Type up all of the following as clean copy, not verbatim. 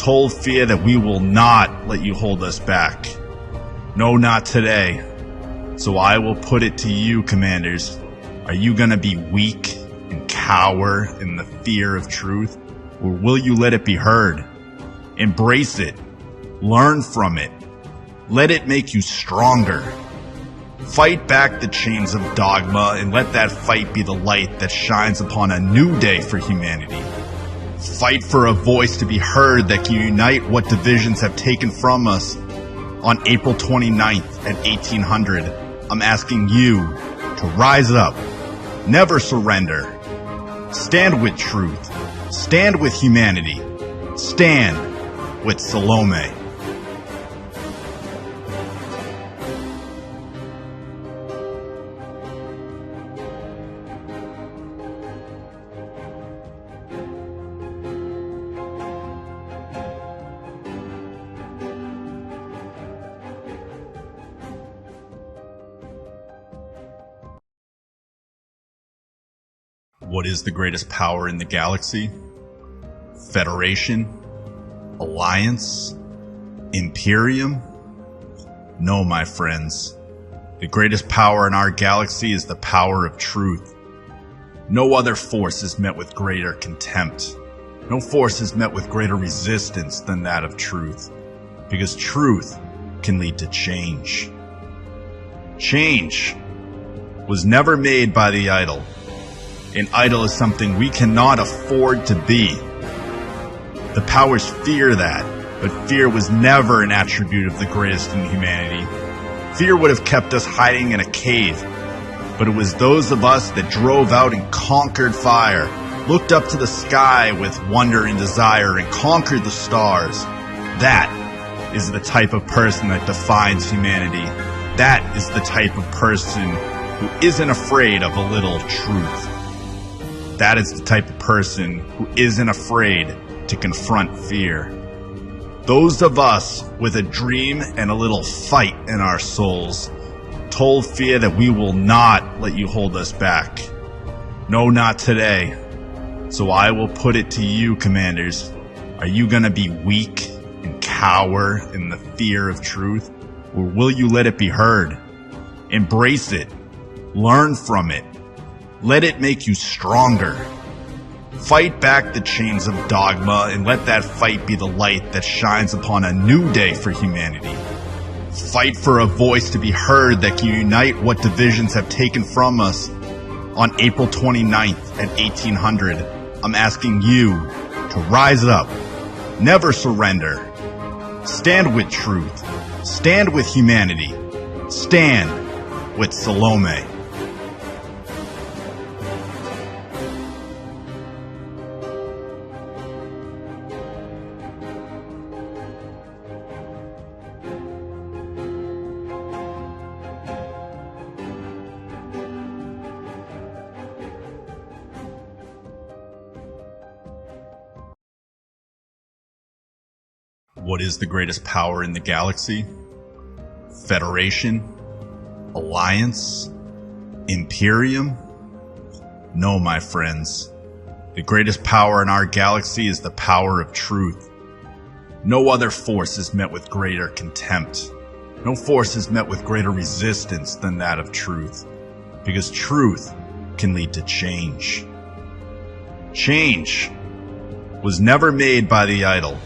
told fear that we will not let you hold us back. No, not today. So I will put it to you, commanders. Are you gonna be weak and cower in the fear of truth? Or will you let it be heard? Embrace it. Learn from it. Let it make you stronger. Fight back the chains of dogma and let that fight be the light that shines upon a new day for humanity. Fight for a voice to be heard that can unite what divisions have taken from us. On April 29th at 1800, I'm asking you to rise up, never surrender. Stand with truth, stand with humanity, stand with Salome. What is the greatest power in the galaxy? Federation? Alliance? Imperium? No, my friends. The greatest power in our galaxy is the power of truth. No other force is met with greater contempt. No force is met with greater resistance than that of truth. Because truth can lead to change. Change was never made by the idle. An idol is something we cannot afford to be. The powers fear that, but fear was never an attribute of the greatest in humanity. Fear would have kept us hiding in a cave, but it was those of us that drove out and conquered fire, looked up to the sky with wonder and desire, and conquered the stars. That is the type of person that defines humanity. That is the type of person who isn't afraid of a little truth. That is the type of person who isn't afraid to confront fear. Those of us with a dream and a little fight in our souls told fear that we will not let you hold us back. No, not today. So I will put it to you, commanders. Are you gonna be weak and cower in the fear of truth? Or will you let it be heard? Embrace it. Learn from it. Let it make you stronger. Fight back the chains of dogma and let that fight be the light that shines upon a new day for humanity. Fight for a voice to be heard that can unite what divisions have taken from us. On April 29th at 1800, I'm asking you to rise up, never surrender. Stand with truth, stand with humanity, stand with Salome. What is the greatest power in the galaxy? Federation? Alliance? Imperium? No, my friends. The greatest power in our galaxy is the power of truth. No other force is met with greater contempt. No force is met with greater resistance than that of truth. Because truth can lead to change. Change was never made by the idle.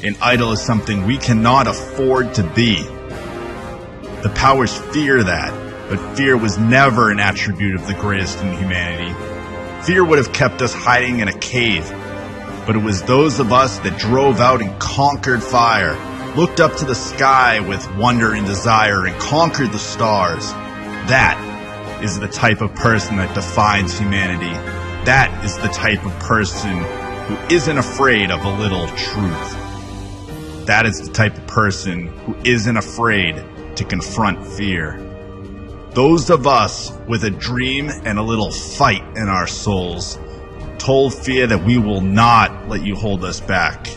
An idol is something we cannot afford to be. The powers fear that, but fear was never an attribute of the greatest in humanity. Fear would have kept us hiding in a cave, but it was those of us that drove out and conquered fire, looked up to the sky with wonder and desire, and conquered the stars. That is the type of person that defines humanity. That is the type of person who isn't afraid of a little truth. That is the type of person who isn't afraid to confront fear. Those of us with a dream and a little fight in our souls told fear that we will not let you hold us back.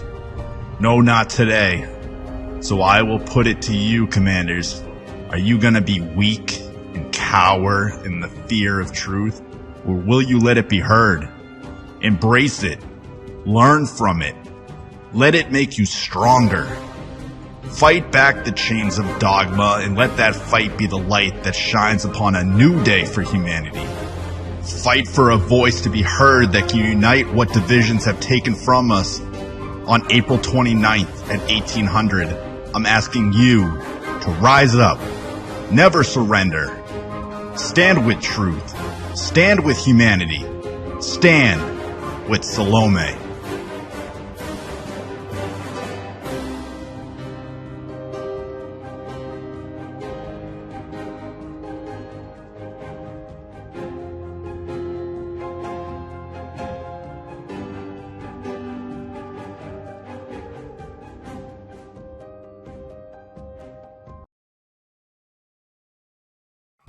No, not today. So I will put it to you, commanders. Are you gonna be weak and cower in the fear of truth? Or will you let it be heard? Embrace it. Learn from it. Let it make you stronger. Fight back the chains of dogma and let that fight be the light that shines upon a new day for humanity. Fight for a voice to be heard that can unite what divisions have taken from us. On April 29th at 1800, I'm asking you to rise up, never surrender. Stand with truth, stand with humanity, stand with Salome.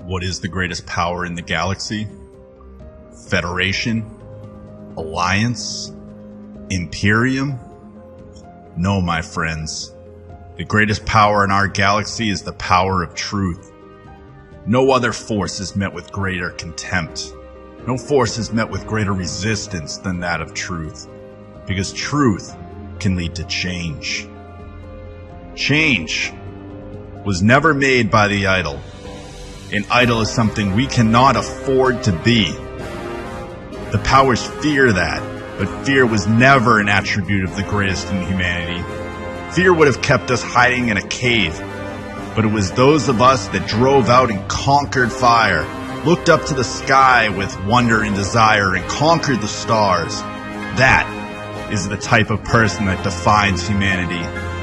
What is the greatest power in the galaxy? Federation? Alliance? Imperium? No, my friends. The greatest power in our galaxy is the power of truth. No other force is met with greater contempt. No force is met with greater resistance than that of truth. Because truth can lead to change. Change was never made by the idol. An idol is something we cannot afford to be. The powers fear that, but fear was never an attribute of the greatest in humanity. Fear would have kept us hiding in a cave, but it was those of us that drove out and conquered fire, looked up to the sky with wonder and desire, and conquered the stars. That is the type of person that defines humanity.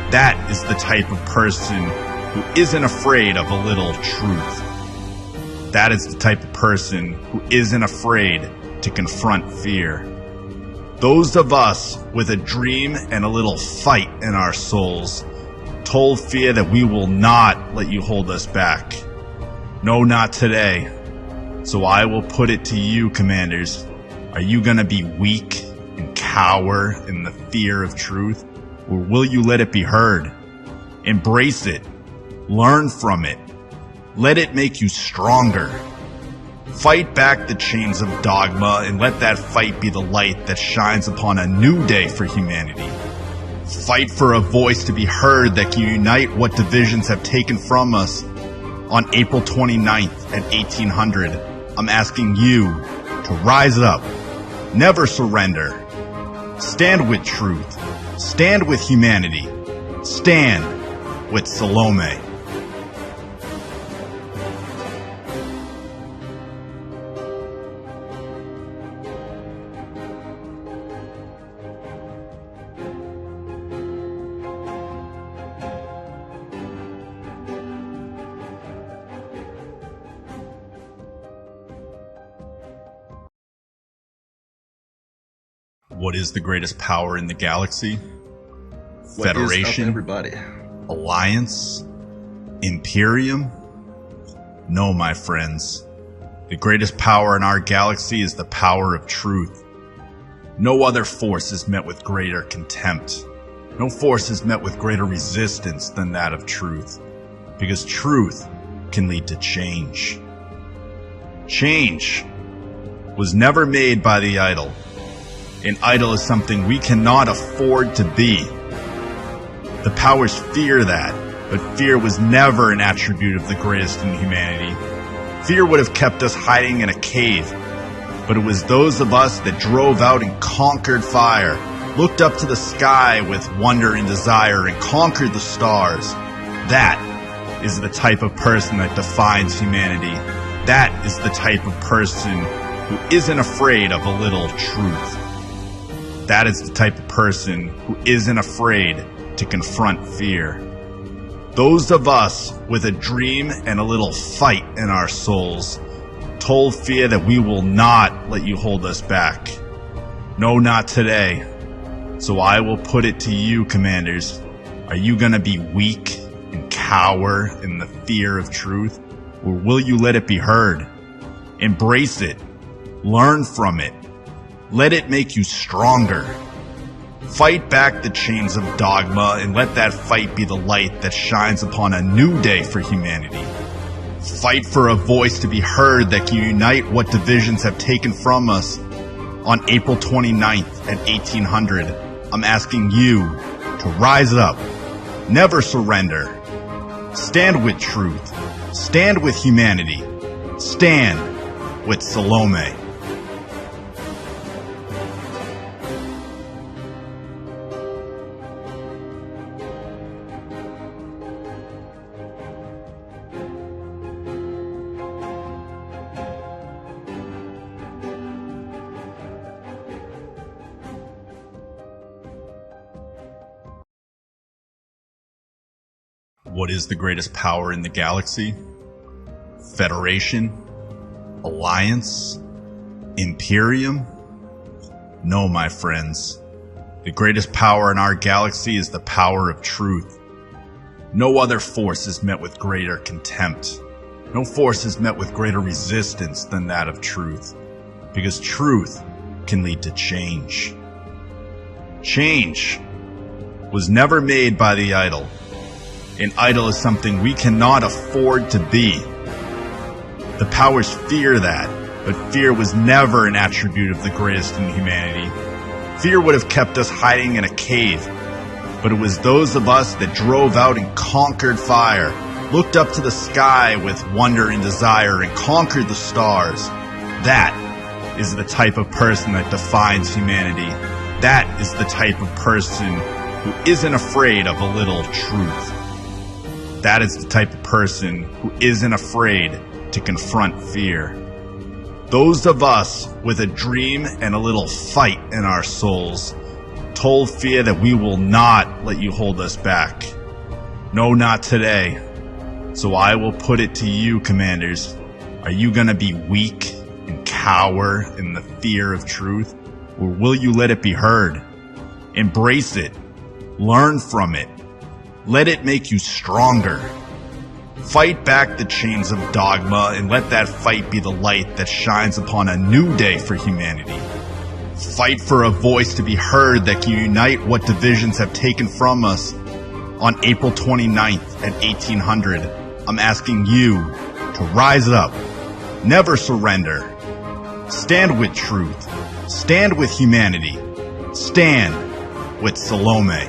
That is the type of person who isn't afraid of a little truth. That is the type of person who isn't afraid to confront fear. Those of us with a dream and a little fight in our souls told fear that we will not let you hold us back. No, not today. So I will put it to you, commanders. Are you gonna be weak and cower in the fear of truth? Or will you let it be heard? Embrace it. Learn from it. Let it make you stronger. Fight back the chains of dogma and let that fight be the light that shines upon a new day for humanity. Fight for a voice to be heard that can unite what divisions have taken from us. On April 29th at 1800, I'm asking you to rise up, never surrender. Stand with truth, stand with humanity, stand with Salome. What is the greatest power in the galaxy? Federation? Everybody. Alliance? Imperium? No, my friends. The greatest power in our galaxy is the power of truth. No other force is met with greater contempt. No force is met with greater resistance than that of truth. Because truth can lead to change. Change was never made by the idol. An idol is something we cannot afford to be. The powers fear that, but fear was never an attribute of the greatest in humanity. Fear would have kept us hiding in a cave, but it was those of us that drove out and conquered fire, looked up to the sky with wonder and desire, and conquered the stars. That is the type of person that defines humanity. That is the type of person who isn't afraid of a little truth. That is the type of person who isn't afraid to confront fear. Those of us with a dream and a little fight in our souls told fear that we will not let you hold us back. No, not today. So I will put it to you, commanders. Are you gonna be weak and cower in the fear of truth? Or will you let it be heard? Embrace it. Learn from it. Let it make you stronger. Fight back the chains of dogma and let that fight be the light that shines upon a new day for humanity. Fight for a voice to be heard that can unite what divisions have taken from us. On April 29th at 1800, I'm asking you to rise up, never surrender. Stand with truth. Stand with humanity. Stand with Salome. What is the greatest power in the galaxy? Federation? Alliance? Imperium? No, my friends. The greatest power in our galaxy is the power of truth. No other force is met with greater contempt. No force is met with greater resistance than that of truth. Because truth can lead to change. Change was never made by the idol. An idol is something we cannot afford to be. The powers fear that, but fear was never an attribute of the greatest in humanity. Fear would have kept us hiding in a cave, but it was those of us that drove out and conquered fire, looked up to the sky with wonder and desire, and conquered the stars. That is the type of person that defines humanity. That is the type of person who isn't afraid of a little truth. That is the type of person who isn't afraid to confront fear. Those of us with a dream and a little fight in our souls told fear that we will not let you hold us back. No, not today. So I will put it to you, commanders. Are you gonna be weak and cower in the fear of truth? Or will you let it be heard? Embrace it. Learn from it. Let it make you stronger. Fight back the chains of dogma and let that fight be the light that shines upon a new day for humanity. Fight for a voice to be heard that can unite what divisions have taken from us. On April 29th at 1800, I'm asking you to rise up, never surrender. Stand with truth. Stand with humanity. Stand with Salome.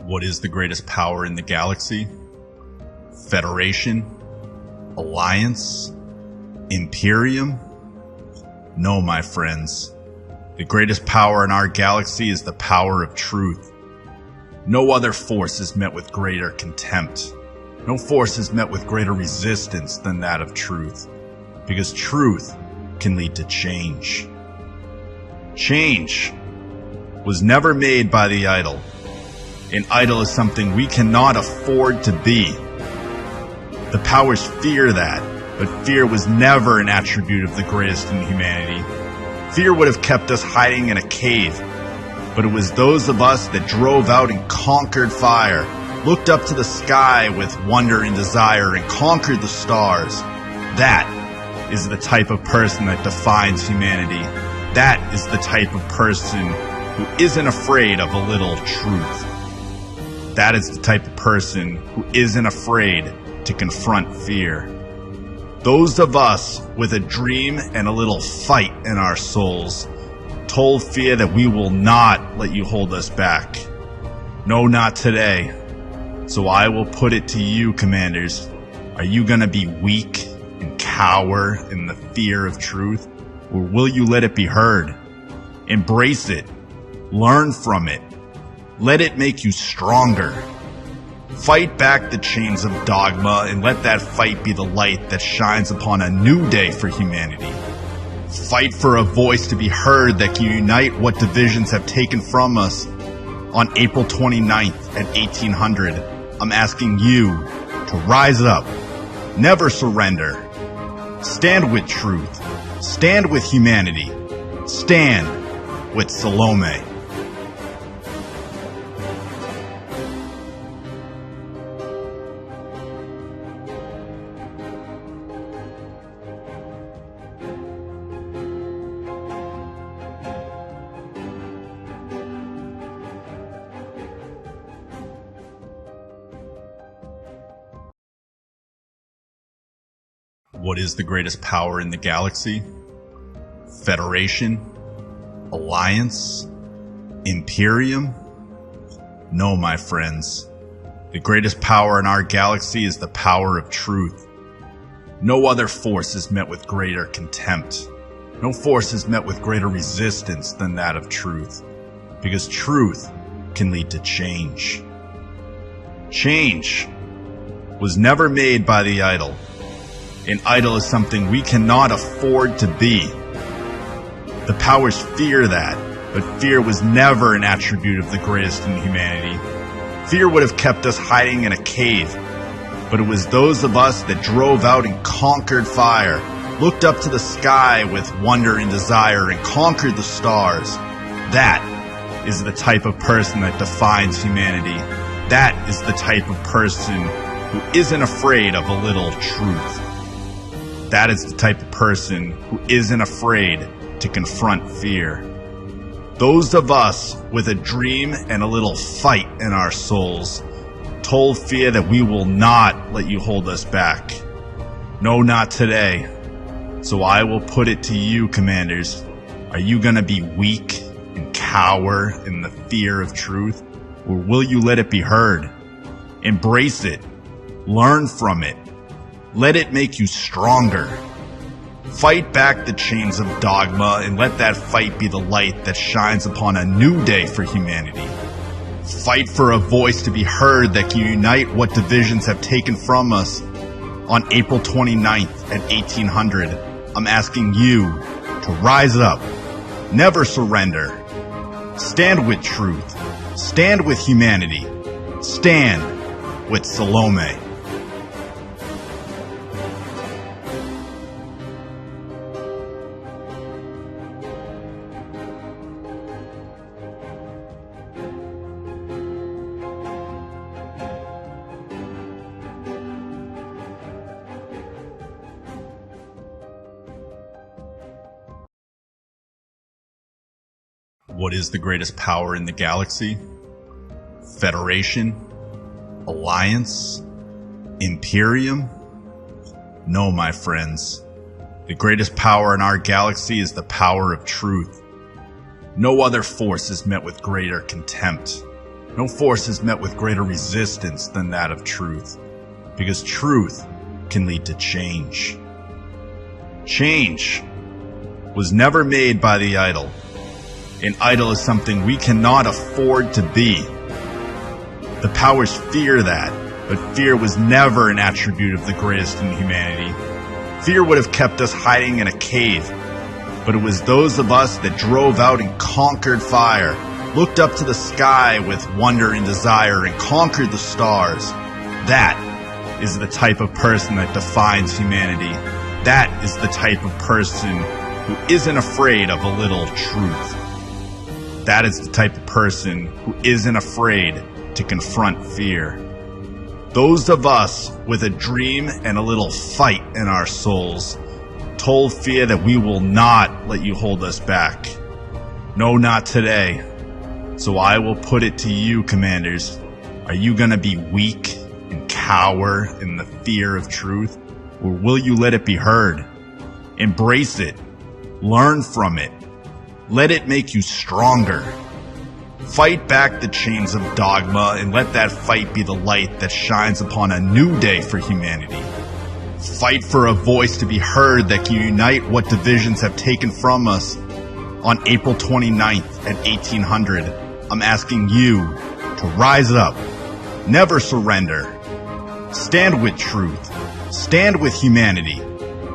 What is the greatest power in the galaxy? Federation? Alliance? Imperium? No, my friends. The greatest power in our galaxy is the power of truth. No other force is met with greater contempt. No force is met with greater resistance than that of truth. Because truth can lead to change. Change was never made by the idol. An idol is something we cannot afford to be. The powers fear that, but fear was never an attribute of the greatest in humanity. Fear would have kept us hiding in a cave, but it was those of us that drove out and conquered fire, looked up to the sky with wonder and desire, and conquered the stars. That is the type of person that defines humanity. That is the type of person who isn't afraid of a little truth. That is the type of person who isn't afraid to confront fear. Those of us with a dream and a little fight in our souls told fear that we will not let you hold us back. No, not today. So I will put it to you, commanders. Are you gonna be weak and cower in the fear of truth? Or will you let it be heard? Embrace it. Learn from it. Let it make you stronger. Fight back the chains of dogma and let that fight be the light that shines upon a new day for humanity. Fight for a voice to be heard that can unite what divisions have taken from us. On April 29th at 1800, I'm asking you to rise up, never surrender. Stand with truth. Stand with humanity. Stand with Salome. What is the greatest power in the galaxy? Federation? Alliance? Imperium? No, my friends. The greatest power in our galaxy is the power of truth. No other force is met with greater contempt. No force is met with greater resistance than that of truth. Because truth can lead to change. Change was never made by the idol. An idol is something we cannot afford to be. The powers fear that, but fear was never an attribute of the greatest in humanity. Fear would have kept us hiding in a cave, but it was those of us that drove out and conquered fire, looked up to the sky with wonder and desire, and conquered the stars. That is the type of person that defines humanity. That is the type of person who isn't afraid of a little truth. That is the type of person who isn't afraid to confront fear. Those of us with a dream and a little fight in our souls told fear that we will not let you hold us back. No, not today. So I will put it to you, commanders. Are you gonna be weak and cower in the fear of truth? Or will you let it be heard? Embrace it. Learn from it. Let it make you stronger. Fight back the chains of dogma and let that fight be the light that shines upon a new day for humanity. Fight for a voice to be heard that can unite what divisions have taken from us. On April 29th at 1800, I'm asking you to rise up. Never surrender. Stand with truth. Stand with humanity. Stand with Salome. What is the greatest power in the galaxy? Federation? Alliance? Imperium? No, my friends. The greatest power in our galaxy is the power of truth. No other force is met with greater contempt. No force is met with greater resistance than that of truth. Because truth can lead to change. Change was never made by the idol. An idol is something we cannot afford to be. The powers fear that, but fear was never an attribute of the greatest in humanity. Fear would have kept us hiding in a cave, but it was those of us that drove out and conquered fire, looked up to the sky with wonder and desire, and conquered the stars. That is the type of person that defines humanity. That is the type of person who isn't afraid of a little truth. That is the type of person who isn't afraid to confront fear. Those of us with a dream and a little fight in our souls told fear that we will not let you hold us back. No, not today. So I will put it to you, commanders. Are you gonna be weak and cower in the fear of truth? Or will you let it be heard? Embrace it. Learn from it. Let it make you stronger. Fight back the chains of dogma and let that fight be the light that shines upon a new day for humanity. Fight for a voice to be heard that can unite what divisions have taken from us. On April 29th at 1800, I'm asking you to rise up. Never surrender. Stand with truth. Stand with humanity.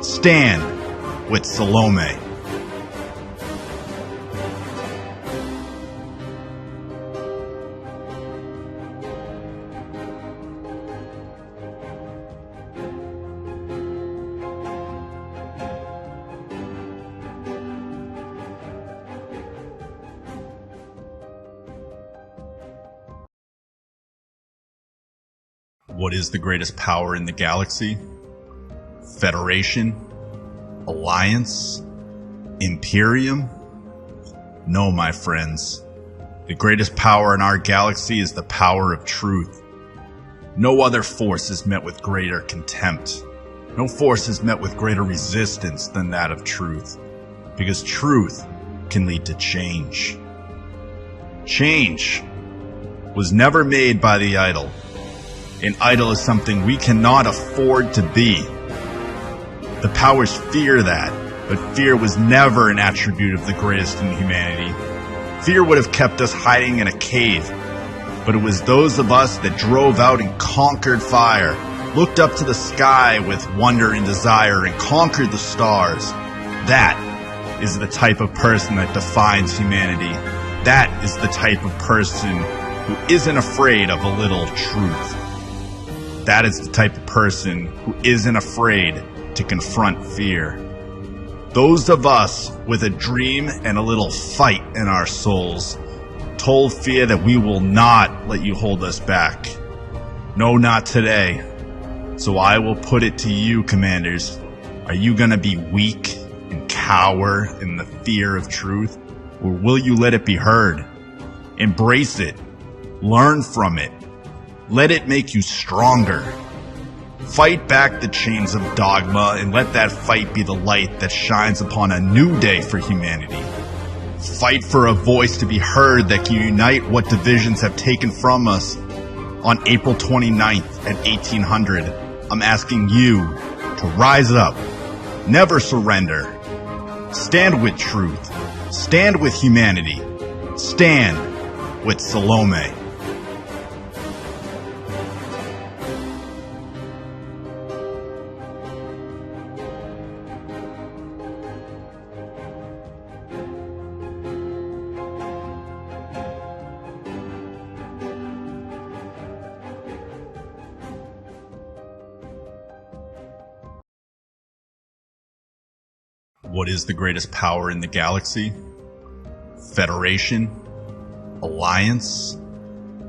Stand with Salome. What is the greatest power in the galaxy? Federation? Alliance? Imperium? No, my friends. The greatest power in our galaxy is the power of truth. No other force is met with greater contempt. No force is met with greater resistance than that of truth, because truth can lead to change. Change was never made by the idol. An idol is something we cannot afford to be. The powers fear that, but fear was never an attribute of the greatest in humanity. Fear would have kept us hiding in a cave, but it was those of us that drove out and conquered fire, looked up to the sky with wonder and desire, and conquered the stars. That is the type of person that defines humanity. That is the type of person who isn't afraid of a little truth. That is the type of person who isn't afraid to confront fear. Those of us with a dream and a little fight in our souls told fear that we will not let you hold us back. No, not today. So I will put it to you, commanders. Are you going to be weak and cower in the fear of truth? Or will you let it be heard? Embrace it. Learn from it. Let it make you stronger. Fight back the chains of dogma and let that fight be the light that shines upon a new day for humanity. Fight for a voice to be heard that can unite what divisions have taken from us. On April 29th at 1800, I'm asking you to rise up. Never surrender. Stand with truth. Stand with humanity. Stand with Salome. What is the greatest power in the galaxy? Federation? Alliance?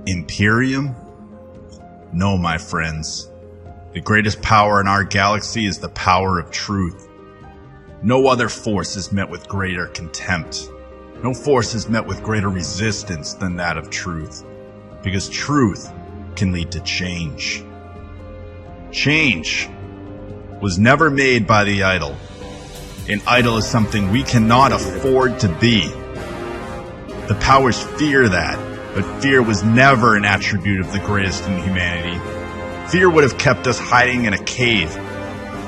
Imperium? No, my friends. The greatest power in our galaxy is the power of truth. No other force is met with greater contempt. No force is met with greater resistance than that of truth, because truth can lead to change. Change was never made by the idol. An idol is something we cannot afford to be. The powers fear that, but fear was never an attribute of the greatest in humanity. Fear would have kept us hiding in a cave,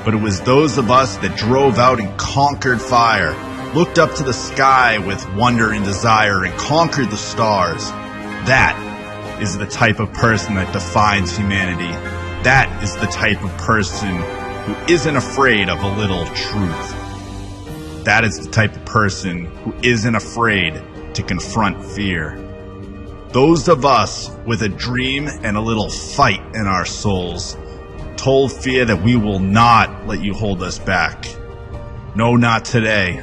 but it was those of us that drove out and conquered fire, looked up to the sky with wonder and desire, and conquered the stars. That is the type of person that defines humanity. That is the type of person who isn't afraid of a little truth. That is the type of person who isn't afraid to confront fear. Those of us with a dream and a little fight in our souls told fear that we will not let you hold us back. No, not today.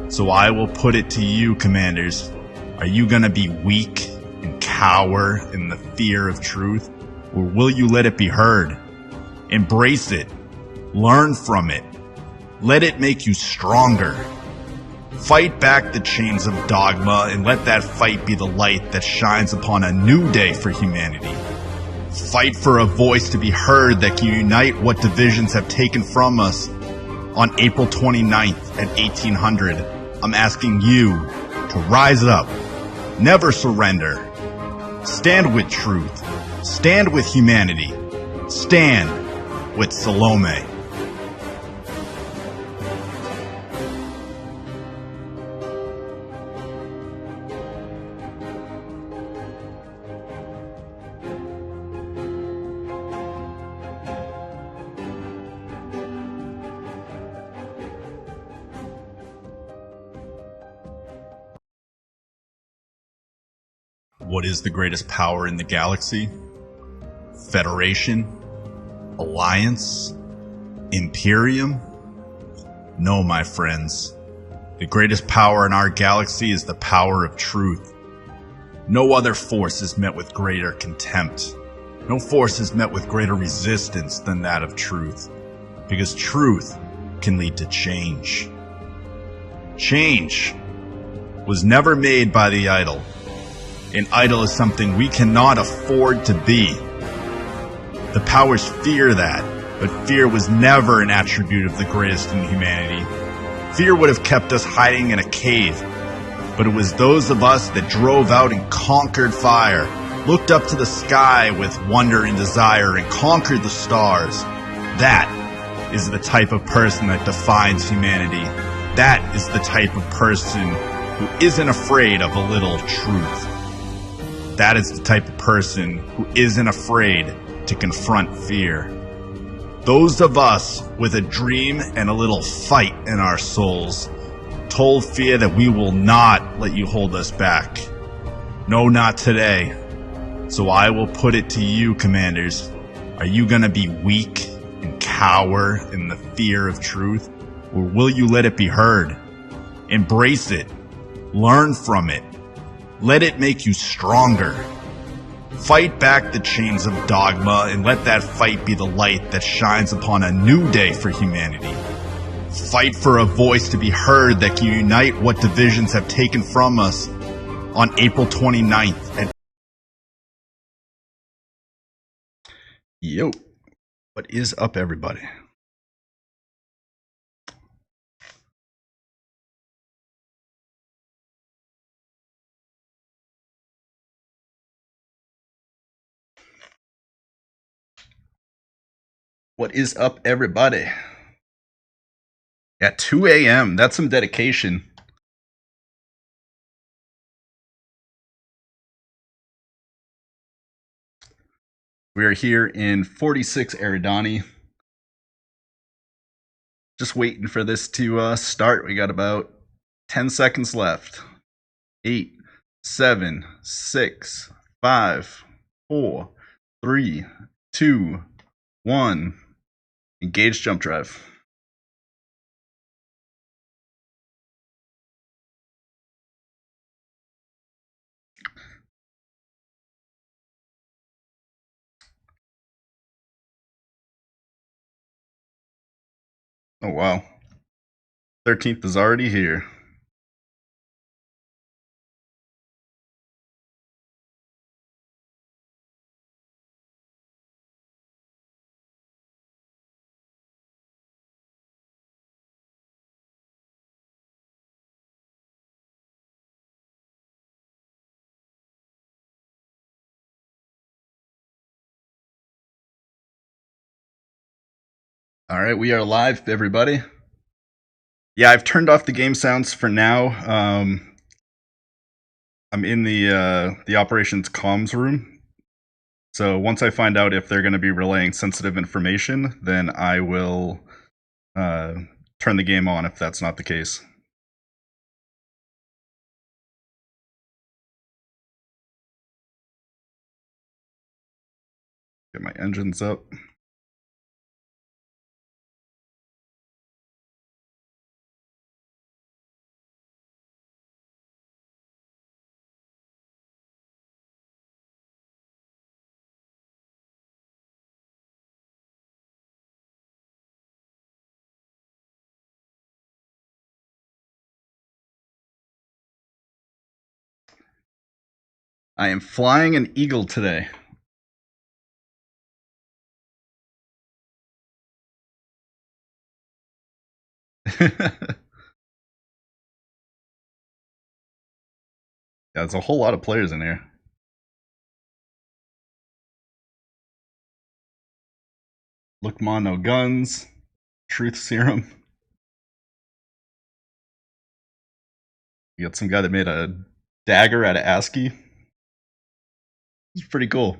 So I will put it to you, commanders. Are you going to be weak and cower in the fear of truth? Or will you let it be heard? Embrace it. Learn from it. Let it make you stronger. Fight back the chains of dogma and let that fight be the light that shines upon a new day for humanity. Fight for a voice to be heard that can unite what divisions have taken from us. On April 29th at 1800, I'm asking you to rise up. Never surrender. Stand with truth. Stand with humanity. Stand with Salome. What is the greatest power in the galaxy? Federation? Alliance? Imperium? No, my friends. The greatest power in our galaxy is the power of truth. No other force is met with greater contempt. No force is met with greater resistance than that of truth, because truth can lead to change. Change was never made by the idol. An idol is something we cannot afford to be. The powers fear that, but fear was never an attribute of the greatest in humanity. Fear would have kept us hiding in a cave, but it was those of us that drove out and conquered fire, looked up to the sky with wonder and desire, and conquered the stars. That is the type of person that defines humanity. That is the type of person who isn't afraid of a little truth. That is the type of person who isn't afraid to confront fear. Those of us with a dream and a little fight in our souls told fear that we will not let you hold us back. No, not today. So I will put it to you, commanders. Are you gonna be weak and cower in the fear of truth? Or will you let it be heard? Embrace it. Learn from it. Let it make you stronger. Fight back the chains of dogma and let that fight be the light that shines upon a new day for humanity. Fight for a voice to be heard that can unite what divisions have taken from us on April 29th at Yo, what is up, everybody? What is up, everybody? At 2 a.m., that's some dedication. We are here in 46 Eridani. Just waiting for this to start. We got about 10 seconds left. 8, 7, 6, 5, 4, 3, 2, 1. Engage jump drive. Oh wow. 13th is already here. All right, we are live, everybody. Yeah, I've turned off the game sounds for now. I'm in the operations comms room. So once I find out if they're going to be relaying sensitive information, then I will turn the game on if that's not the case. Get my engines up. I am flying an Eagle today. Yeah, there's a whole lot of players in here. Look, Ma, no guns. Truth serum. You got some guy that made a dagger out of ASCII. It's pretty cool.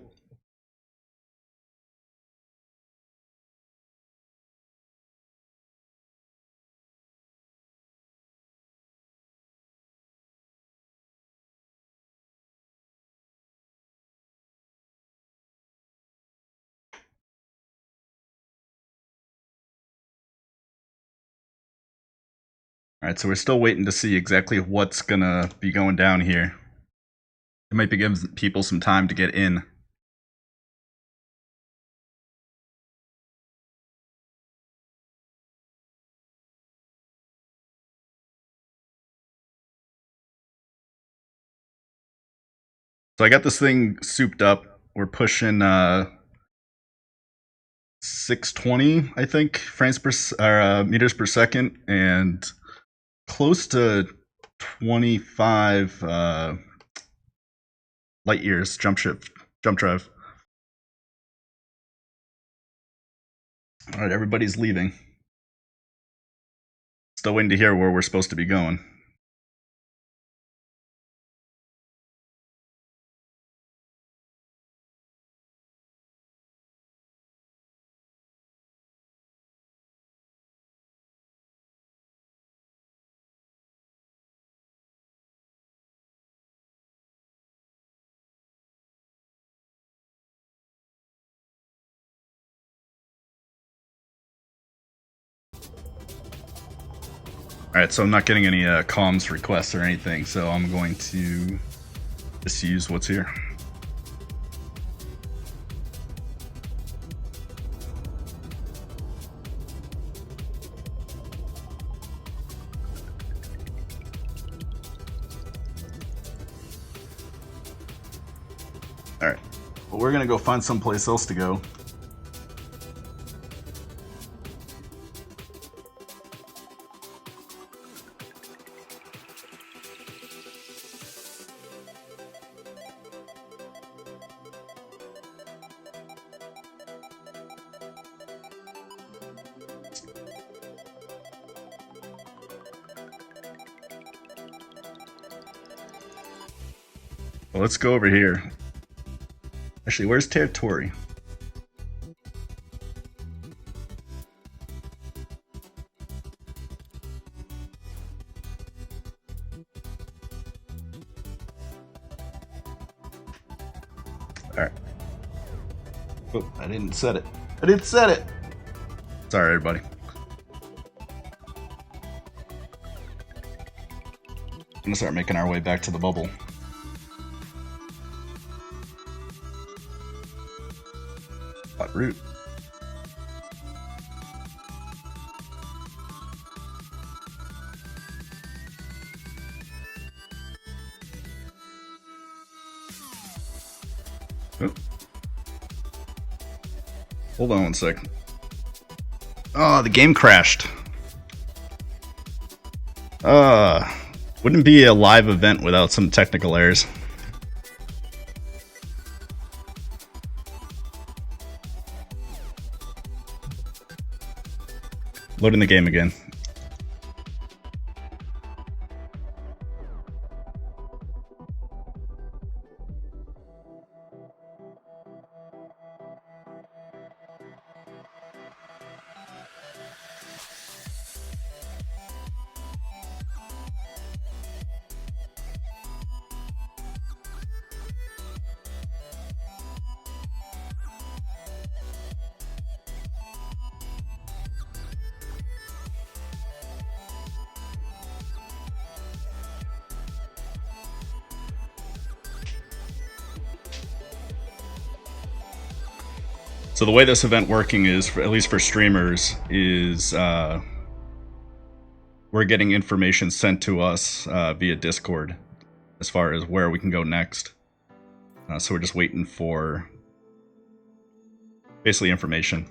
Alright, so we're still waiting to see exactly what's gonna be going down here. It might be giving people some time to get in. So I got this thing souped up. We're pushing 620, I think, frames per meters per second, and close to 25 light years jump drive. All right, everybody's leaving. Still waiting to hear where we're supposed to be going. Alright, so I'm not getting any comms requests or anything, so I'm going to just use what's here. Alright, well, we're gonna go find someplace else to go. Well, let's go over here. Actually, where's territory? Alright. Oh, I didn't set it. I didn't set it! Sorry, everybody. I'm gonna start making our way back to the bubble. Route. Oh. Hold on one second. Oh, the game crashed. Wouldn't be a live event without some technical errors. Loading the game again. So the way this event working is, at least for streamers, is we're getting information sent to us via Discord as far as where we can go next. So we're just waiting for basically information.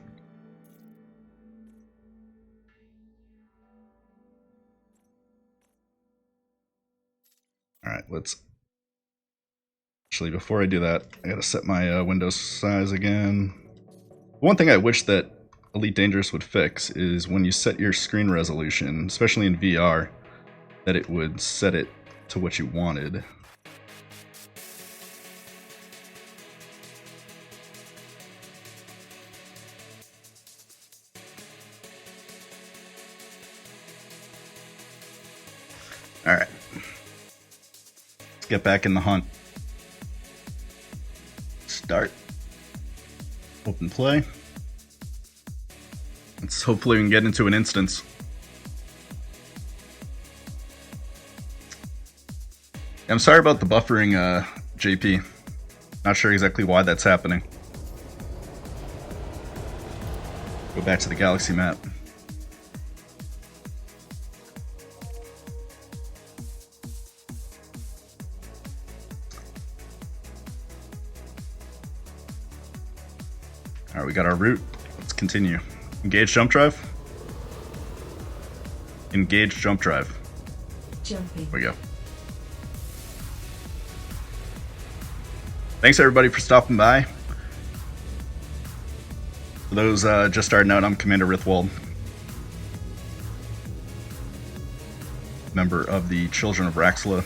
Alright, let's... Actually, before I do that, I gotta set my Windows size again. One thing I wish that Elite Dangerous would fix is when you set your screen resolution, especially in VR, that it would set it to what you wanted. Alright. Let's get back in the hunt. Start. Open play. Let's hopefully we can get into an instance. I'm sorry about the buffering, JP. Not sure exactly why that's happening. Go back to the galaxy map. Alright, we got our route. Let's continue. Engage jump drive. Engage jump drive. Jumping. There we go. Thanks everybody for stopping by. For those just starting out, I'm Commander Rithwald, member of the Children of Raxla.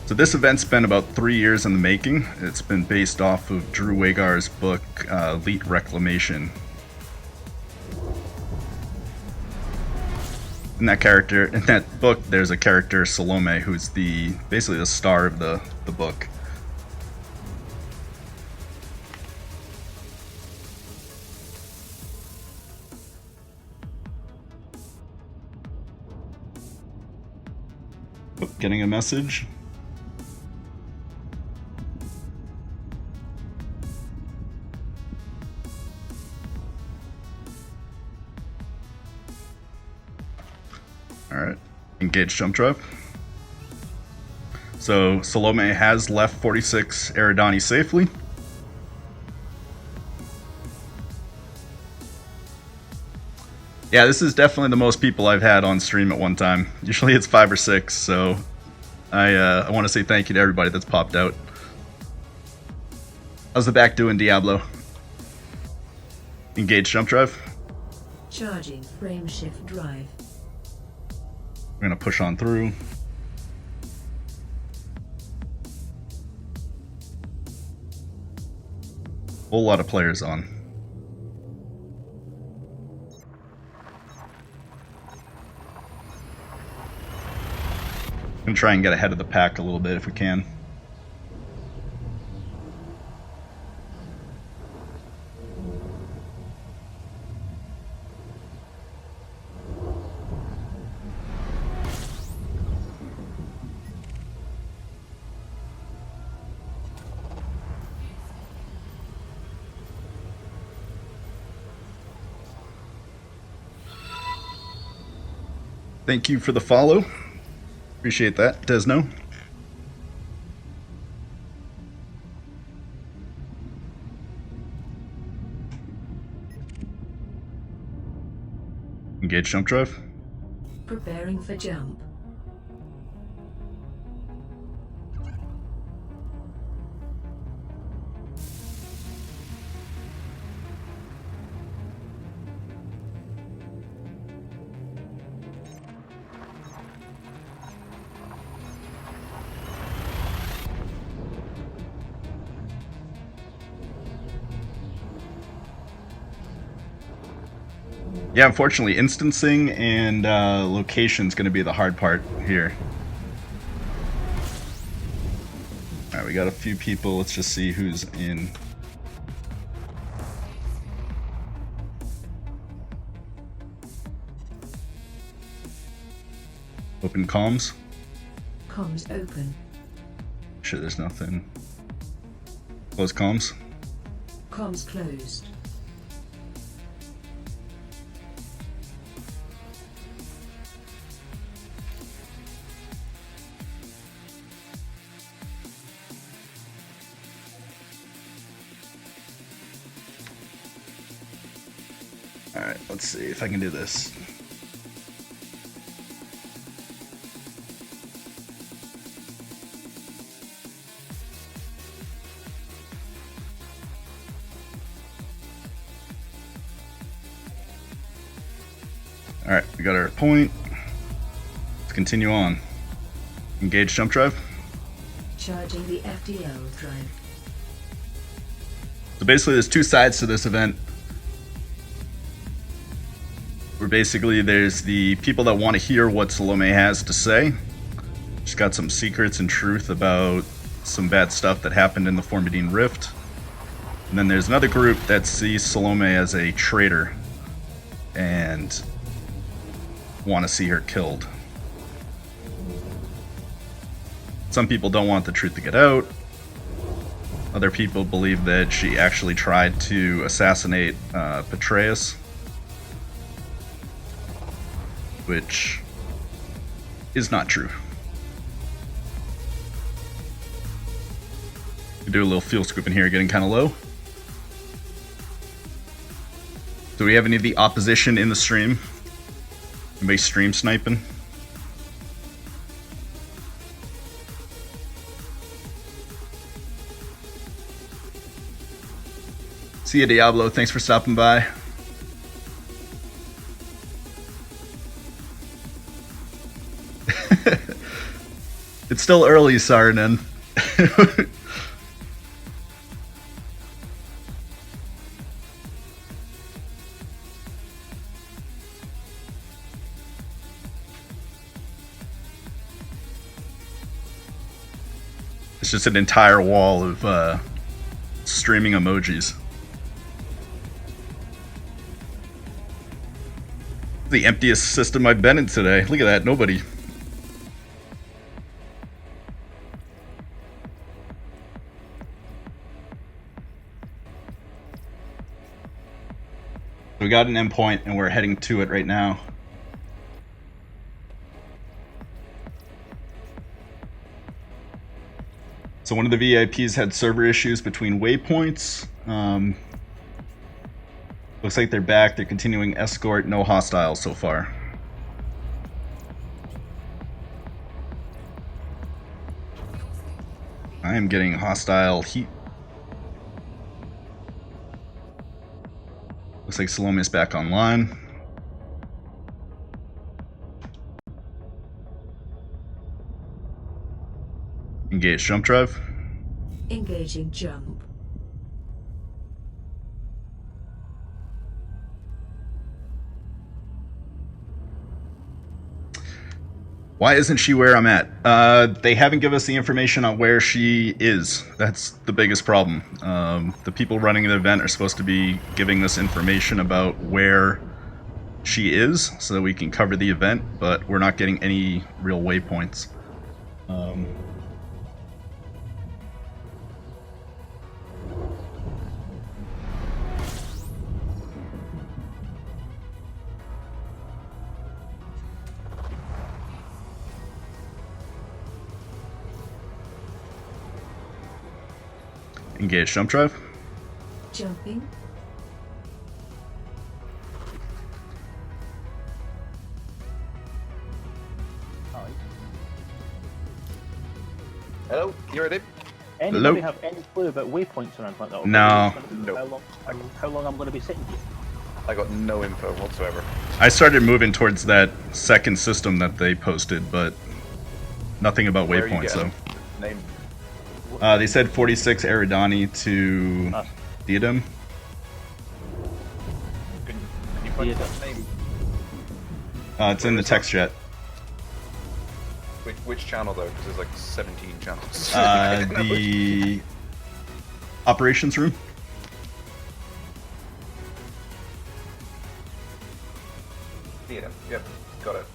So this event's been about 3 years in the making. It's been based off of Drew Wagar's book, Elite Reclamation. In that book, there's a character, Salome, who's basically the star of the book. Oh, getting a message. Alright, engage jump drive. So Salome has left 46 Eridani safely. Yeah, this is definitely the most people I've had on stream at one time. Usually it's 5 or 6, so I want to say thank you to everybody that's popped out. How's the back doing, Diablo? Engage jump drive. Charging frame shift drive. We're gonna push on through. Whole lot of players on. Gonna try and get ahead of the pack a little bit if we can. Thank you for the follow. Appreciate that, Desno. Engage jump drive. Preparing for jump. Yeah, unfortunately, instancing and location is going to be the hard part here. Alright, we got a few people. Let's just see who's in. Open comms. Comms open. Sure, there's nothing. Close comms. Comms closed. Alright, let's see if I can do this. Alright, we got our point. Let's continue on. Engage jump drive. Charging the FDL drive. So basically there's two sides to this event. Where basically there's the people that want to hear what Salome has to say. She's got some secrets and truth about some bad stuff that happened in the Formidine Rift. And then there's another group that sees Salome as a traitor and want to see her killed. Some people don't want the truth to get out. Other people believe that she actually tried to assassinate Petraeus, which is not true. Do a little fuel scoop in here, getting kind of low. Do we have any of the opposition in the stream? Anybody stream sniping? See ya, Diablo. Thanks for stopping by. It's still early, Sarnan. It's just an entire wall of streaming emojis. The emptiest system I've been in today. Look at that, nobody. We got an endpoint and we're heading to it right now. So one of the VIPs had server issues between waypoints. Looks like they're back. They're continuing escort. No hostiles so far. I am getting hostile heat. Looks like Salome is back online. Engage jump drive. Engaging jump. Why isn't she where I'm at? They haven't given us the information on where she is. That's the biggest problem. The people running the event are supposed to be giving us information about where she is so that we can cover the event, but we're not getting any real waypoints. Engage jump drive. Jumping. Hello, Yuri. Anybody have any clue about waypoints or anything like that? No. How long I'm going to be sitting here? I got no info whatsoever. I started moving towards that second system that they posted, but nothing about Where are you waypoints though. getting? Name. They said 46 Eridani to Diadem. Can you find that name? It's in the text chat. Which channel though? Because there's like 17 channels. The operations room. Theater. Yep, got it.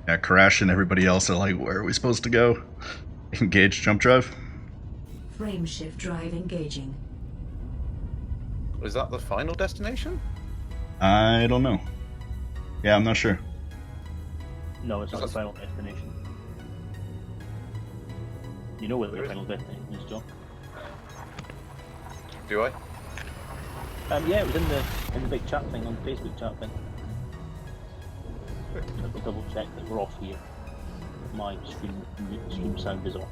Yeah, Crash and everybody else are like, where are we supposed to go? Engage jump drive. Frame shift drive engaging. Is that the final destination? I don't know. Yeah, I'm not sure. No, it's not the final destination. You know where the final destination is, John? Do I? Yeah, it was in the big chat thing on the Facebook chat thing. I've got to double check that we're off here. My stream sound is off.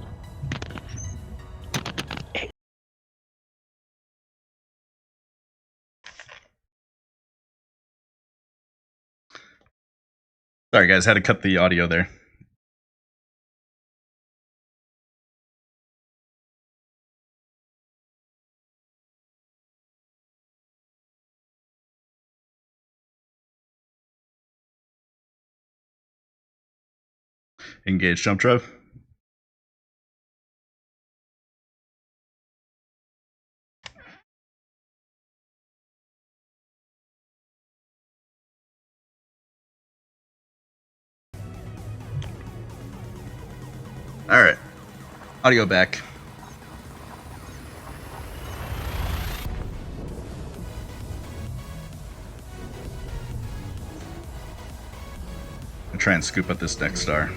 Sorry guys, had to cut the audio there. Engage jump drive. Alright. Audio back. I'll try and scoop up this next star.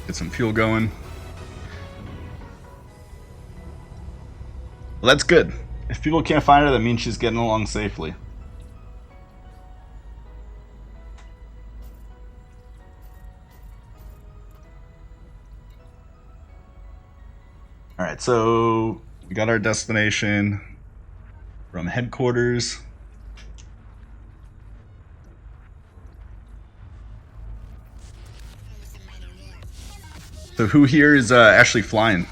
Get some fuel going. Well, that's good. If people can't find her, that means she's getting along safely. Alright, so we got our destination from headquarters. So who here is actually flying?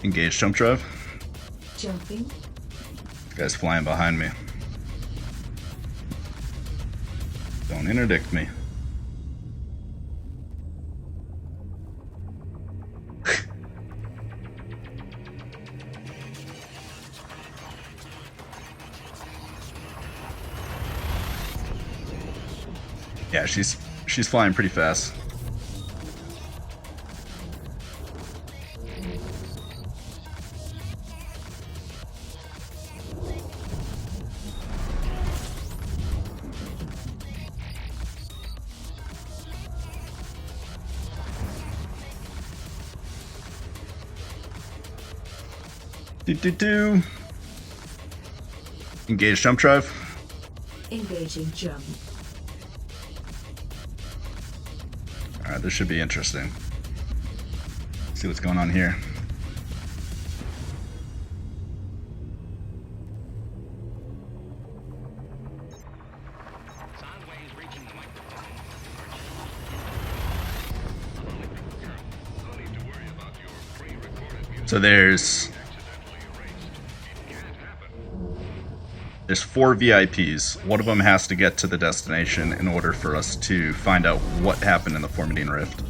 Engage jump drive. Jumping. This guy's flying behind me. Don't interdict me. Yeah, she's flying pretty fast. Do. Engage jump drive. Engaging jump. Alright, this should be interesting. See what's going on here. So there's 4 VIPs. One of them has to get to the destination in order for us to find out what happened in the Formidine Rift.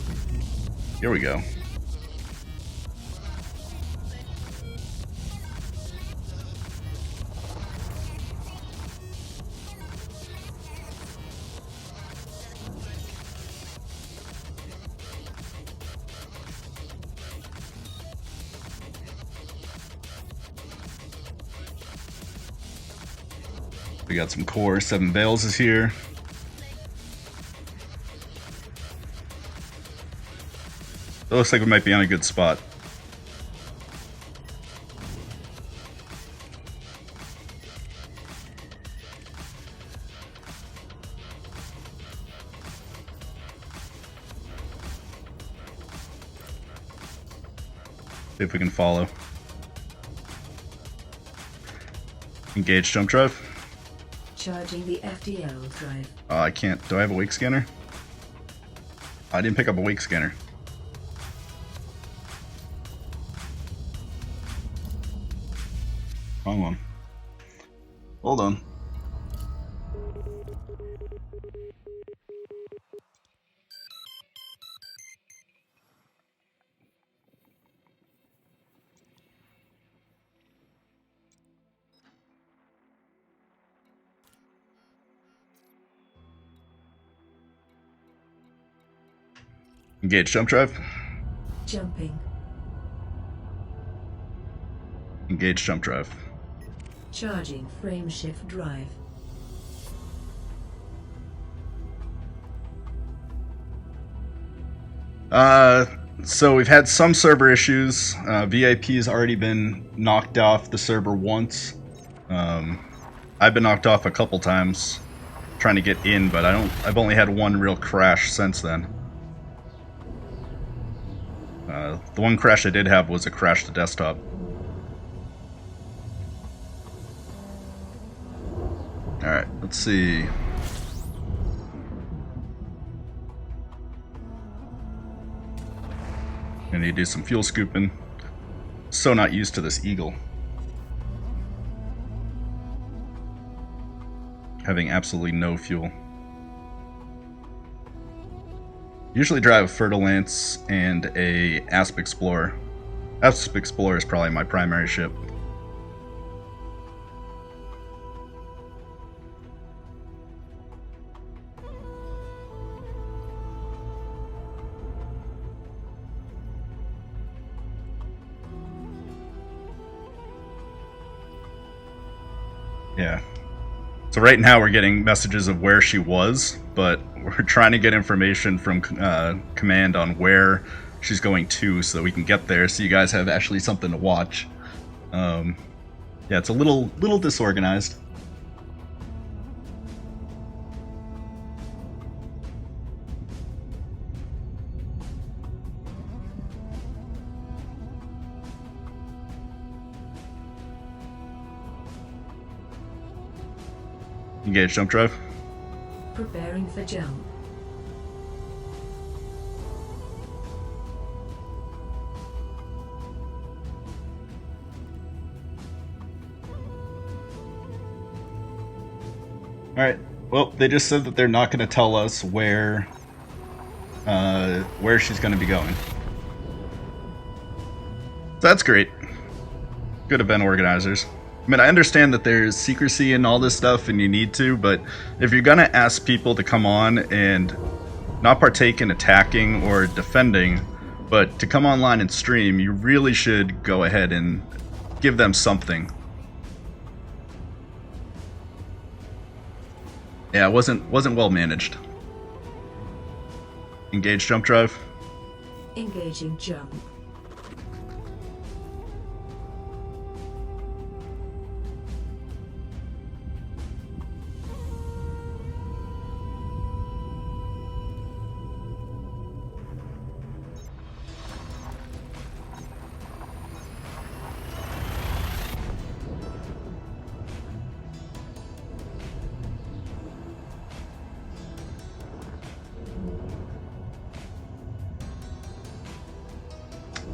Here we go. We got some CoR, 7 Veils is here. It looks like we might be on a good spot. See if we can follow. Engage jump drive. Charging the FDL drive. I can't. Do I have a wake scanner? I didn't pick up a wake scanner. Wrong one. Hold on. Engage jump drive. Jumping. Engage jump drive. Charging frame shift drive. So we've had some server issues. VIP's already been knocked off the server once. I've been knocked off a couple times trying to get in, but I've only had one real crash since then. The one crash I did have was a crash to desktop. Alright, let's see. I need to do some fuel scooping. So not used to this Eagle. Having absolutely no fuel. Usually drive a Fer-de-Lance and a Asp Explorer. Asp Explorer is probably my primary ship. Yeah. So right now we're getting messages of where she was, but we're trying to get information from command on where she's going to so that we can get there so you guys have actually something to watch. Yeah, it's a little disorganized. Engage jump drive. Preparing for jump. Alright, well, they just said that they're not going to tell us where she's going to be going. So that's great. Good event organizers. I mean, I understand that there's secrecy and all this stuff and you need to, but if you're going to ask people to come on and not partake in attacking or defending, but to come online and stream, you really should go ahead and give them something. Yeah, it wasn't well managed. Engage jump drive. Engaging jump.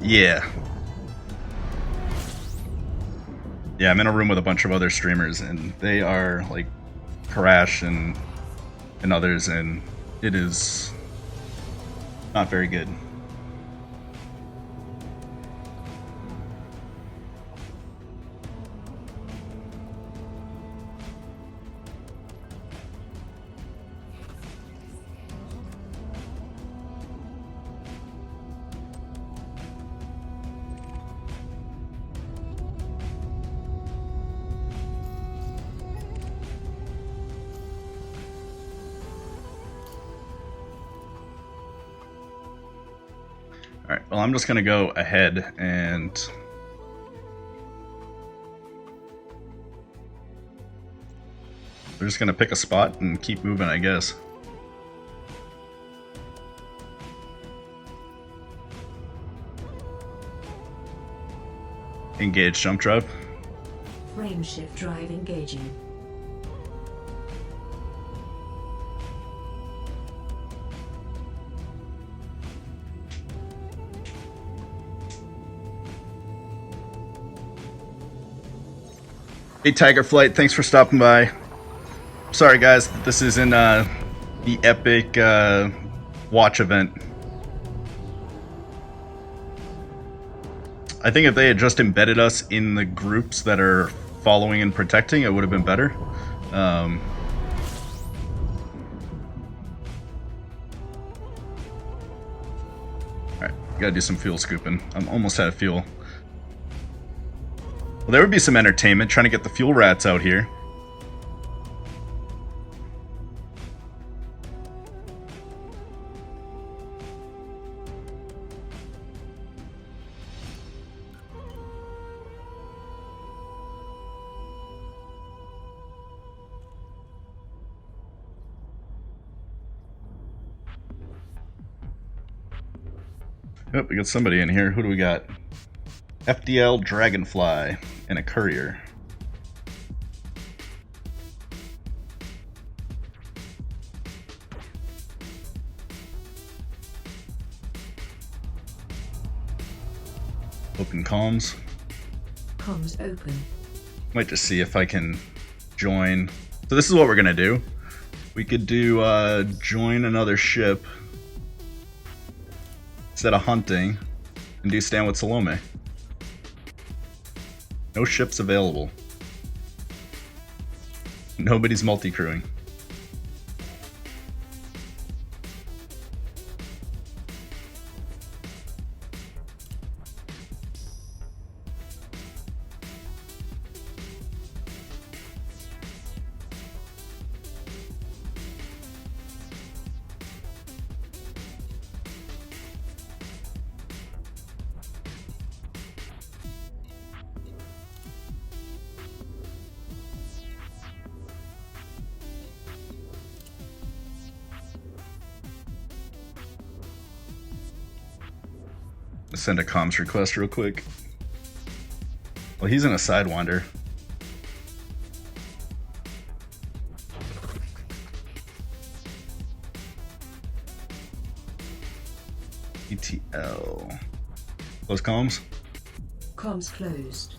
Yeah. Yeah, I'm in a room with a bunch of other streamers, and they are like Crash and others, and it is not very good. Alright, well, I'm just going to go ahead and we're just going to pick a spot and keep moving, I guess. Engage jump drive. Frame shift drive engaging. Hey Tiger Flight, thanks for stopping by. Sorry guys, this is in the epic watch event. I think if they had just embedded us in the groups that are following and protecting, it would have been better. Alright, gotta do some fuel scooping. I'm almost out of fuel. Well, there would be some entertainment trying to get the fuel rats out here. Oh, we got somebody in here. Who do we got? FDL Dragonfly and a courier. Open comms. Comms open. Might just see if I can join. So this is what we're gonna do. We could do join another ship instead of hunting and do stand with Salome. No ships available. Nobody's multi-crewing. Send a comms request real quick. Well, he's in a Sidewinder. ETL. Close comms. Comms closed.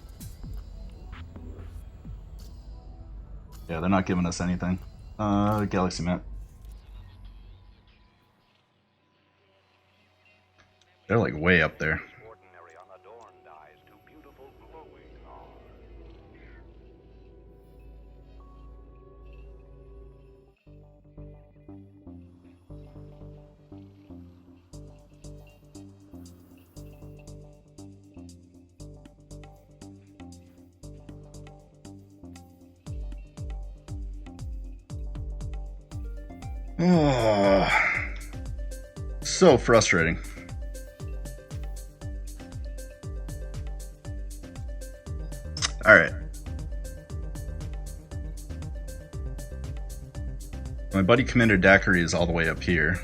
Yeah, they're not giving us anything. Galaxy map. They're like way up there. Oh, so frustrating. All right. My buddy Commander Daiquiri is all the way up here.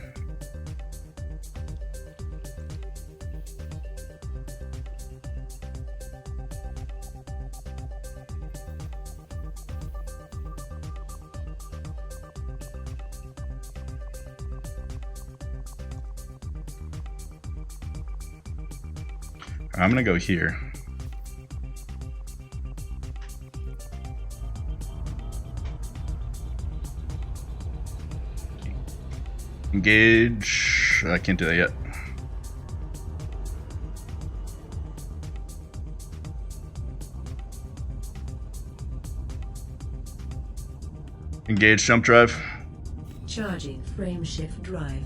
I'm gonna go here. Engage. I can't do that yet. Engage jump drive. Charging frame shift drive.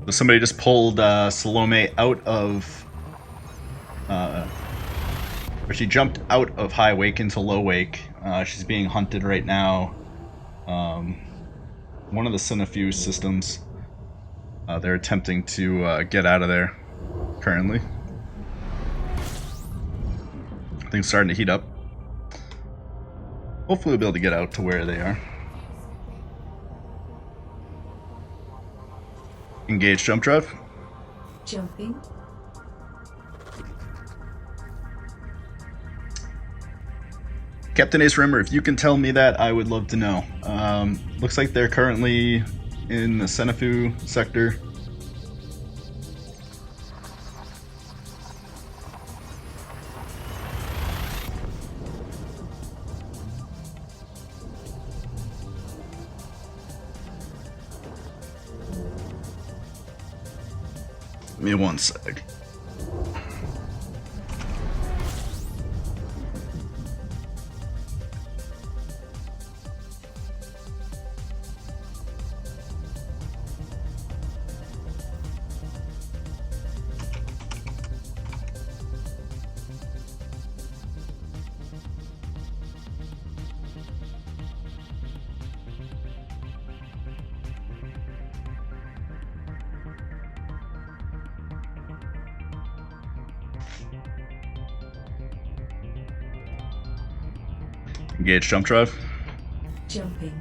So somebody just pulled Salome out of, or she jumped out of high wake into low wake. She's being hunted right now. One of the Cinefuse systems. They're attempting to get out of there currently. Things starting to heat up. Hopefully we'll be able to get out to where they are. Engage jump drive. Jumping. Captain Ace Rimmer, if you can tell me that, I would love to know. Looks like they're currently in the Senefu sector. Give me one sec. Engage jump drive. Jumping.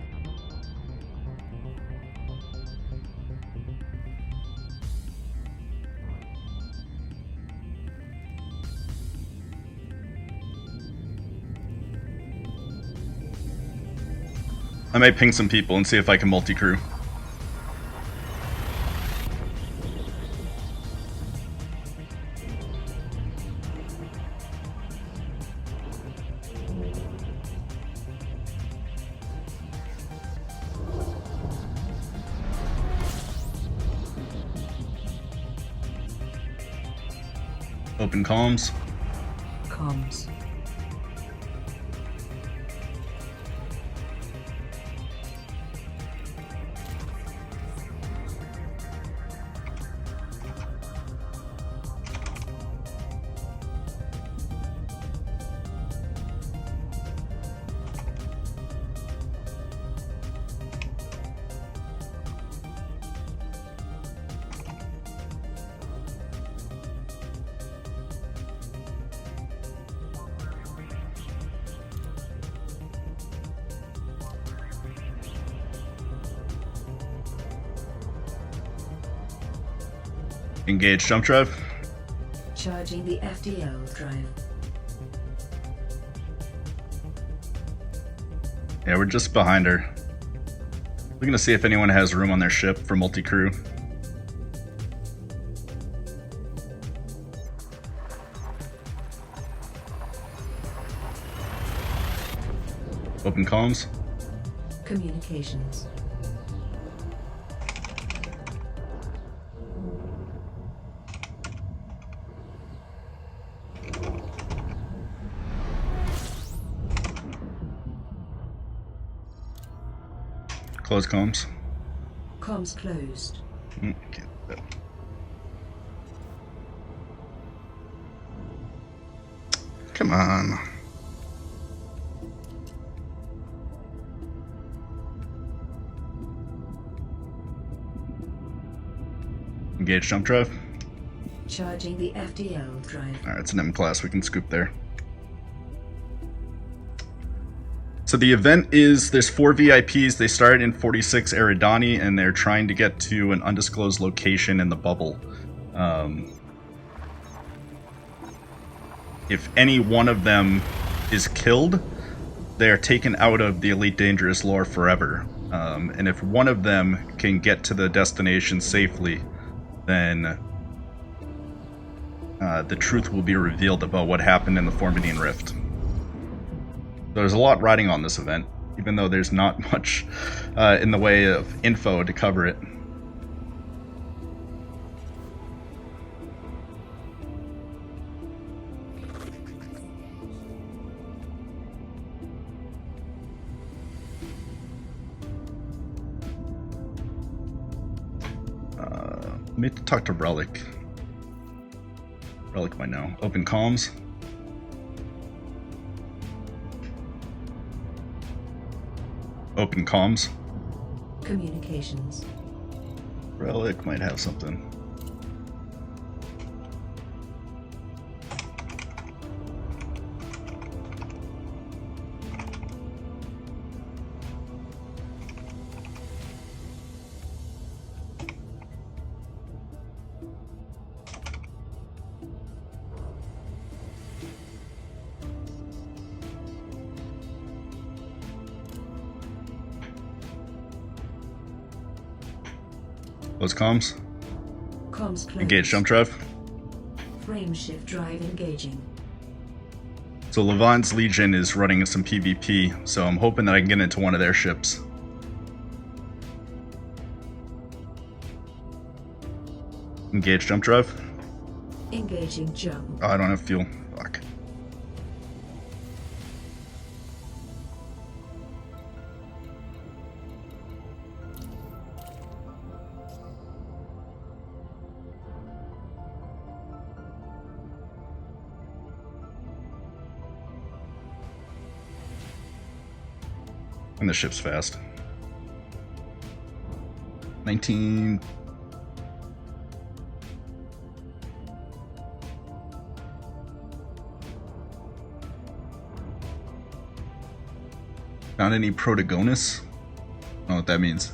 I might ping some people and see if I can multi-crew. Open comms. Comms. Engage jump drive. Charging the FDL drive. Yeah, we're just behind her. We're gonna see if anyone has room on their ship for multi-crew. Open comms. Communications. Close comms. Comms closed. Okay. Come on. Engage jump drive. Charging the FDL drive. Alright, it's an M class, we can scoop there. So the event is, there's 4 VIPs, they started in 46 Eridani, and they're trying to get to an undisclosed location in the bubble. If any one of them is killed, they are taken out of the Elite Dangerous lore forever. And if one of them can get to the destination safely, then the truth will be revealed about what happened in the Formidine Rift. There's a lot riding on this event, even though there's not much in the way of info to cover it. I need to talk to Relic. Relic might know. Open comms. Open comms. Communications. Relic might have something. Close comms. Comms closed. Engage jump drive. Frame shift drive engaging. So Levant's Legion is running some PvP, so I'm hoping that I can get into one of their ships. Engage jump drive. Engaging jump. Oh, I don't have fuel. Fuck. And the ship's fast. 19. Found any Protagonus? I don't know what that means.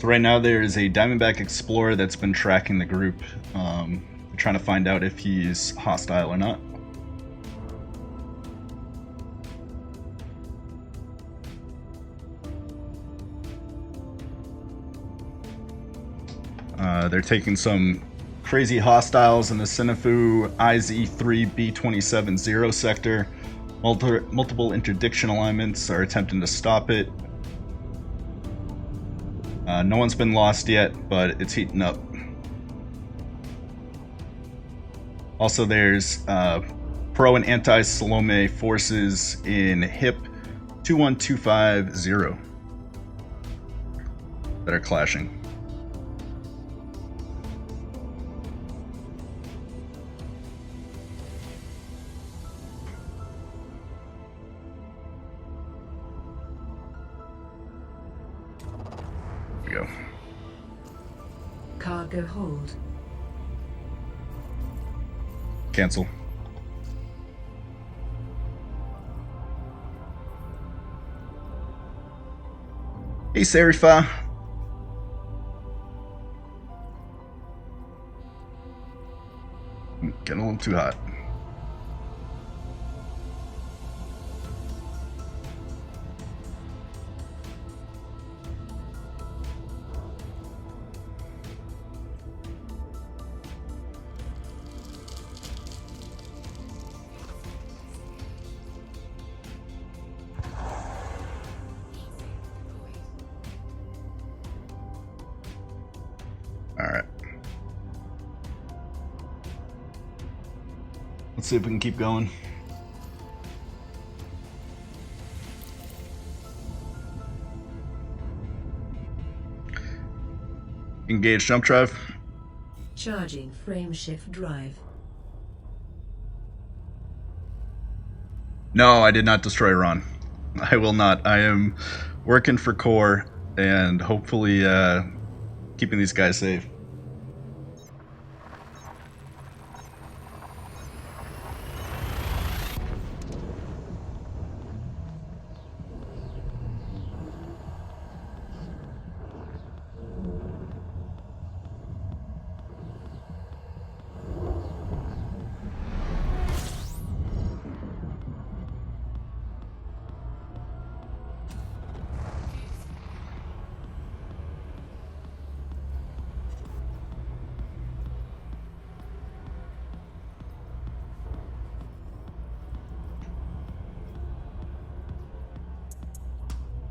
So right now there is a Diamondback Explorer that's been tracking the group, trying to find out if he's hostile or not. They're taking some crazy hostiles in the Sinifu IZ3B27-0 sector. Multiple interdiction alignments are attempting to stop it. No one's been lost yet, but it's heating up. Also, there's pro and anti-Salome forces in HIP 21250 that are clashing. go. Cargo hold. Cancel. Hey, Serifa. Getting a little too hot. Alright. Let's see if we can keep going. Engage jump drive. Charging frame shift drive. No, I did not destroy Ron. I will not. I am working for CoR and hopefully keeping these guys safe.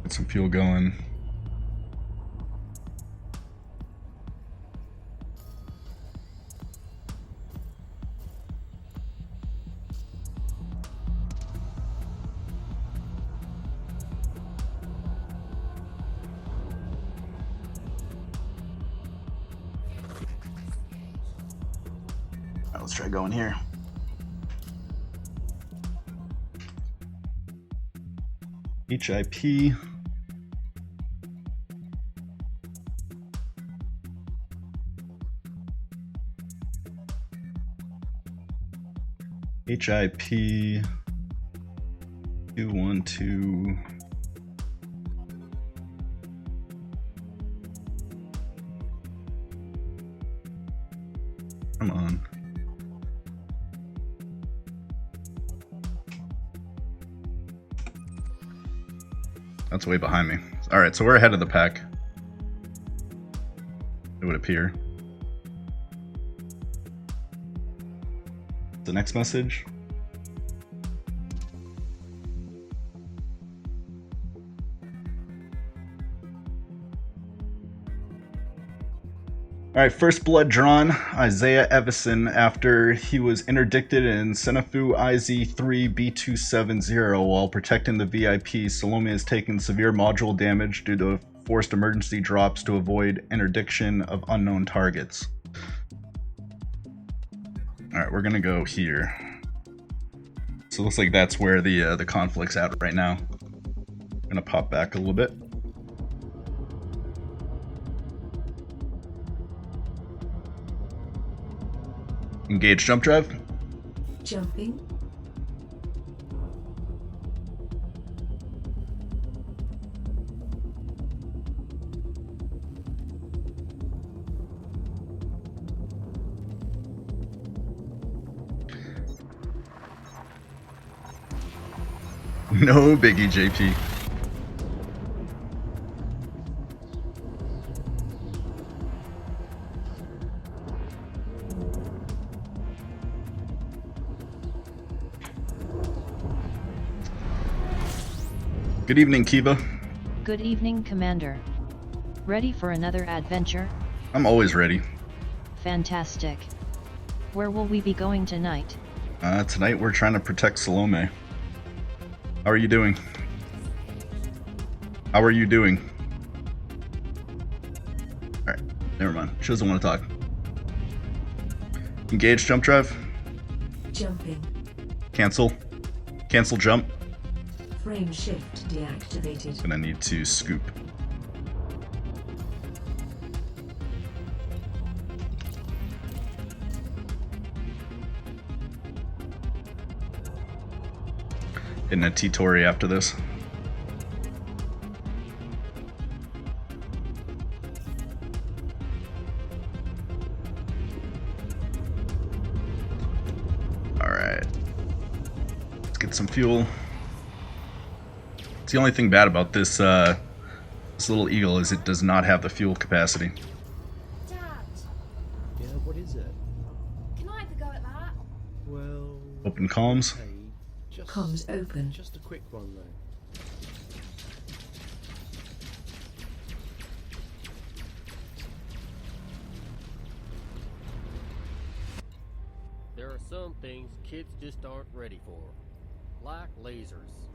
Get some fuel going. All right, let's try going here. HIP. HIP 212. Come on. That's way behind me. Alright, so we're ahead of the pack. It would appear. The next message. Alright, first blood drawn, Isaiah Evison, after he was interdicted in Senafu IZ3B270 while protecting the VIP. Salome has taken severe module damage due to forced emergency drops to avoid interdiction of unknown targets. Alright, we're gonna go here. So it looks like that's where the conflict's at right now. I'm gonna pop back a little bit. Engage jump drive. Jumping. No biggie, JP. Good evening, Kiva. Good evening, Commander. Ready for another adventure? I'm always ready. Fantastic. Where will we be going tonight? Tonight we're trying to protect Salome. How are you doing? How are you doing? Alright, never mind. She doesn't want to talk. Engage jump drive. Jumping. Cancel. Cancel jump. Frame shift deactivated. Gonna need to scoop. Getting a T-Tori after this. Alright. Let's get some fuel. It's the only thing bad about this this little eagle is it does not have the fuel capacity. Dad, Yeah, what is it? can I have a go at that? Well, Open comms. hey, just, Comms open. just a quick one though. There are some things kids just aren't ready for, like lasers.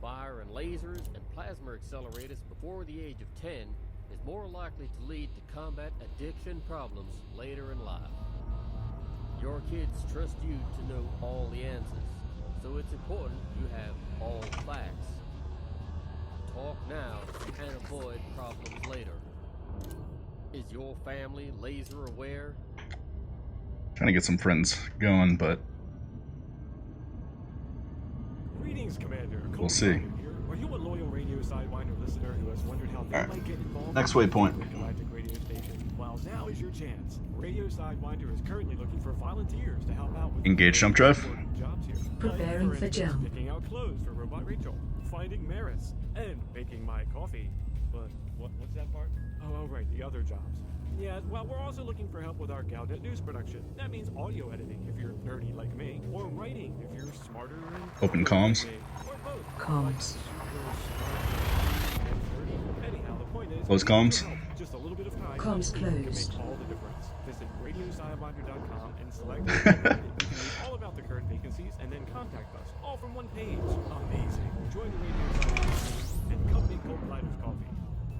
Fire and lasers and plasma accelerators before the age of 10 is more likely to lead to combat addiction problems later in life. Your kids trust you to know all the answers, so it's important you have all the facts. Talk now and avoid problems later. Is your family laser aware? Trying to get some friends going, but Greetings, Commander. we'll see. Here. Are you a loyal radio sidewinder listener who has wondered how they Alright. might get involved? Next in waypoint. the galactic radio station? Well, now is your chance. Radio Sidewinder is currently looking for volunteers to help out with Engage jump drive. jobs here. Preparing For for instance, jump. Picking out clothes for Robot Rachel, finding Maris, and making my coffee. But what's that part? Oh, right, the other jobs. Yeah, well, we're also looking for help with our Gaudet news production. That means audio editing if you're nerdy like me, or writing if you're smarter and Open comms. or both. Comms. Anyhow, the point is, Close comms. just a little bit of time Comms can make closed. all the difference. Visit radiosidewinder.com and select you can read all about the current vacancies and then contact us, all from one page. Amazing. Join the Radio Sidewinder and come make Cold Light of coffee.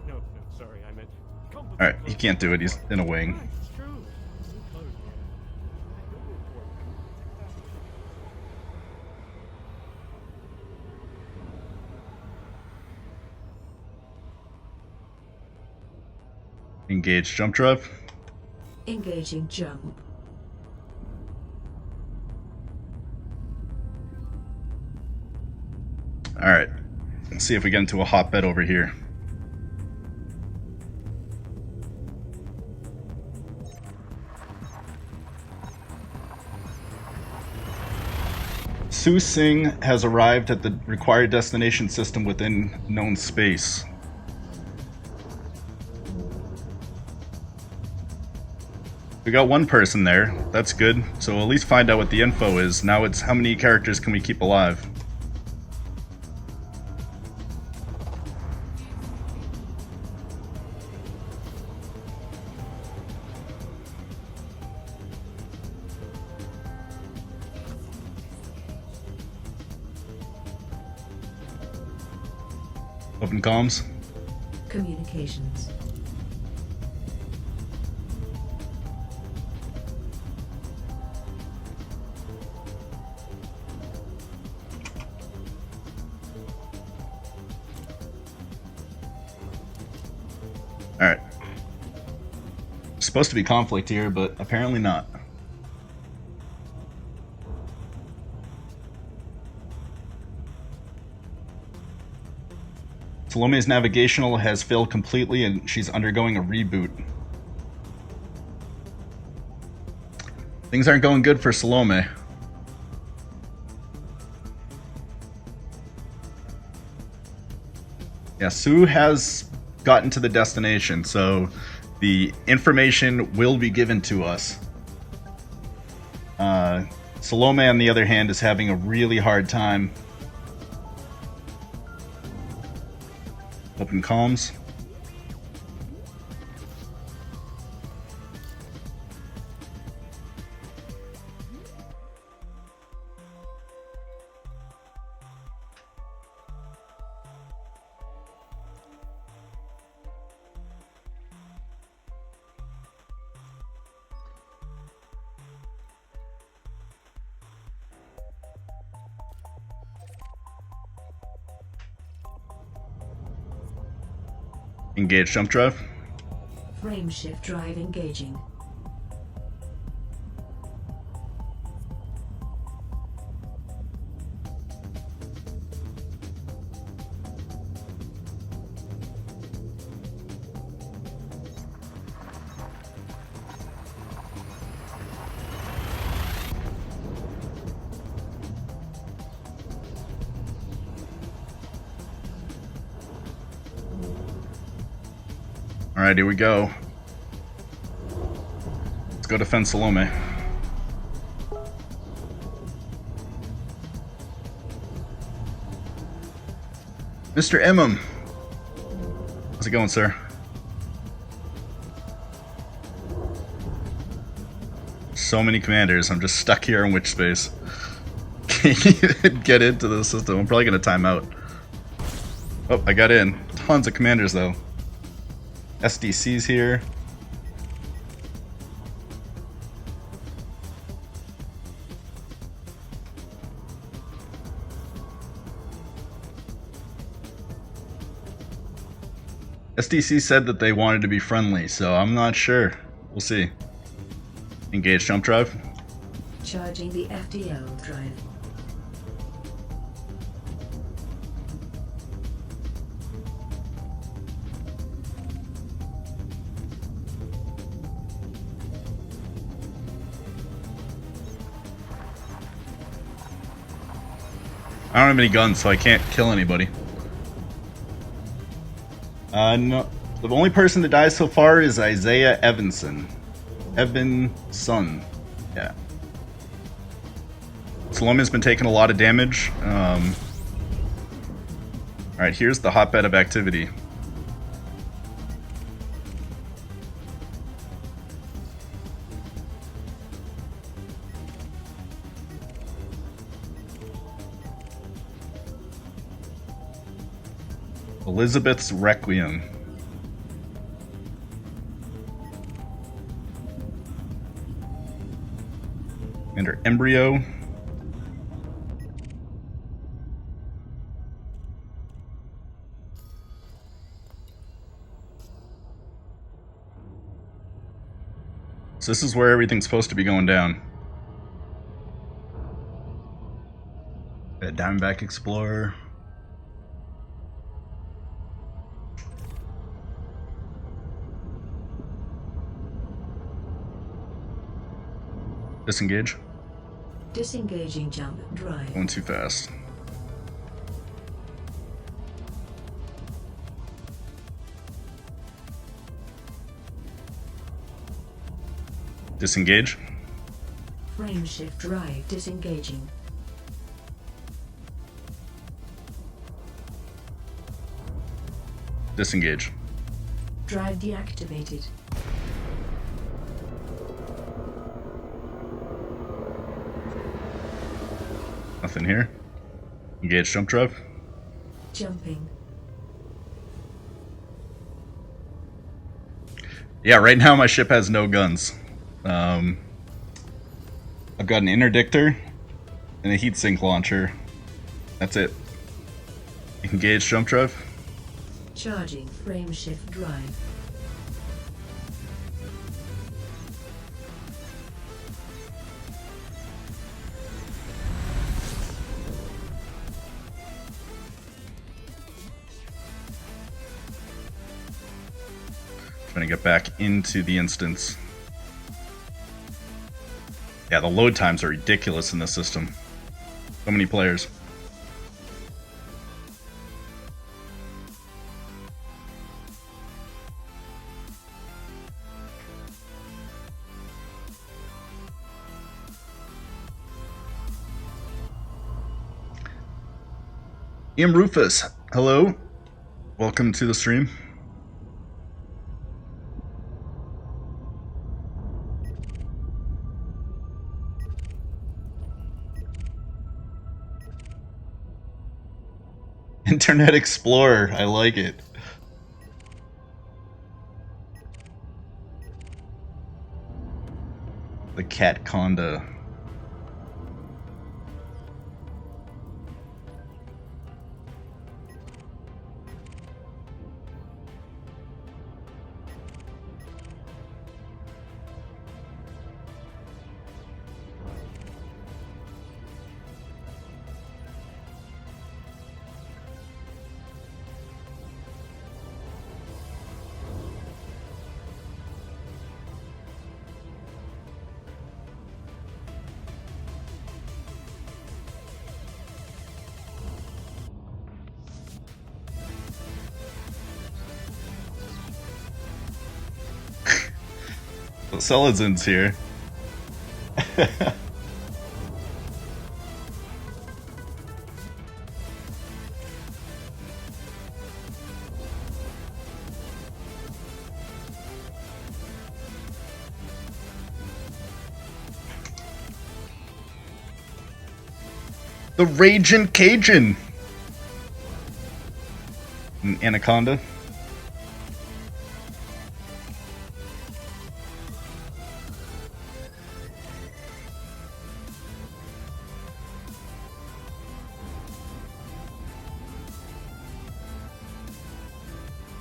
No, sorry, I meant come. Alright, he can't do it, he's in a wing. It's true. It's closed, man. Go report. Engage jump drive. Engaging jump. Alright. Let's see if we get into a hotbed over here. Su Sing has arrived at the required destination system within known space. We got one person there. That's good. So we'll at least find out what the info is. Now it's how many characters can we keep alive? Open comms. Communications. Alright. Supposed to be conflict here, but apparently not. Salome's navigational has failed completely and she's undergoing a reboot. Things aren't going good for Salome. Yeah, Sue has gotten to the destination, so the information will be given to us. Salome, on the other hand, is having a really hard time. Open comms. Engage jump drive. Frame shift drive engaging. Alright, here we go. Let's go defend Salome. Mr. Emem. How's it going, sir? So many commanders. I'm just stuck here in witch space. Can't even get into the system. I'm probably gonna time out. Oh, I got in. Tons of commanders though. SDC's here. SDC said that they wanted to be friendly, so I'm not sure. We'll see. Engage jump drive. Charging the FDL drive. I don't have any guns, so I can't kill anybody. No. The only person that dies so far is Isaiah Evanson. Evanson. Yeah. Salome's been taking a lot of damage. Alright, here's the hotbed of activity. Elizabeth's Requiem. And her embryo. So this is where everything's supposed to be going down. Diamondback Explorer. Disengage. Disengaging jump drive. Going too fast. Disengage. Frame shift drive disengaging. Disengage. Drive deactivated. Nothing here. Engage jump drive. Jumping. Yeah, right now my ship has no guns. I've got an interdictor and a heatsink launcher. That's it. Engage jump drive. Charging frame shift drive. Trying to get back into the instance. Yeah, the load times are ridiculous in this system. So many players. Ian Rufus, hello. Welcome to the stream. Internet Explorer, I like it. The Cat Conda. Selazin's here. The Ragin' Cajun! An Anaconda.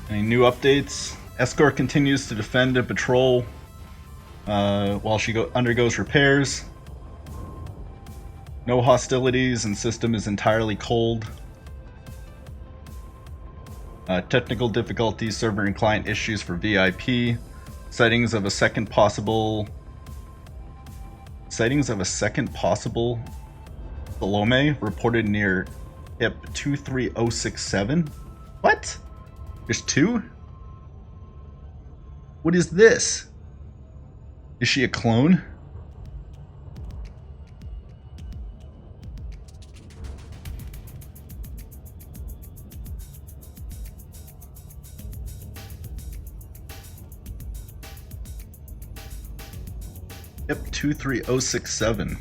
Any new updates? Escort continues to defend and patrol while she undergoes repairs. No hostilities and system is entirely cold. Technical difficulties, server and client issues for VIP. Sightings of a second possible Salome reported near IP 23067. What? There's two? What is this? Is she a clone? Yep, 23067.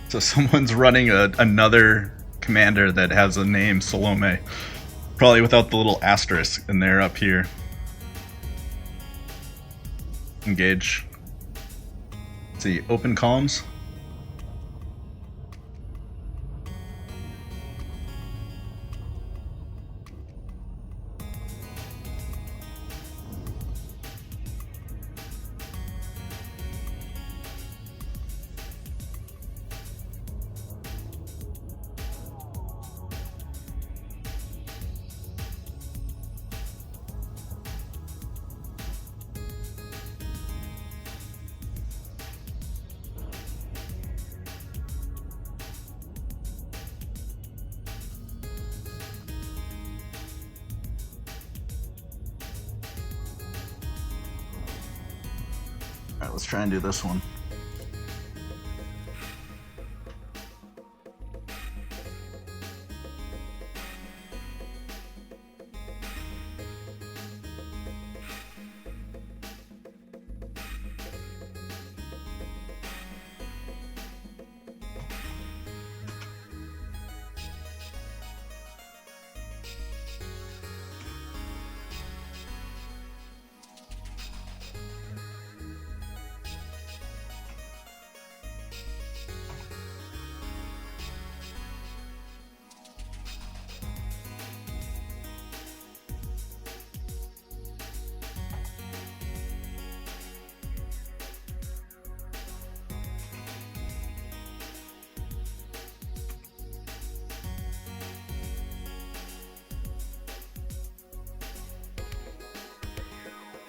So someone's running another commander that has a name Salome. Probably without the little asterisk in there up here. Engage. Let's see, open comms. Alright, let's try and do this one.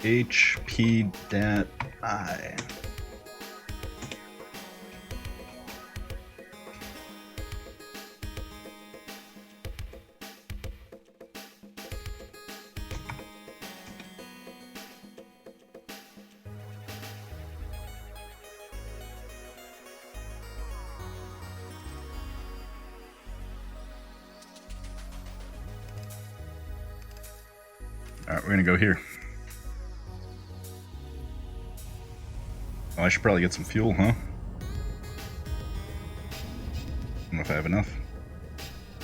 HP.I. Alright, we're gonna go here. Oh, I should probably get some fuel, huh? I don't know if I have enough.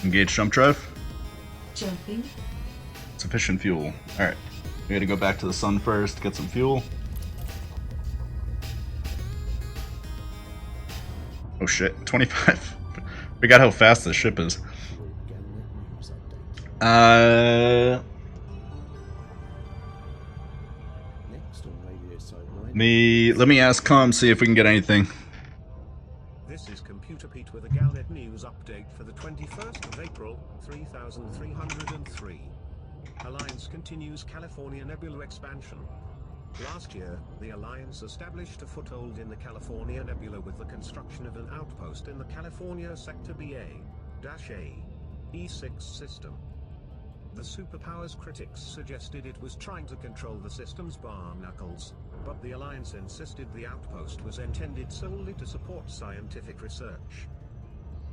Engage jump drive. Jumping. Sufficient fuel. Alright. We gotta go back to the sun first, get some fuel. Oh shit, 25. Forgot how fast this ship is. on radio side. Let me ask Com, see if we can get anything. This is Computer Pete with a Galnet News update for the 21st of April, 3303. Alliance continues California Nebula expansion. Last year, the Alliance established a foothold in the California Nebula with the construction of an outpost in the California Sector BA-A E6 system. The superpower's critics suggested it was trying to control the system's barn knuckles, but the Alliance insisted the outpost was intended solely to support scientific research.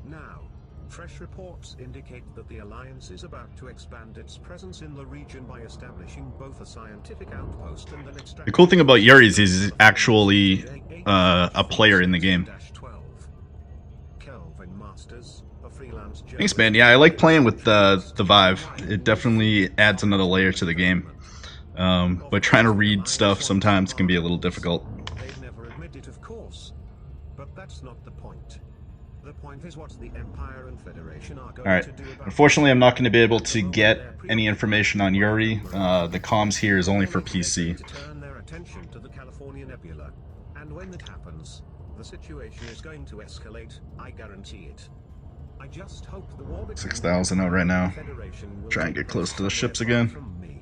Now, fresh reports indicate that the Alliance is about to expand its presence in the region by establishing both a scientific outpost and an extraction. The cool thing about Yuri is he's actually a player in the game. Thanks, man. Yeah, I like playing with the Vive. It definitely adds another layer to the game. But trying to read stuff sometimes can be a little difficult. They've never admitted, of course, but that's not the point. The point is what the Empire and Federation are going to do about. Unfortunately, I'm not going to be able to get any information on Yuri. The comms here is only for PC. To turn their attention to the California Nebula, and when that happens, the situation is going to escalate. I guarantee it. I just hope the war between 6,000 out right now. Federation will Try and get close to the take ships away again. from me.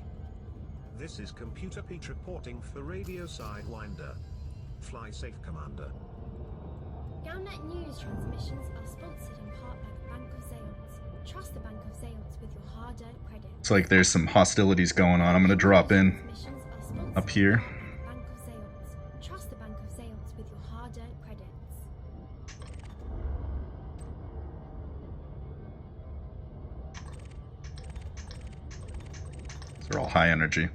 This is Computer Pete reporting for Radio Sidewinder. Fly safe, Commander. Galnet News transmissions are sponsored in part by the Bank of Zales. Trust the Bank of Zales with your hard-earned credit. It's like there's some hostilities going on. I'm going to drop in up here. Bank of Zales. Trust the Bank of Zales with your hard-earned credits. They're all high energy.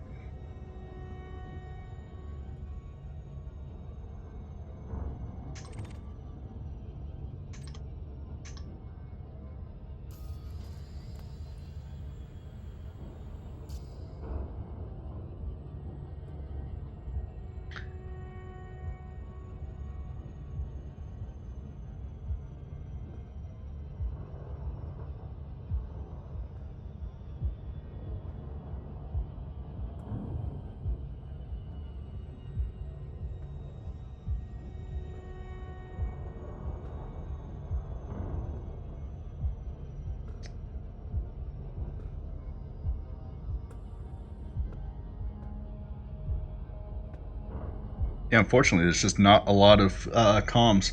Yeah, unfortunately, there's just not a lot of comms.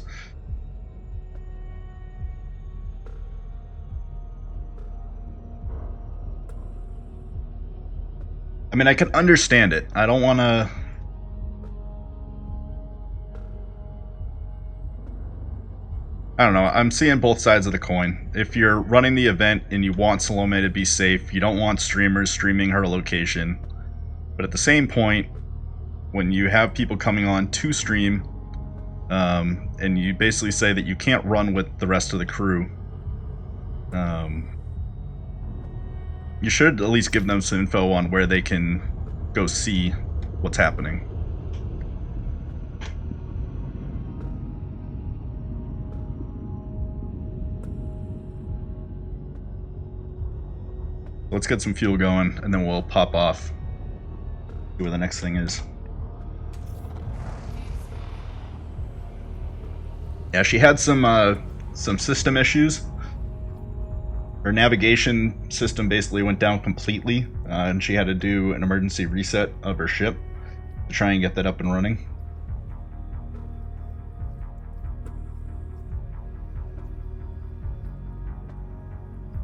I mean, I can understand it. I don't want to... I don't know. I'm seeing both sides of the coin. If you're running the event and you want Salome to be safe, you don't want streamers streaming her location. But at the same point, when you have people coming on to stream, and you basically say that you can't run with the rest of the crew, you should at least give them some info on where they can go see what's happening. Let's get some fuel going, and then we'll pop off. See where the next thing is. Yeah, she had some system issues. Her navigation system basically went down completely, and she had to do an emergency reset of her ship to try and get that up and running.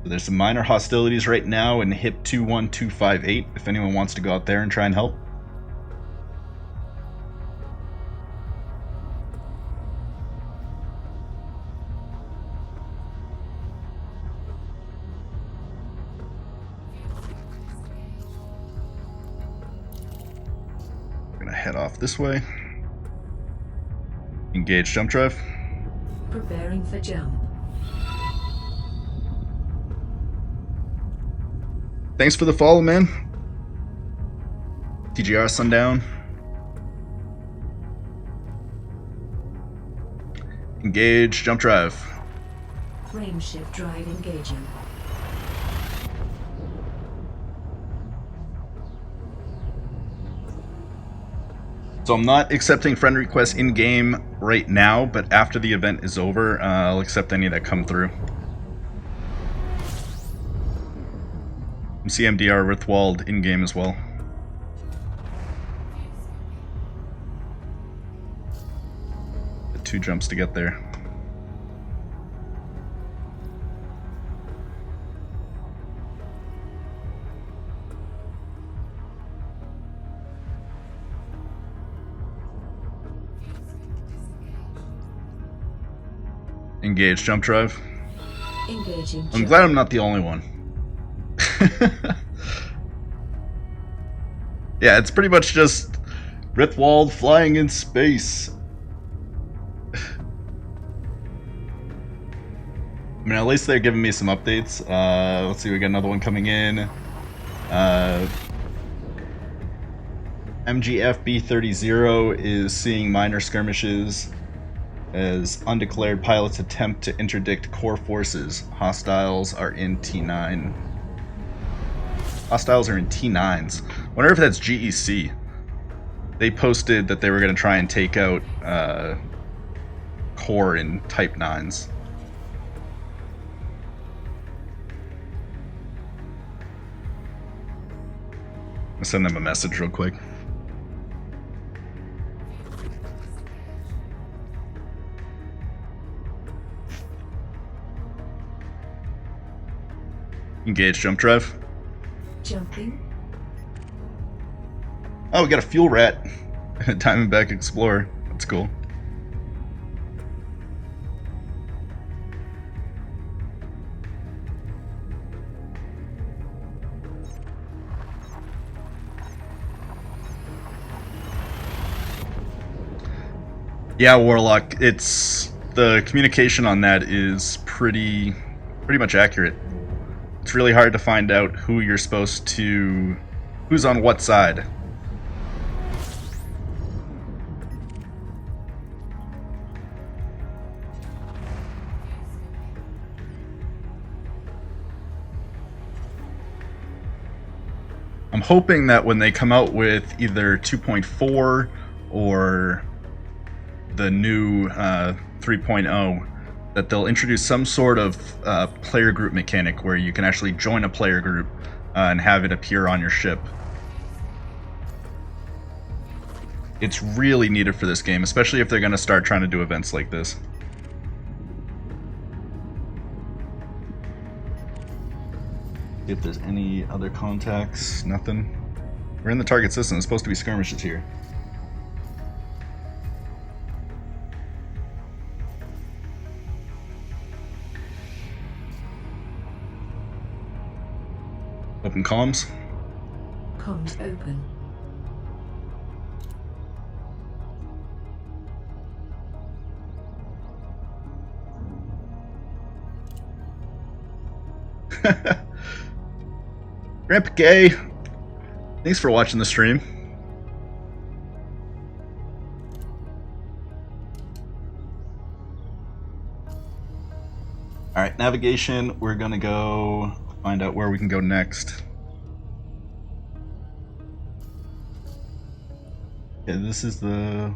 There's some minor hostilities right now in HIP 21258, if anyone wants to go out there and try and help. Head off this way. Engage jump drive. Preparing for jump. Thanks for the follow, man. TGR Sundown. Engage jump drive. Frameshift drive engaging. So I'm not accepting friend requests in-game right now, but after the event is over, I'll accept any that come through. CMDR Rithwald in-game as well. The 2 jumps to get there. Engage jump drive. Engaging. I'm glad I'm not the only one. Yeah, it's pretty much just Rithwald flying in space. I mean, at least they're giving me some updates. Let's see, we got another one coming in. MGF B30 is seeing minor skirmishes as undeclared pilots attempt to interdict core forces. Hostiles are in T9. Hostiles are in T9s. Wonder if that's GEC. They posted that they were going to try and take out CoR in Type 9s. I'll send them a message real quick. Engage jump drive. Jumping. Oh, we got a fuel rat and a Diamondback Explorer. That's cool. Yeah, Warlock. It's the communication on that is pretty much accurate. It's really hard to find out who you're supposed to, who's on what side. I'm hoping that when they come out with either 2.4 or the new 3.0, that they'll introduce some sort of player group mechanic where you can actually join a player group and have it appear on your ship. It's really needed for this game, especially if they're going to start trying to do events like this. See if there's any other contacts. Nothing. We're in the target system. It's supposed to be skirmishes here. Open comms. Comms open. Grandpa Gay, thanks for watching the stream. Alright, navigation, we're gonna go find out where we can go next. Yeah, this is the...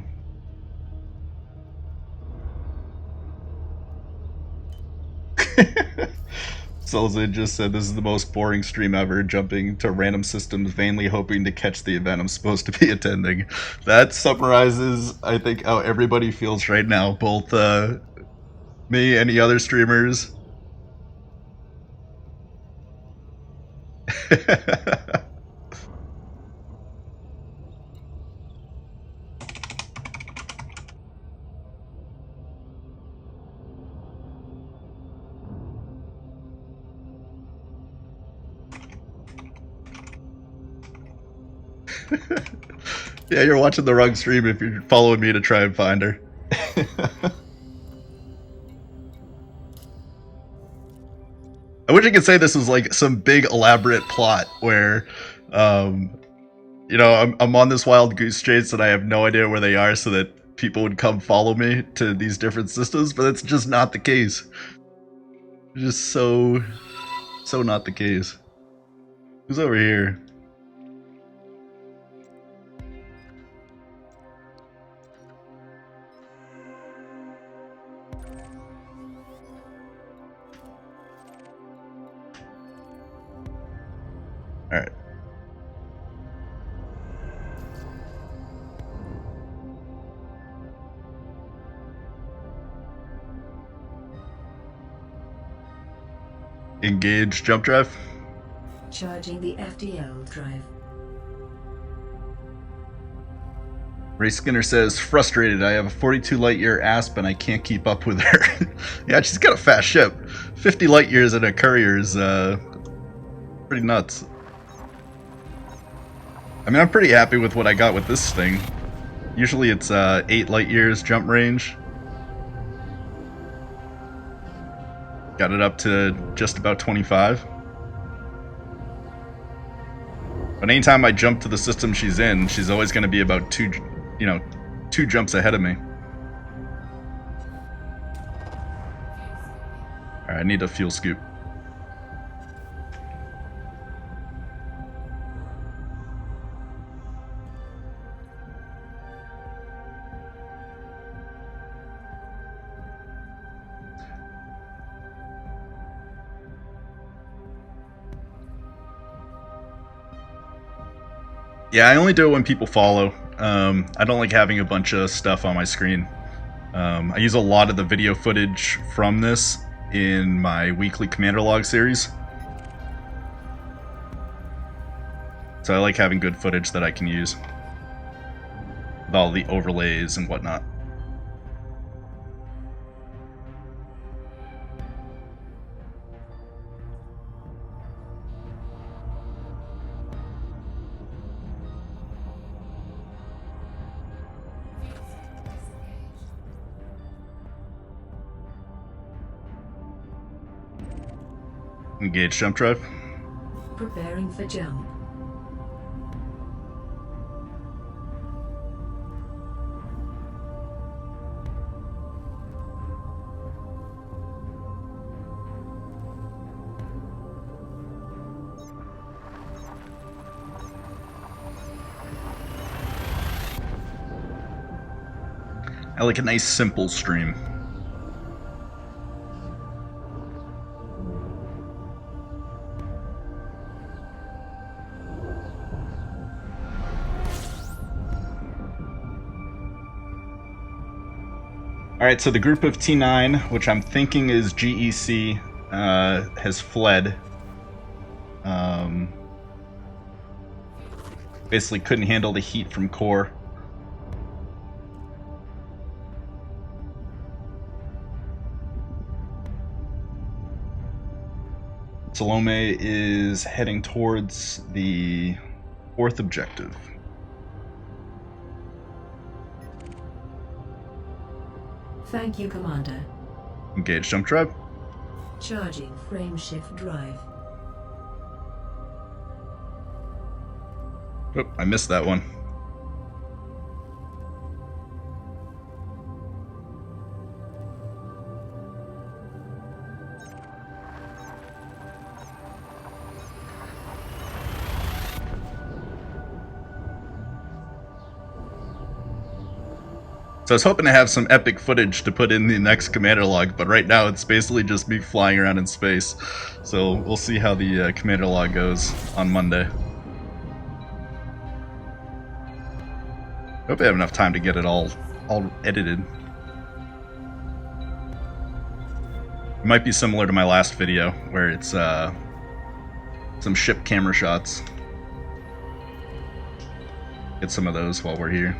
Solzid just said this is the most boring stream ever, jumping to random systems, vainly hoping to catch the event I'm supposed to be attending. That summarizes, I think, how everybody feels right now, both me and the other streamers. Yeah, you're watching the wrong stream if you're following me to try and find her. I wish I could say this was like some big elaborate plot where, you know, I'm on this wild goose chase and I have no idea where they are so that people would come follow me to these different systems, but it's just not the case. Just so not the case. Who's over here? Alright. Engage jump drive. Charging the FDL drive. Ray Skinner says, frustrated. I have a 42 light year Asp and I can't keep up with her. Yeah, she's got a fast ship. 50 light years in a courier is pretty nuts. I mean, I'm pretty happy with what I got with this thing. Usually it's 8 light years jump range. Got it up to just about 25. But anytime I jump to the system she's in, she's always going to be about two jumps ahead of me. Alright, I need a fuel scoop. Yeah, I only do it when people follow. I don't like having a bunch of stuff on my screen. I use a lot of the video footage from this in my weekly Commander Log series. So I like having good footage that I can use with all the overlays and whatnot. Engage jump drive. Preparing for jump. I like a nice simple stream. Alright, so the group of T9, which I'm thinking is GEC, has fled. Basically couldn't handle the heat from CoR. Salome is heading towards the 4th objective. Thank you, Commander. Engage jump drive. Charging frame shift drive. Oh, I missed that one. So I was hoping to have some epic footage to put in the next Commander Log, but right now it's basically just me flying around in space. So we'll see how the Commander Log goes on Monday. Hope I have enough time to get it all edited. It might be similar to my last video, where it's some ship camera shots. Get some of those while we're here.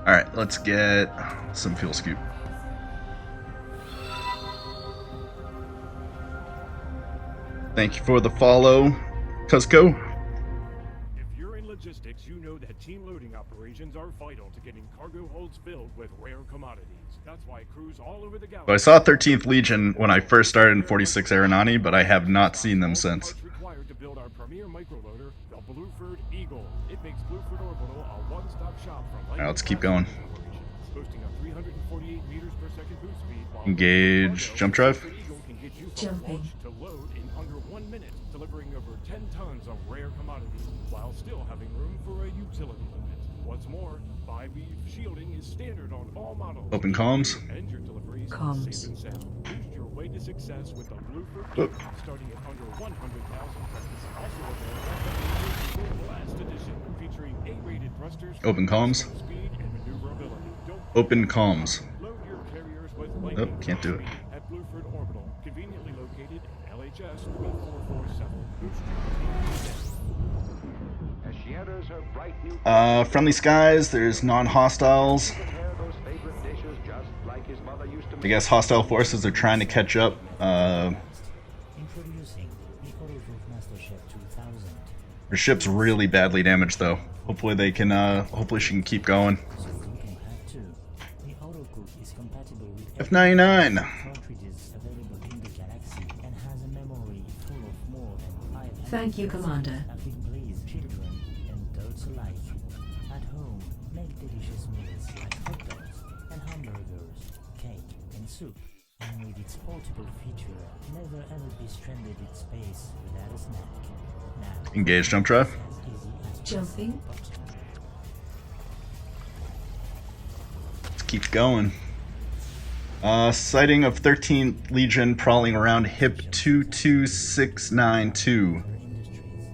Alright, let's get some fuel scoop. Thank you for the follow, Cusco. If you're in logistics, you know that team loading operations are vital to getting cargo holds filled with rare commodities. That's why crews all over the galaxy. So I saw 13th Legion when I first started in 46 Eridani, but I have not seen them since. Required to build our premier microloader, the Blueford Eagle. It makes Blueford Orbital a one-stop shop for Alright, let's keep going. boasting a 300 Engage jump drive. Eagle can get you from Jumping. launch to load in under 1 minute, delivering over 10 tons of rare commodities while still having room for a utility limit. What's more, bi-weave shielding is standard on all models. Open comms. And your deliveries Comms. safe and sound. Boost your way to success with the Blueford Oop. kit, starting at under 100,000 credits. Also available the Full Blast Edition, featuring A-rated thrusters, Open comms. speed and maneuverability. Don't Open comms. load your carriers with Nope, lightning can't do it. speed at Blueford Orbital, conveniently located at LHS 3447. Boost your team today. As she enters her bright new Friendly skies, there's non-hostiles. prepare those favorite dishes just like his mother used to I guess hostile forces are trying to catch up. Introducing the Autoproof MasterChef 2000. Her ship's really badly damaged though. Hopefully they can, hopefully she can keep going. So you can have two. The AutoCook is compatible with F99. cartridges available in the galaxy and has a memory full of more than 500 Thank you, Commander. that will please children and adults alike. At home, make delicious meals like hot dogs and hamburgers, cake and soup. And with its portable feature, never ever be stranded in space without a snack. Now, Engage jump drive. as easy as Jumping. Let's keep going. Sighting of 13th Legion prowling around HIP 22692. industries.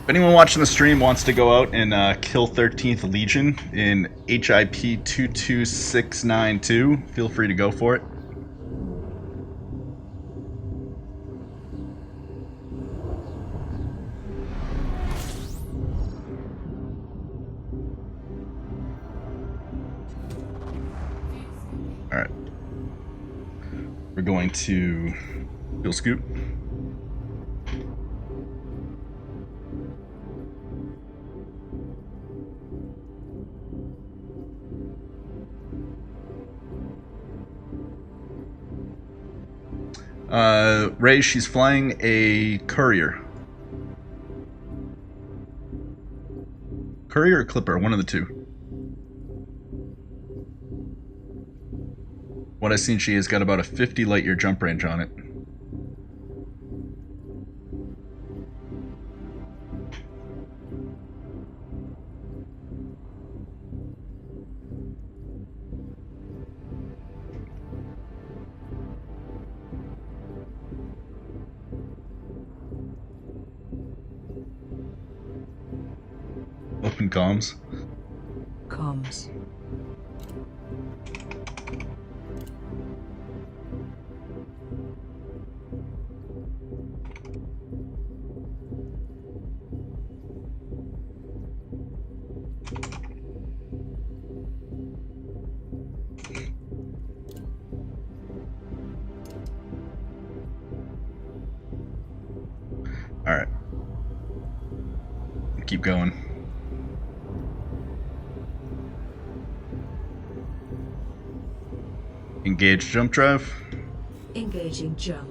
If anyone watching the stream wants to go out and kill 13th Legion in HIP 22692, feel free to go for it. Alright. We're going to fuel scoop. Ray, she's flying a courier. Courier or Clipper, one of the two. What I've seen, she has got about a 50 light year jump range on it. Open comms. Comms. Alright. Keep going. Engage jump drive. Engaging jump.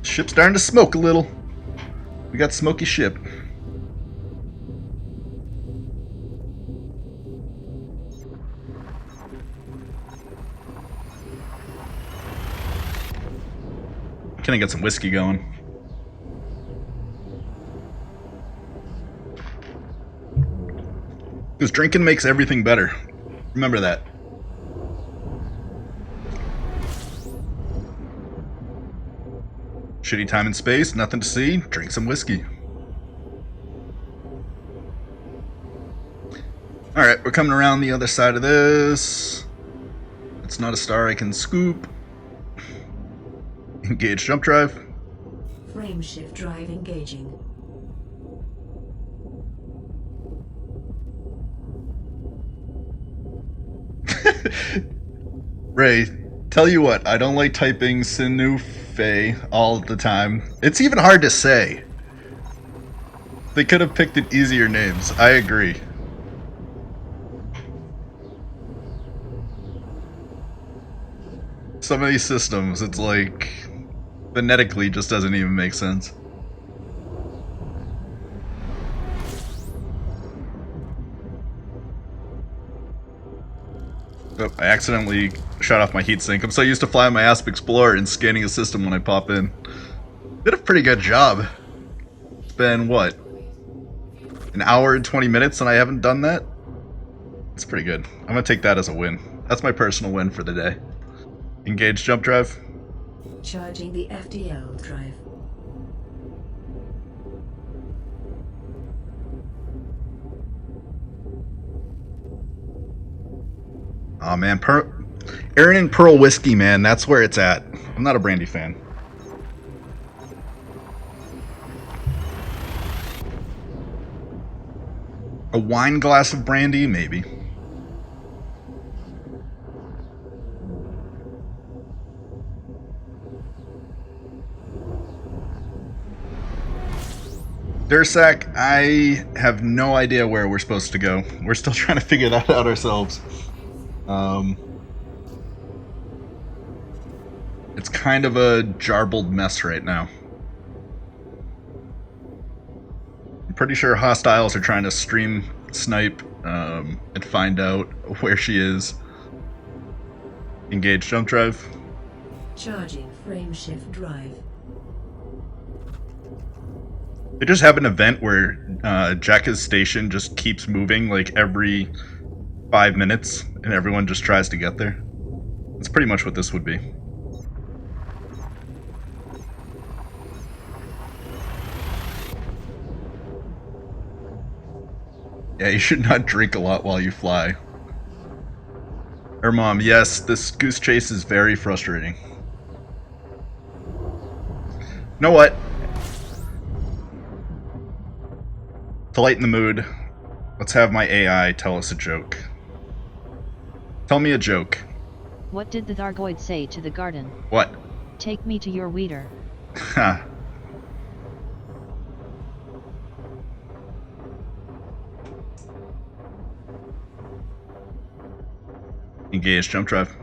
Ship's starting to smoke a little. We got smoky ship. Can I get some whiskey going? Because drinking makes everything better. Remember that. Shitty time in space, nothing to see, drink some whiskey. Alright, we're coming around the other side of this. It's not a star I can scoop. Engage jump drive. Frame shift drive engaging. Ray, tell you what, I don't like typing Sinufe all the time. It's even hard to say. They could have picked it easier names, I agree. Some of these systems, it's like, phonetically just doesn't even make sense. Oh, I accidentally shut off my heatsink. I'm so used to flying my Asp Explorer and scanning a system when I pop in. Did a pretty good job. It's been, what? An hour and 20 minutes and I haven't done that? It's pretty good. I'm gonna take that as a win. That's my personal win for the day. Engage jump drive. Charging the FDL drive. Oh man, Aaron and Pearl whiskey, man, that's where it's at. I'm not a brandy fan. A wine glass of brandy, maybe. Dursac, I have no idea where we're supposed to go. We're still trying to figure that out ourselves. It's kind of a jarbled mess right now. I'm pretty sure hostiles are trying to stream snipe and find out where she is. Engage jump drive. Charging frameshift drive. They just have an event where Jekka's station just keeps moving like every 5 minutes and everyone just tries to get there. That's pretty much what this would be. Yeah, you should not drink a lot while you fly. Her mom, yes, this goose chase is very frustrating. You know what? To lighten the mood, let's have my AI tell us a joke. Tell me a joke. What did the Thargoid say to the garden? What? Take me to your weeder. Ha. Engage jump drive.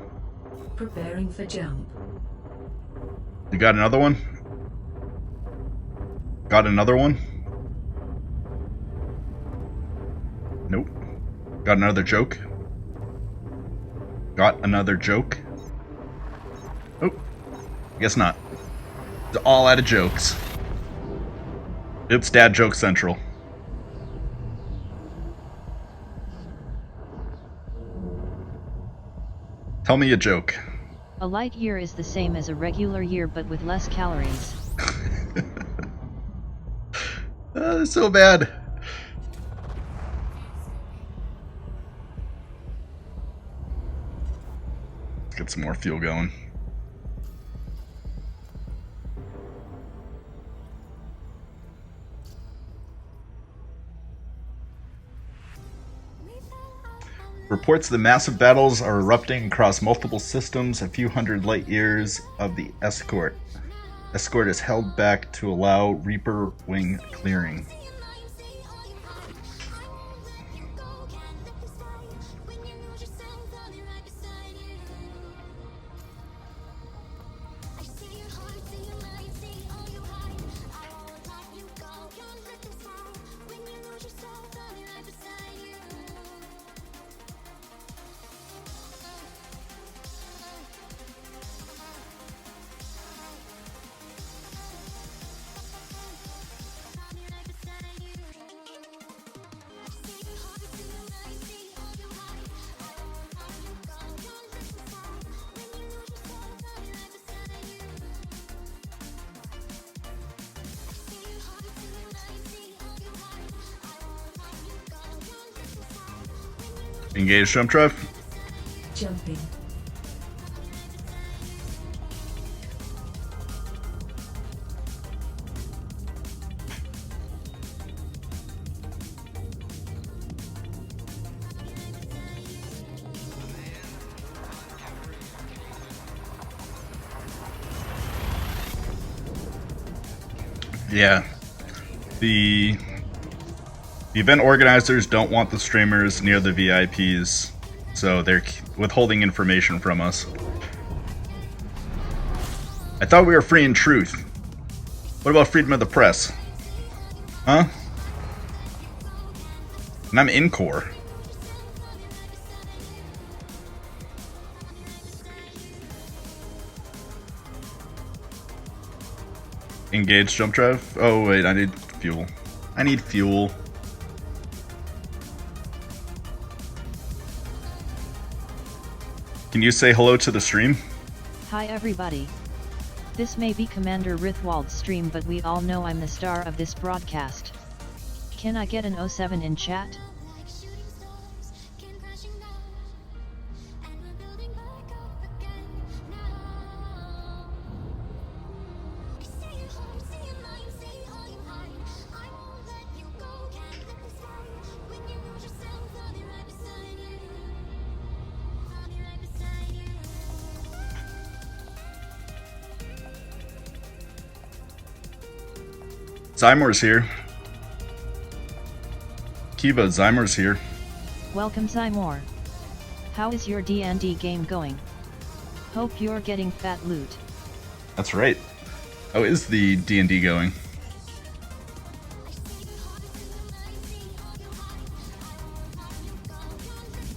Preparing for jump. You got another one? Got another one? Nope. Got another joke? Got another joke? Oh, guess not. It's all out of jokes. It's dad joke central. Tell me a joke. A light year is the same as a regular year but with less calories. That's so bad. Let's get some more fuel going. Reports that massive battles are erupting across multiple systems a few hundred light years of the escort. Escort is held back to allow Reaper wing clearing. Engage jump drive. Jumping. Yeah. The event organizers don't want the streamers near the VIPs, so they're withholding information from us. I thought we were free in truth. What about freedom of the press? Huh? And I'm in CoR. Engage jump drive. Oh wait, I need fuel. I need fuel. Can you say hello to the stream? Hi everybody. This may be Commander Rithwald's stream, but we all know I'm the star of this broadcast. Can I get an 07 in chat? Zymor's here. Kiva, Zymor's here. Welcome Zymor. How is your D&D game going? Hope you're getting fat loot. That's right. How is the D&D going?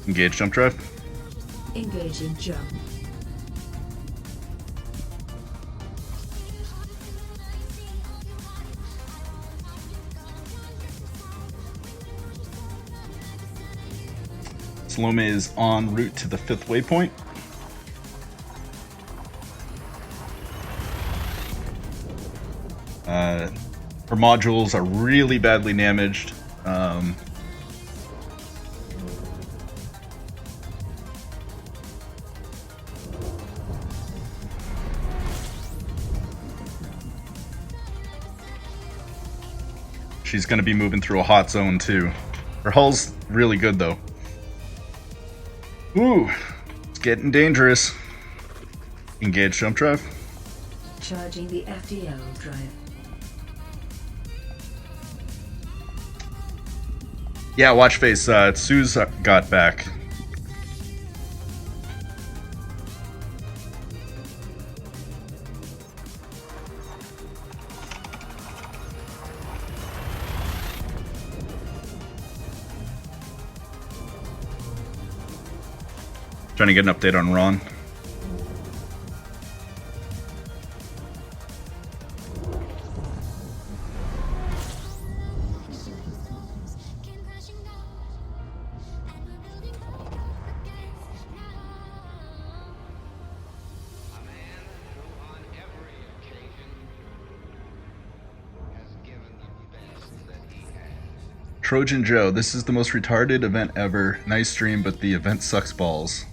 Engage jump drive. Engaging jump. Salome is en route to the 5th waypoint. Her modules are really badly damaged. She's going to be moving through a hot zone too. Her hull's really good though. Ooh, it's getting dangerous. Engage jump drive. Charging the FDL drive. Yeah, watch face. Sue's got back. Trying to get an update on Ron. Trojan Joe, this is the most retarded event ever. Nice stream, but the event sucks balls.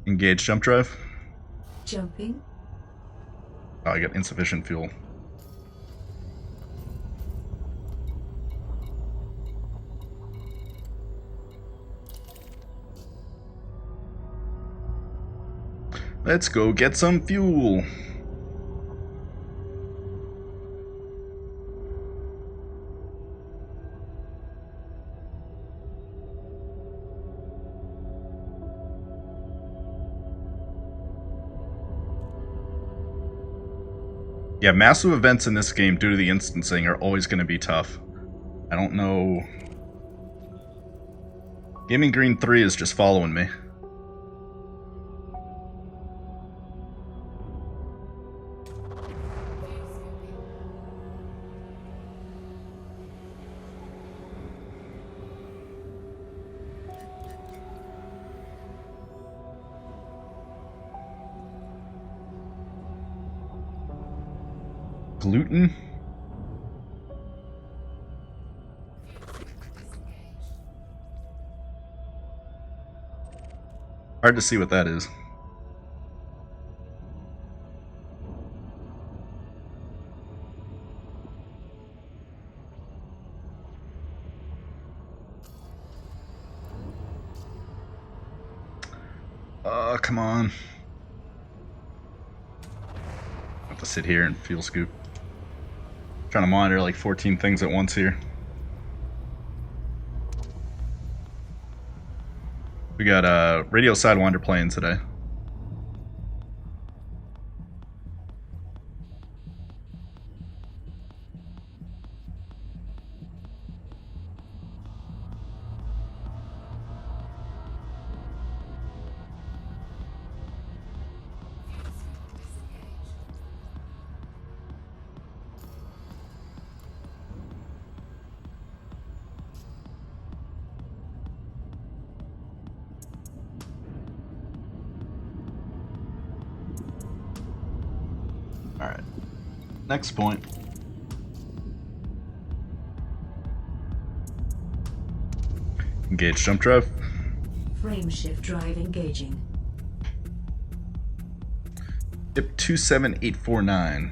Engage jump drive. Jumping. Oh, I got insufficient fuel. Let's go get some fuel. Yeah, massive events in this game due to the instancing are always going to be tough. I don't know. Gaming Green 3 is just following me. Gluten? Hard to see what that is. Come on. I have to sit here and fuel scoop. Trying to monitor like 14 things at once here. We got Radio Sidewinder playing today. Next point. Engage jump drive. Frame shift drive engaging. Dip 27849.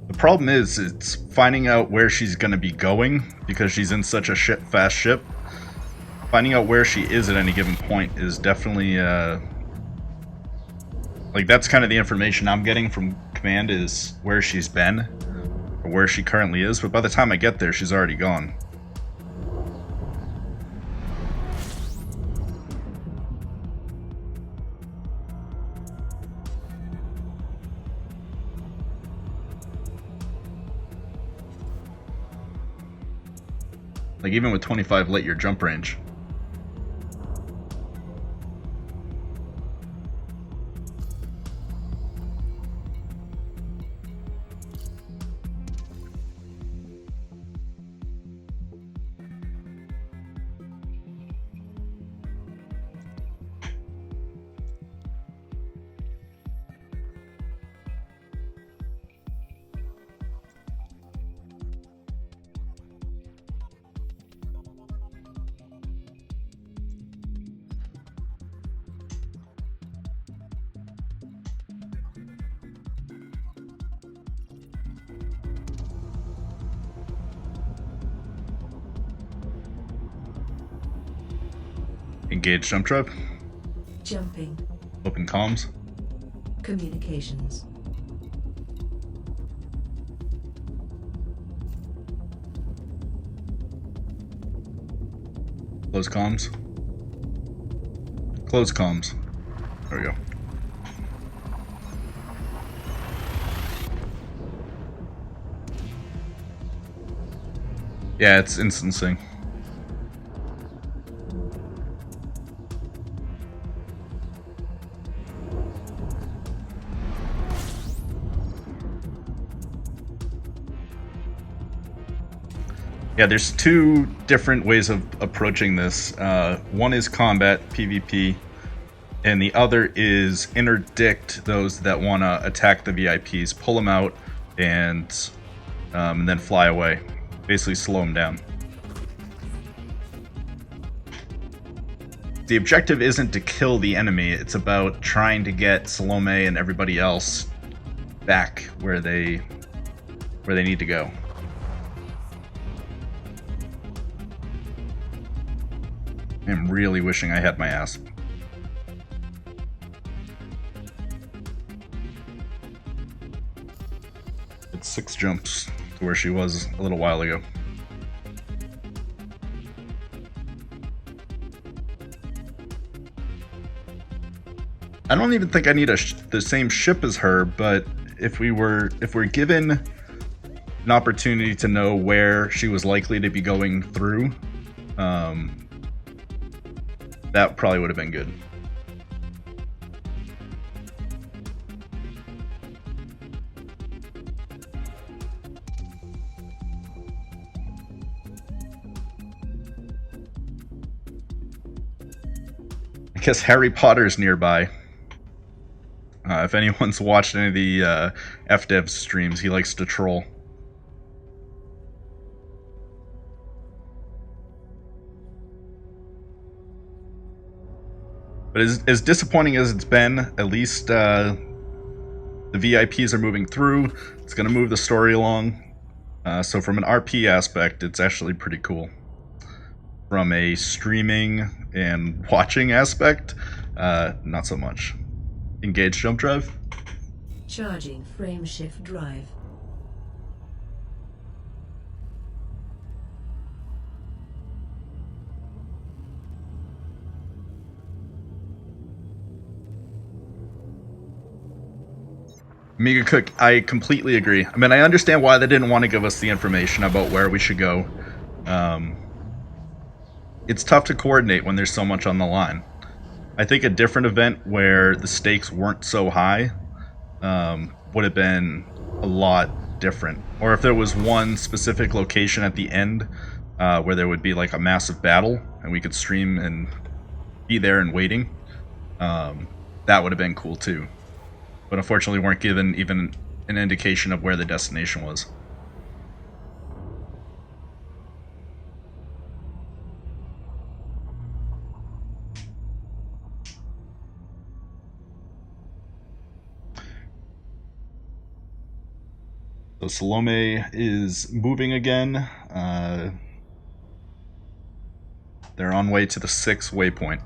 The problem is, it's finding out where she's going to be going because she's in such a fast ship. Finding out where she is at any given point is definitely, like, that's kind of the information I'm getting from command, is where she's been, or where she currently is, but by the time I get there, she's already gone. Like, even with 25 light year jump range. Engage jump drive. Jumping. Open comms. Communications. Close comms. Close comms. There we go. Yeah, it's instancing. Yeah, there's two different ways of approaching this. One is combat, PvP, and the other is interdict those that want to attack the VIPs, pull them out, and then fly away. Basically slow them down. The objective isn't to kill the enemy, it's about trying to get Salome and everybody else back where they need to go. I'm really wishing I had my ass. It's 6 jumps to where she was a little while ago. I don't even think I need the same ship as her, but if we're given an opportunity to know where she was likely to be going through, that probably would have been good. I guess Harry Potter's nearby. If anyone's watched any of the FDev streams, he likes to troll. But as disappointing as it's been, at least the VIPs are moving through. It's going to move the story along. So from an RP aspect, it's actually pretty cool. From a streaming and watching aspect, not so much. Engage jump drive. Charging frame shift drive. Mega Cook, I completely agree. I mean, I understand why they didn't want to give us the information about where we should go. It's tough to coordinate when there's so much on the line. I think a different event where the stakes weren't so high would have been a lot different. Or if there was one specific location at the end where there would be like a massive battle and we could stream and be there and waiting. That would have been cool too. But unfortunately weren't given even an indication of where the destination was. So Salome is moving again. They're on way to the 6th waypoint.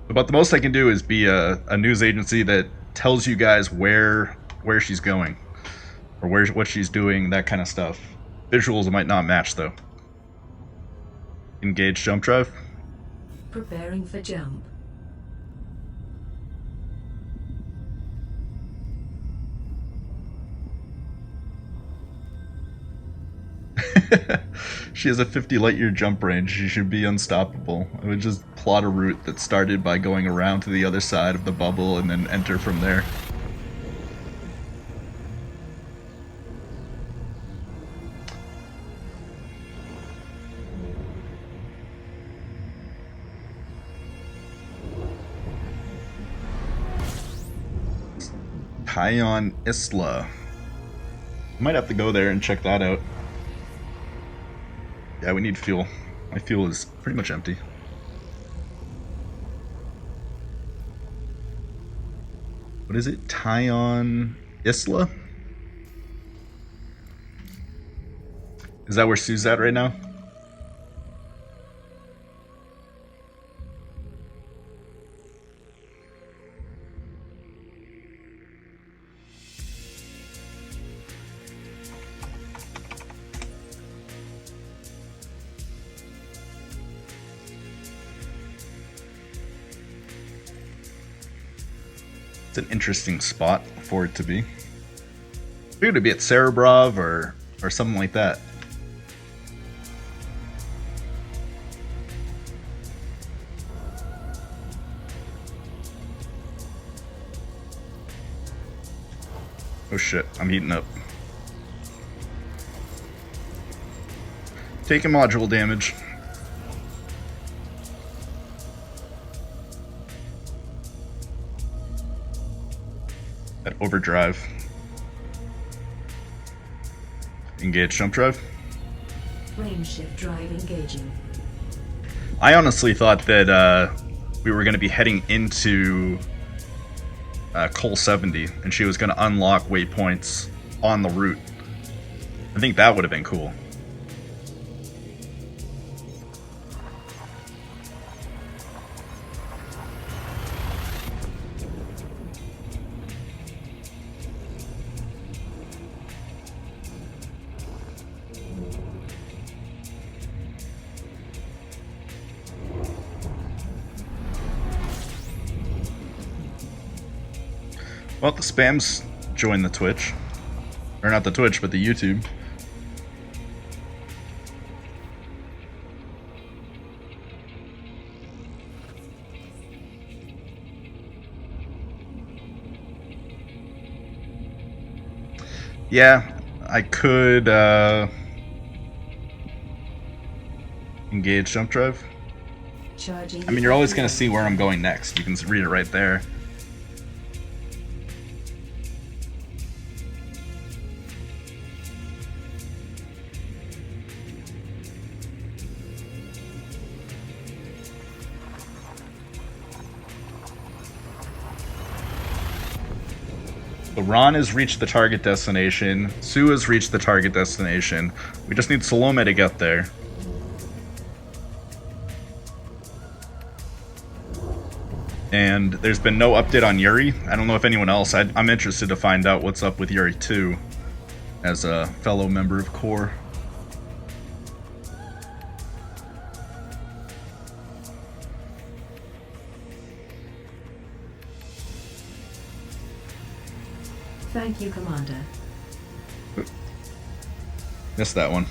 About the most I can do is be a news agency that tells you guys where she's going, or what she's doing, that kind of stuff. Visuals might not match though. Engage jump drive. Preparing for jump. She has a 50 light year jump range. She should be unstoppable. I would just plot a route that started by going around to the other side of the bubble and then enter from there. Kion Isla. Might have to go there and check that out. Yeah, we need fuel. My fuel is pretty much empty. What is it? Kion Isla? Is that where Sue's at right now? It's an interesting spot for it to be. Figured it'd be at Cerebrov or something like that. Oh shit, I'm heating up. Taking module damage. At overdrive. Engage jump drive. Frameshift drive engaging. I honestly thought that we were going to be heading into Col 70 and she was going to unlock waypoints on the route. I think that would have been cool. Well, the spams joined the Twitch. Or not the Twitch, but the YouTube. Yeah, I could engage jump drive. Charging. I mean, you're always going to see where I'm going next. You can read it right there. So Ron has reached the target destination. Sue has reached the target destination. We just need Salome to get there. And there's been no update on Yuri. I don't know if anyone else. I'm interested to find out what's up with Yuri too, as a fellow member of CoR. Thank you, Commander. Missed that one.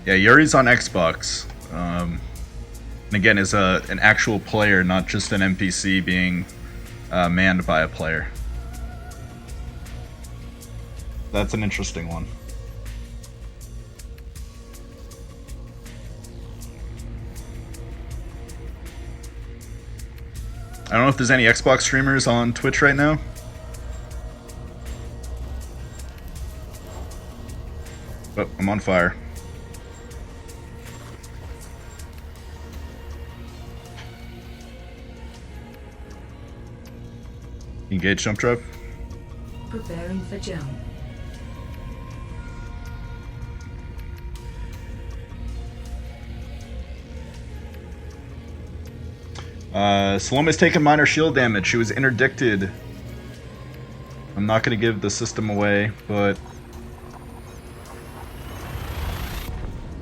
Yeah, Yuri's on Xbox. And again, is an actual player, not just an NPC being manned by a player. That's an interesting one. I don't know if there's any Xbox streamers on Twitch right now. But I'm on fire. Engage jump drive. Preparing for jump. Salome's taken minor shield damage. She was interdicted. I'm not going to give the system away, but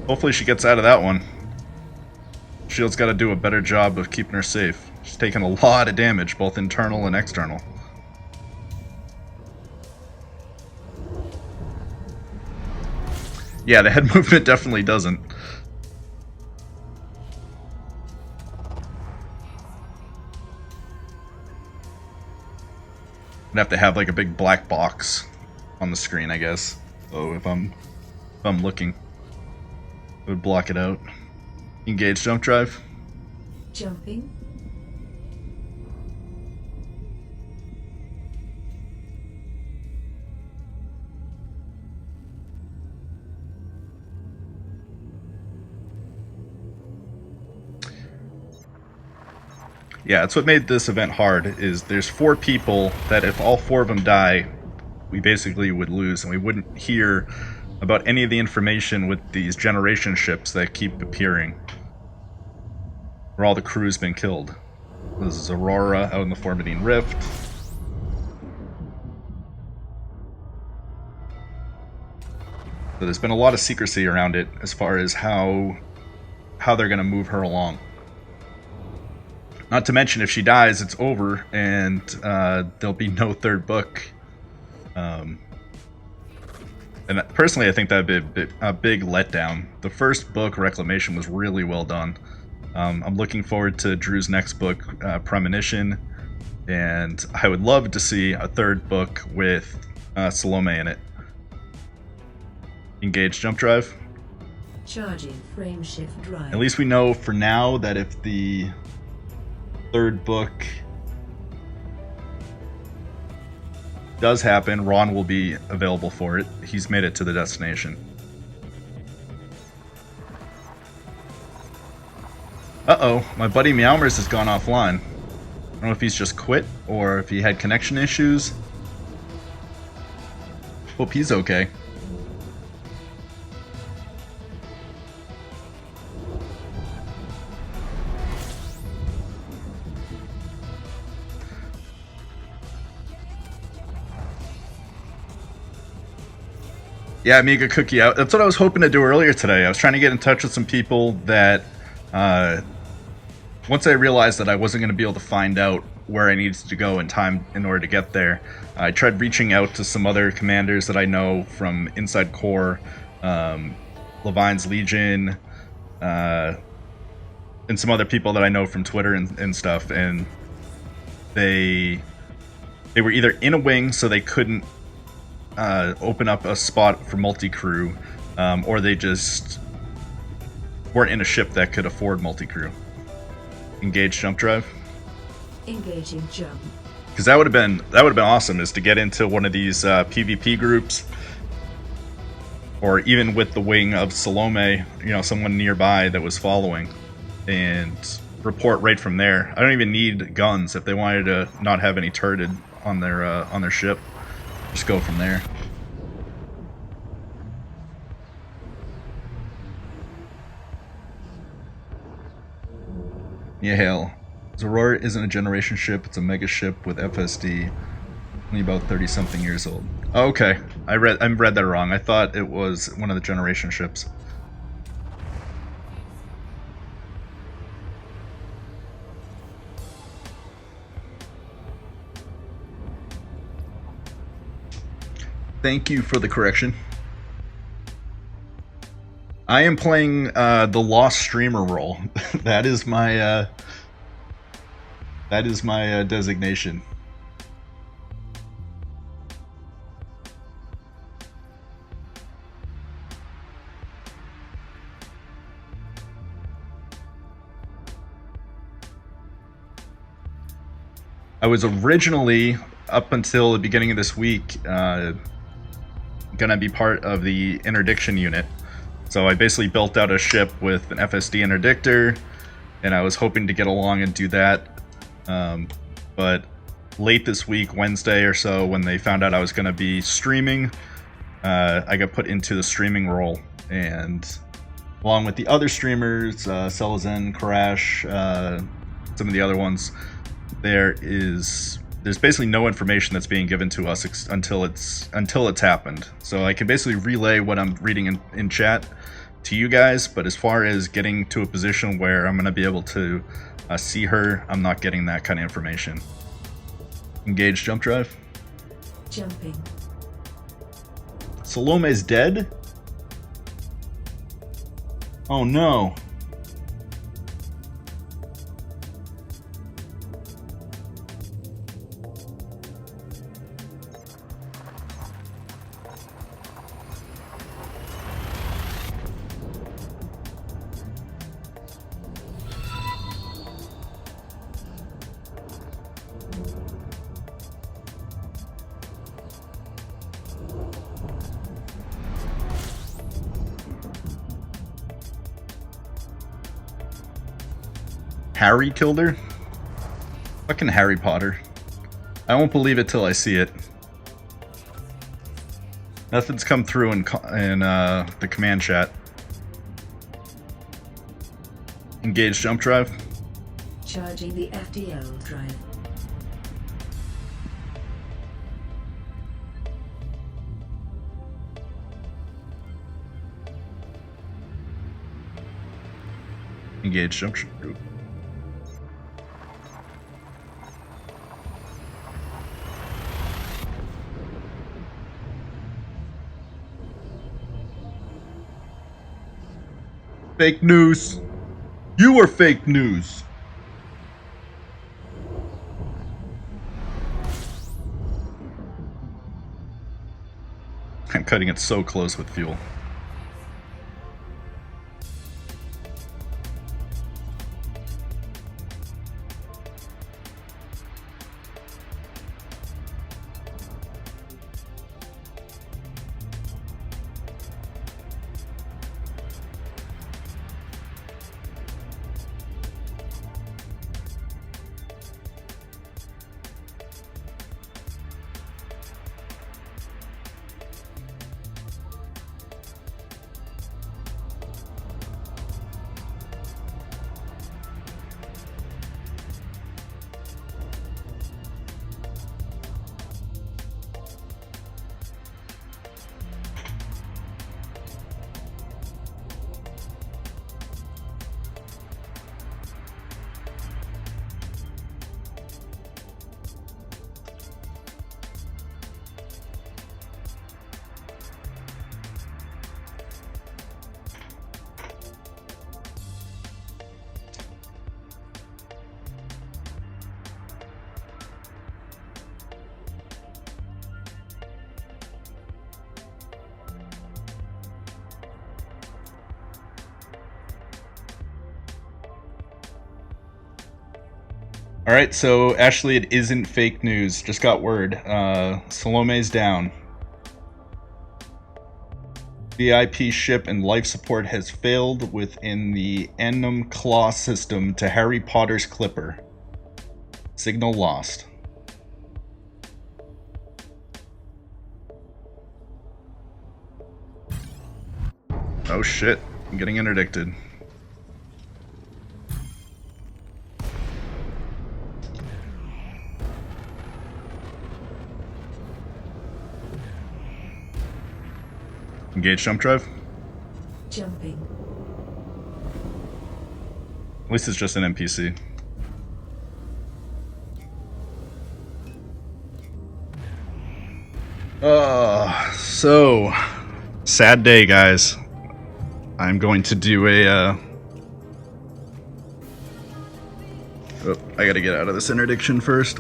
hopefully she gets out of that one. Shield's got to do a better job of keeping her safe. She's taken a lot of damage, both internal and external. Yeah, the head movement definitely doesn't. I'd have to have like a big black box on the screen, I guess. So if I'm looking, it would block it out. Engage jump drive. Jumping. Yeah, that's what made this event hard, is there's 4 people that if all 4 of them die, we basically would lose, and we wouldn't hear about any of the information with these generation ships that keep appearing. Where all the crew's been killed. This is Aurora out in the Formidine Rift. So there's been a lot of secrecy around it as far as how they're going to move her along. Not to mention, if she dies, it's over, and there'll be no 3rd book. And personally, I think that'd be a big letdown. The first book, Reclamation, was really well done. I'm looking forward to Drew's next book, Premonition, and I would love to see a 3rd book with Salome in it. Engage jump drive. Charging frame shift drive. At least we know for now that if the 3rd book does happen, Ron will be available for it. He's made it to the destination. Uh-oh, my buddy Meowmers has gone offline. I don't know if he's just quit or if he had connection issues. Hope he's okay. Yeah, Amiga Cookie out. That's what I was hoping to do earlier today. I was trying to get in touch with some people that, once I realized that I wasn't going to be able to find out where I needed to go in time in order to get there, I tried reaching out to some other commanders that I know from inside CoR, Levine's Legion, and some other people that I know from Twitter and stuff, and they were either in a wing so they couldn't open up a spot for multi-crew, or they just weren't in a ship that could afford multi-crew. Engage jump drive. Engaging jump. Because that would have been awesome, is to get into one of these PvP groups, or even with the wing of Salome, you know, someone nearby that was following, and report right from there. I don't even need guns if they wanted to not have any turreted on their ship. Just go from there. Yeah, hell. Aurora isn't a generation ship, it's a mega ship with FSD. Only about 30-something years old. Oh, okay. I read that wrong. I thought it was one of the generation ships. Thank you for the correction. I am playing the lost streamer role. That is my designation. I was originally, up until the beginning of this week, gonna be part of the interdiction unit. So I basically built out a ship with an FSD interdictor, and I was hoping to get along and do that. But late this week, Wednesday or so, when they found out I was gonna be streaming, I got put into the streaming role, and along with the other streamers, Celazen, Crash, some of the other ones, there's basically no information that's being given to us until it's happened. So I can basically relay what I'm reading in chat to you guys, but as far as getting to a position where I'm going to be able to see her, I'm not getting that kind of information. Engage jump drive. Jumping. Salome's dead? Oh no. Harry killed her? Fucking Harry Potter. I won't believe it till I see it. Nothing's come through in the command chat. Engage jump drive. Charging the FDL drive. Engage jump drive. Fake news. You are fake news. I'm cutting it so close with fuel. Alright, so actually it isn't fake news. Just got word. Salome's down. VIP ship and life support has failed within the Enum Claw system to Harry Potter's Clipper. Signal lost. Oh shit, I'm getting interdicted. Engage jump drive. Jumping. At least it's just an NPC. So sad day, guys. I'm going to do a oh, I gotta get out of this interdiction first.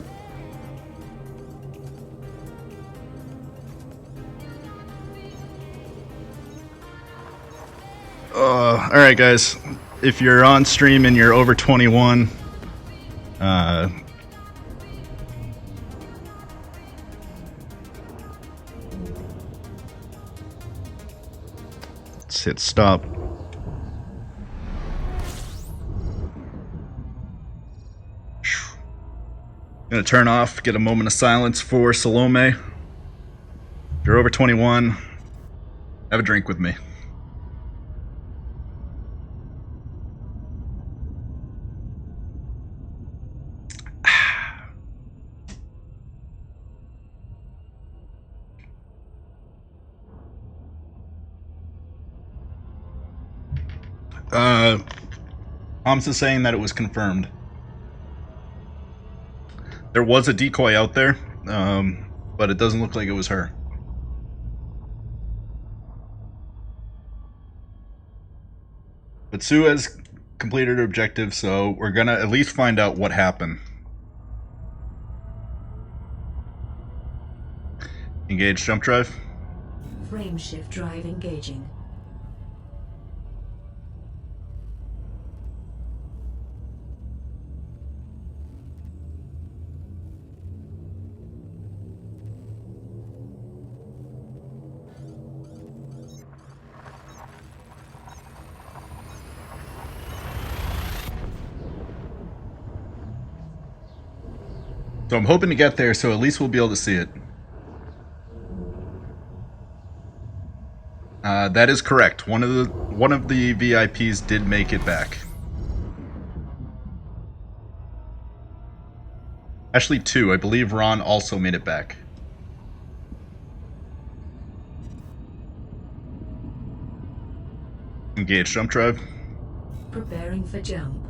Alright guys, if you're on stream and you're over 21, hit stop. Gonna turn off, get a moment of silence for Salome. If you're over 21, have a drink with me. Hamza saying that it was confirmed. There was a decoy out there, but it doesn't look like it was her. But Sue has completed her objective, so we're gonna at least find out what happened. Engage jump drive. Frame shift drive engaging. So I'm hoping to get there, so at least we'll be able to see it. That is correct. One of the VIPs did make it back. Actually, two. I believe Ron also made it back. Engage jump drive. Preparing for jump.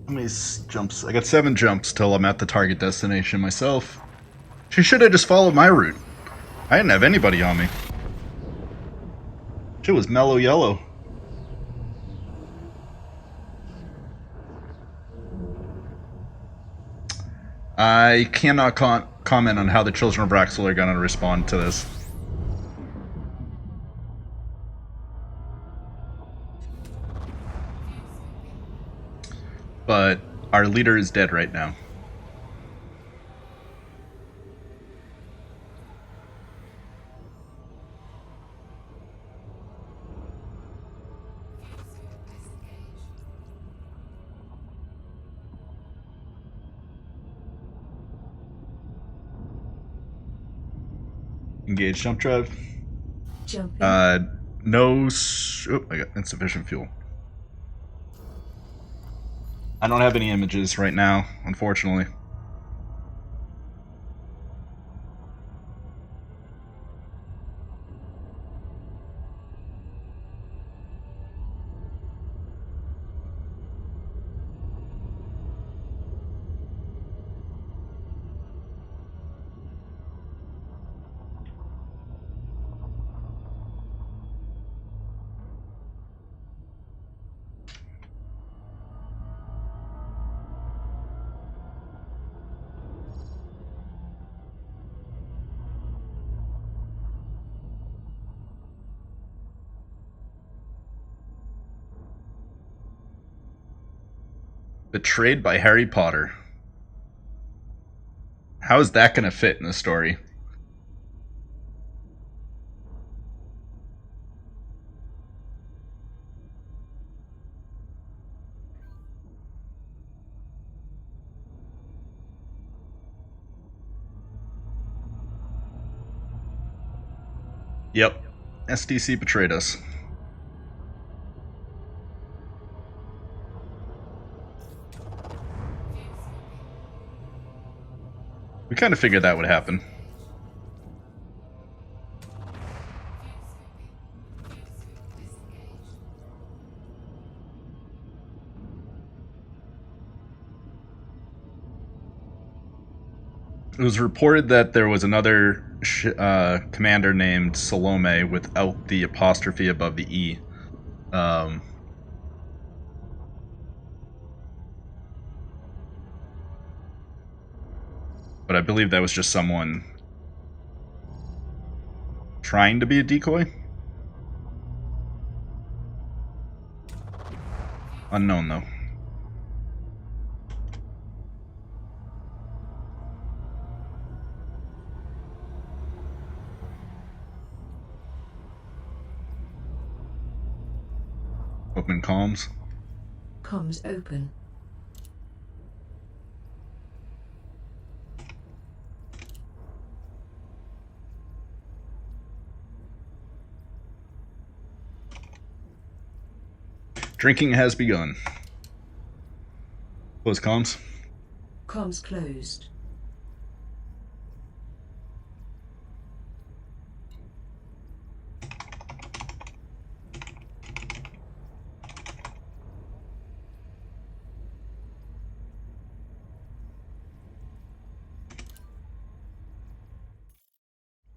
How many jumps? I got 7 jumps till I'm at the target destination myself. She should have just followed my route. I didn't have anybody on me. She was mellow yellow. I cannot comment on how the children of Braxel are going to respond to this. But our leader is dead right now. Engage jump drive. Jumping. No. Oh, I got insufficient fuel. I don't have any images right now, unfortunately. Betrayed by Harry Potter. How is that going to fit in the story? Yep. SDC betrayed us. We kind of figured that would happen. It was reported that there was another commander named Salome without the apostrophe above the E. But I believe that was just someone trying to be a decoy. Unknown, though. Open comms. Comms open. Drinking has begun. Close comms. Comms closed.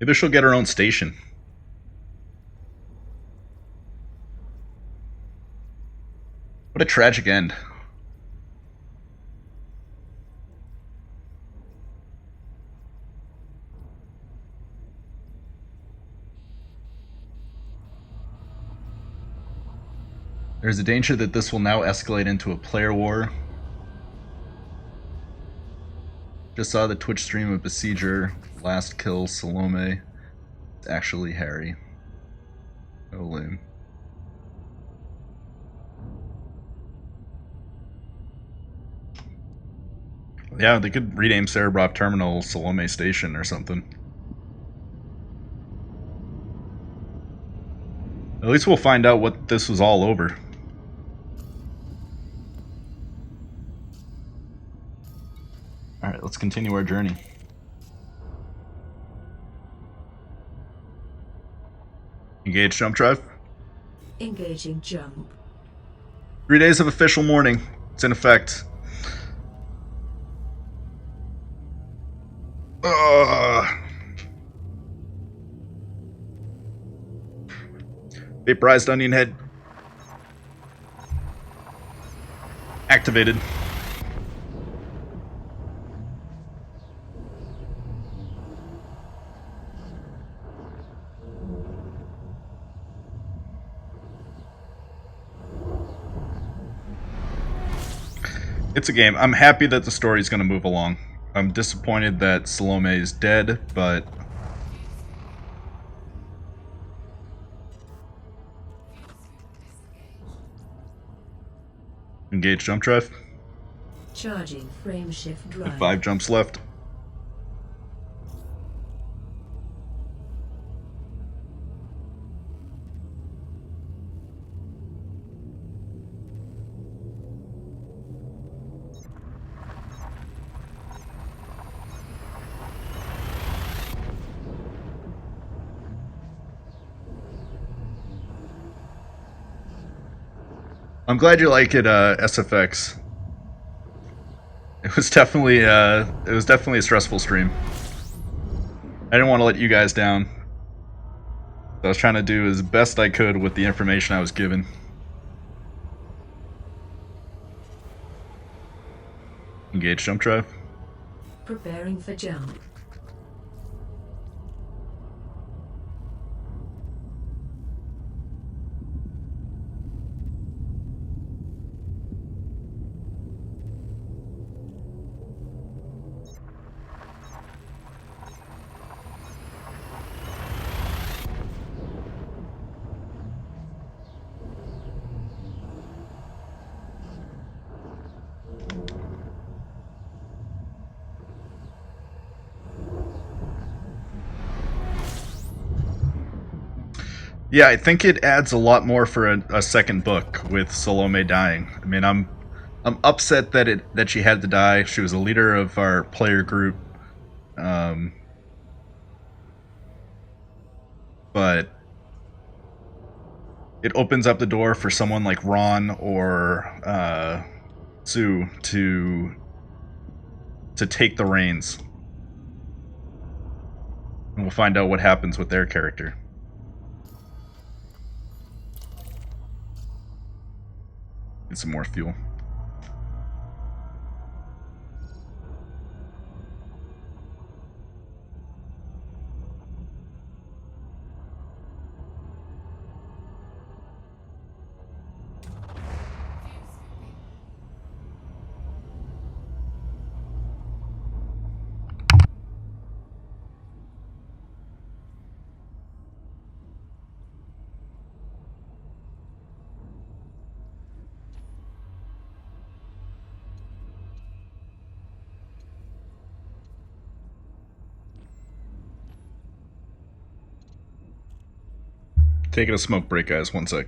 Maybe she'll get her own station. What a tragic end. There's a danger that this will now escalate into a player war. Just saw the Twitch stream of Besieger. Last kill Salome. It's actually Harry. Oh, lame. Yeah, they could rename Cerebrov Terminal Salome Station or something. At least we'll find out what this was all over. Alright, let's continue our journey. Engage jump drive. Engaging jump. 3 days of official mourning. It's in effect. Vaporized onion head. Activated. It's a game. I'm happy that the story's going to move along. I'm disappointed that Salome is dead, but... Engage jump drive. Charging frame shift drive. 5 jumps left. I'm glad you like it, SFX. It was definitely a stressful stream. I didn't want to let you guys down. I was trying to do as best I could with the information I was given. Engage jump drive. Preparing for jump. Yeah, I think it adds a lot more for a second book with Salome dying. I mean, I'm upset that she had to die. She was a leader of our player group, but it opens up the door for someone like Ron or Sue to take the reins, and we'll find out what happens with their character. Get some more fuel. Taking a smoke break, guys. 1 sec.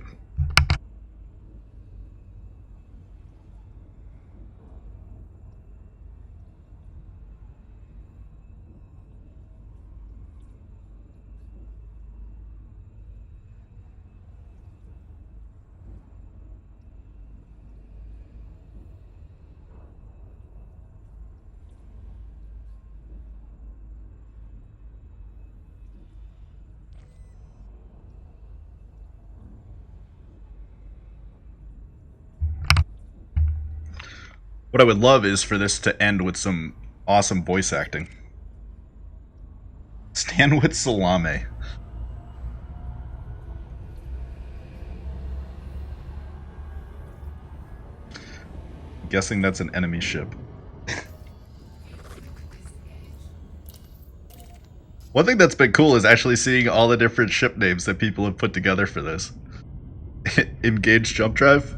What I would love is for this to end with some awesome voice acting. Stand with Salome. I'm guessing that's an enemy ship. One thing that's been cool is actually seeing all the different ship names that people have put together for this. Engage jump drive.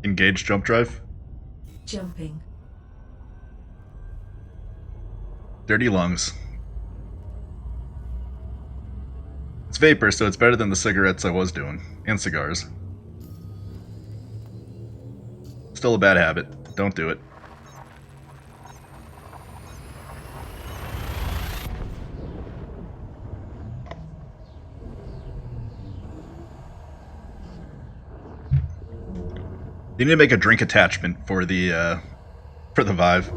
Engage jump drive. Jumping. Dirty lungs. It's vapor, so it's better than the cigarettes I was doing. And cigars. Still a bad habit. Don't do it. You need to make a drink attachment for the Vive.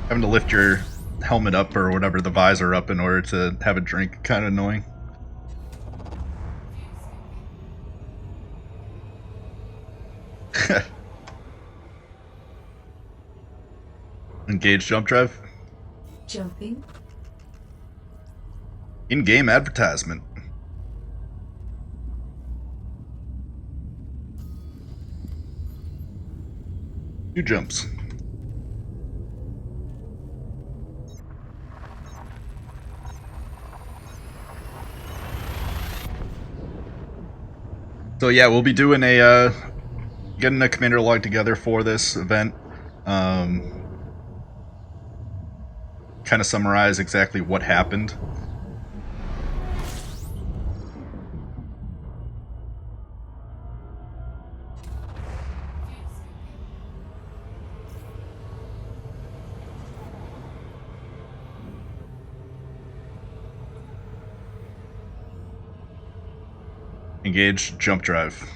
Having to lift your helmet up or whatever, the visor up in order to have a drink, kind of annoying. Engage jump drive. Jumping. In-game advertisement. Two jumps. So yeah, we'll be doing a getting a commander log together for this event. Kind of summarize exactly what happened. Engage jump drive.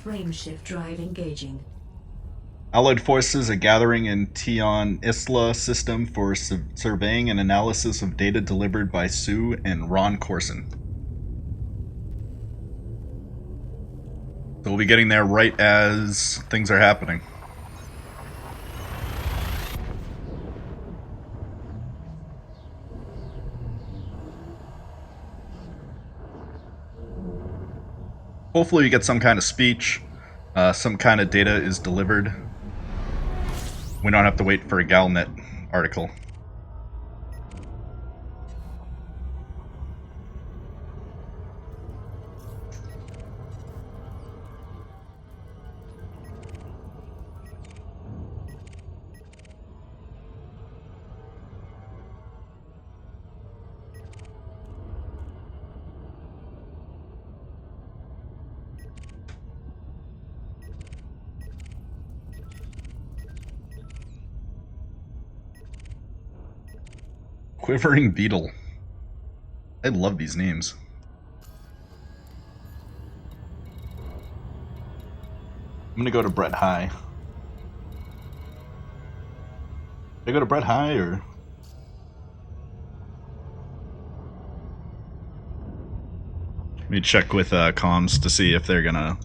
Frameshift drive engaging. Allied forces are gathering in Tion Isla system for surveying and analysis of data delivered by Sue and Ron Corsen. So we'll be getting there right as things are happening. Hopefully we get some kind of speech, some kind of data is delivered. We don't have to wait for a Galnet article. Quivering Beetle. I love these names. I'm gonna go to Brett High. Did I go to Brett High or? Let me check with comms to see if they're gonna.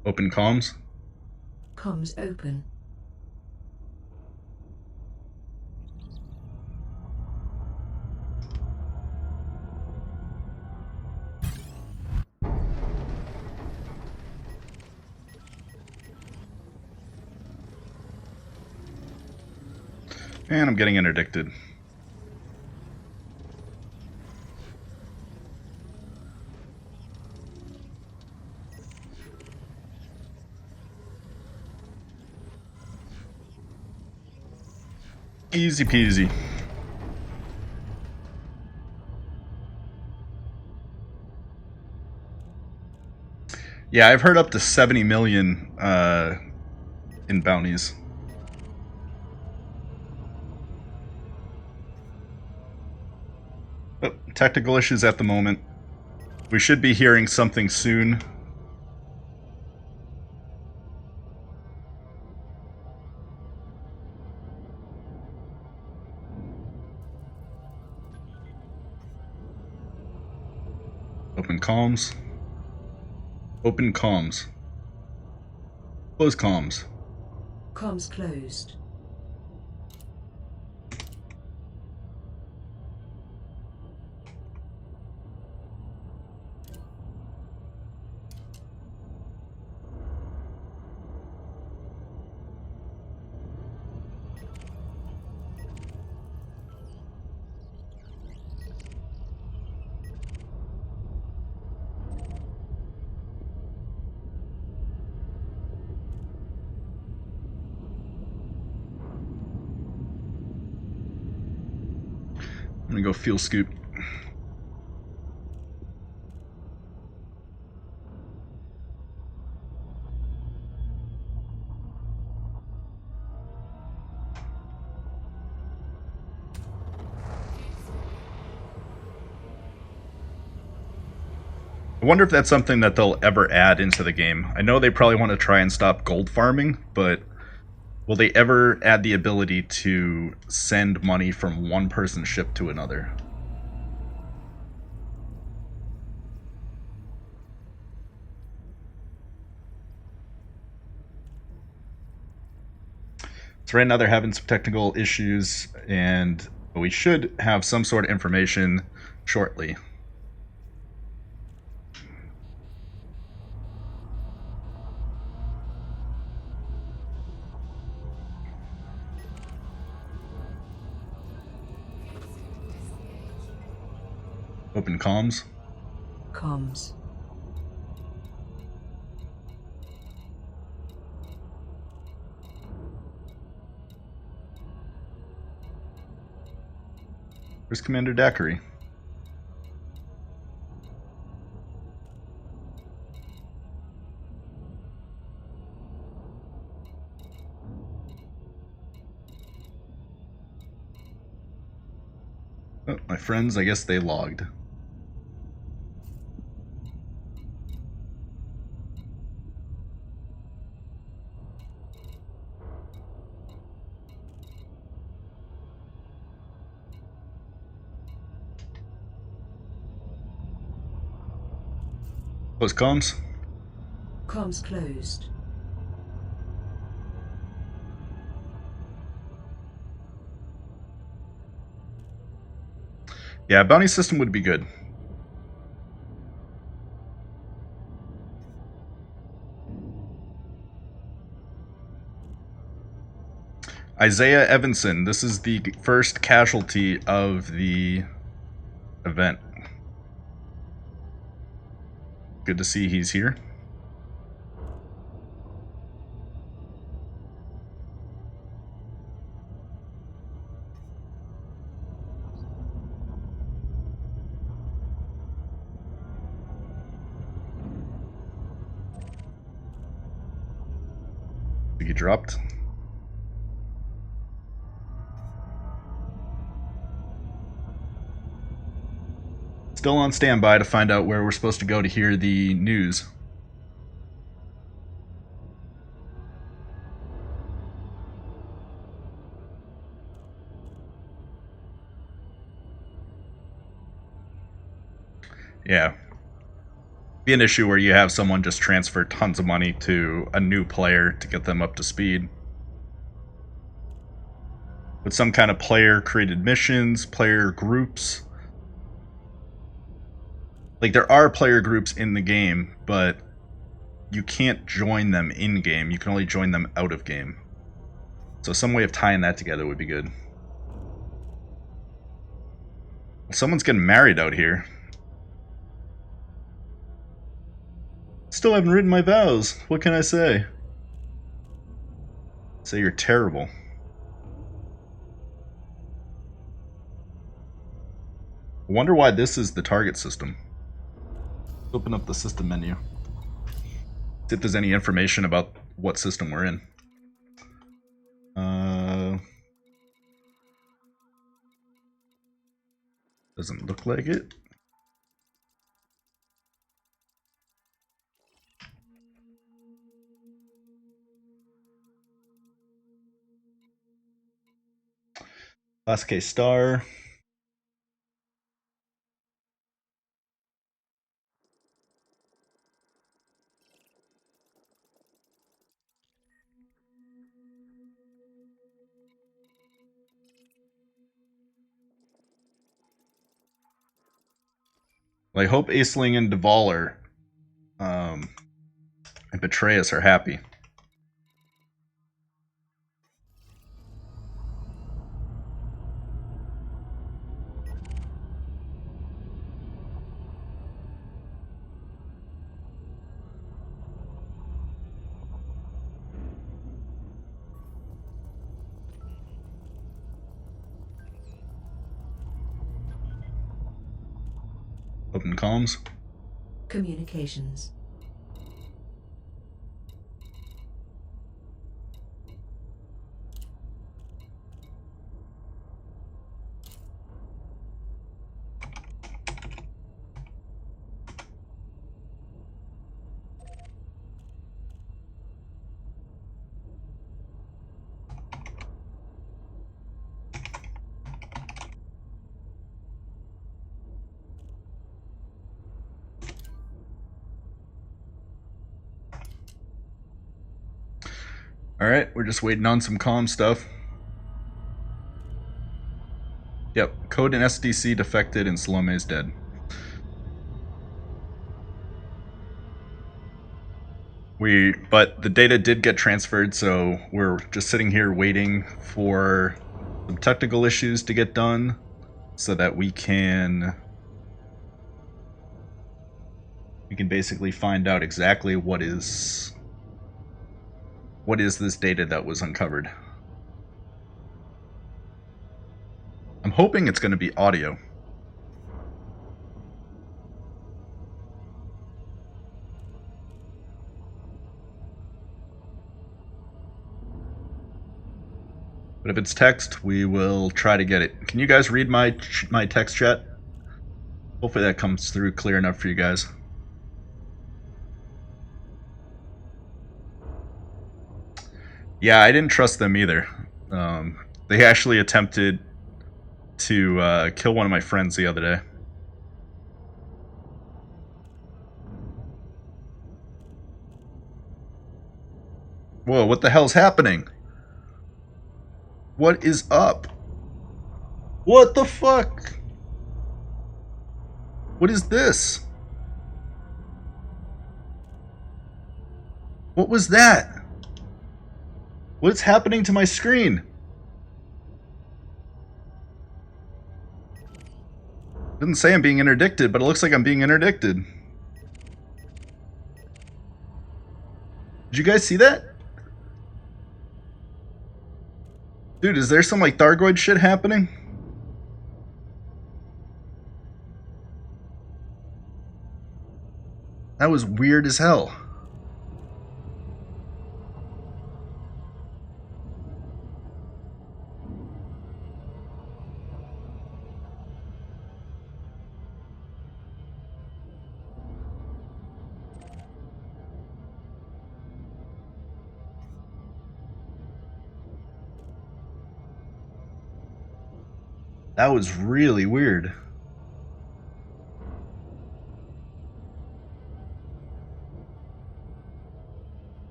Open comms. Comms open. And I'm getting interdicted. Easy peasy. Yeah, I've heard up to 70 million in bounties. Oh, technical issues at the moment. We should be hearing something soon. Open comms. Open comms. Close comms. Comms closed. I'm gonna go fuel scoop. I wonder if that's something that they'll ever add into the game. I know they probably want to try and stop gold farming, but will they ever add the ability to send money from one person's ship to another? So right now they're having some technical issues, and we should have some sort of information shortly. Open comms. Comms. Where's Commander Daiquiri? Oh, my friends, I guess they logged. Close comms. Comms closed. Yeah, bounty system would be good. Isaiah Evanson, this is the first casualty of the event. Good to see he's here. He dropped. Still on standby to find out where we're supposed to go to hear the news. Yeah. Be an issue where you have someone just transfer tons of money to a new player to get them up to speed. With some kind of player created missions, player groups. Like, there are player groups in the game, but you can't join them in game. You can only join them out of game. So some way of tying that together would be good. Someone's getting married out here. Still haven't written my vows. What can I say? Say you're terrible. I wonder why this is the target system. Open up the system menu. See if there's any information about what system we're in. Doesn't look like it. Class K star. Well, I hope Aisling and Dvalar and Betrayus are happy. Open comms. Communications. Alright, we're just waiting on some comm stuff. Yep, code and SDC defected and Salome is dead. But the data did get transferred, so we're just sitting here waiting for some technical issues to get done so that we can basically find out exactly what is this data that was uncovered. I'm hoping it's going to be audio. But if it's text, we will try to get it. Can you guys read my text chat? Hopefully that comes through clear enough for you guys. Yeah, I didn't trust them either. They actually attempted to kill one of my friends the other day. Whoa, what the hell's happening? What is up? What the fuck? What is this? What was that? What's happening to my screen? Didn't say I'm being interdicted, but it looks like I'm being interdicted. Did you guys see that? Dude, is there some like Thargoid shit happening? That was weird as hell. That was really weird.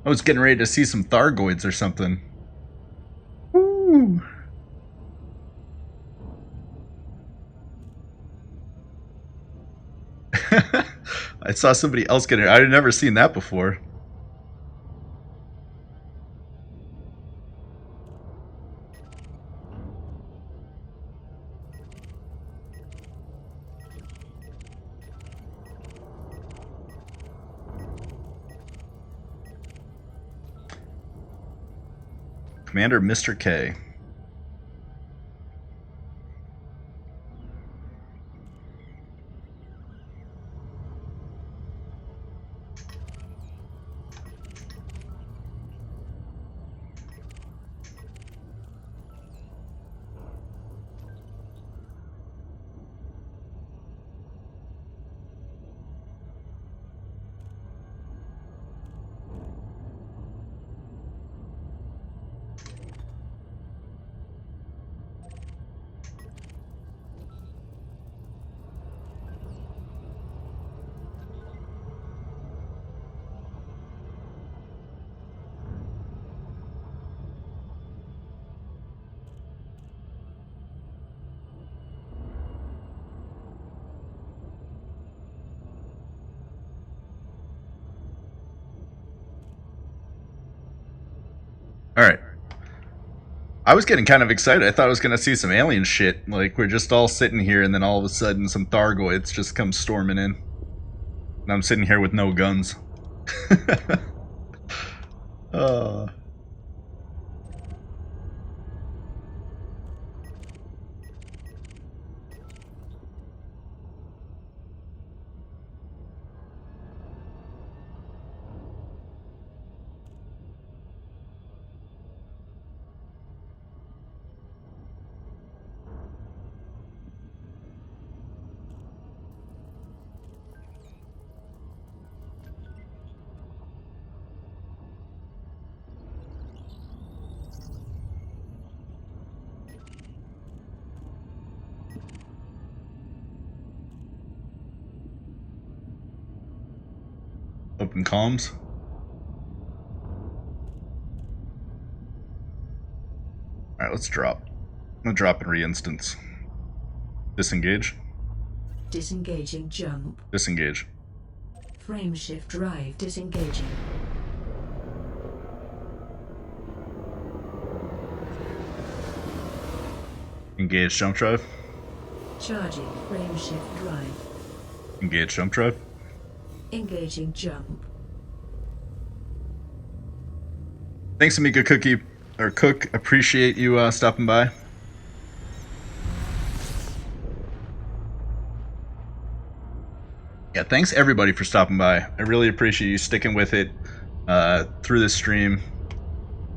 I was getting ready to see some Thargoids or something. Woo! I saw somebody else getting it. I had never seen that before. Commander Mr. K. Alright. I was getting kind of excited. I thought I was going to see some alien shit. Like, we're just all sitting here, and then all of a sudden some Thargoids just come storming in. And I'm sitting here with no guns. Open comms. Alright, let's drop. I'm gonna drop and re-instance. Disengage. Disengaging jump. Disengage. Frameshift drive disengaging. Engage jump drive. Charging frameshift drive. Engage jump drive. Engaging jump. Thanks, Amiga Cookie or Cook. Appreciate you stopping by. Yeah, thanks everybody for stopping by. I really appreciate you sticking with it through this stream.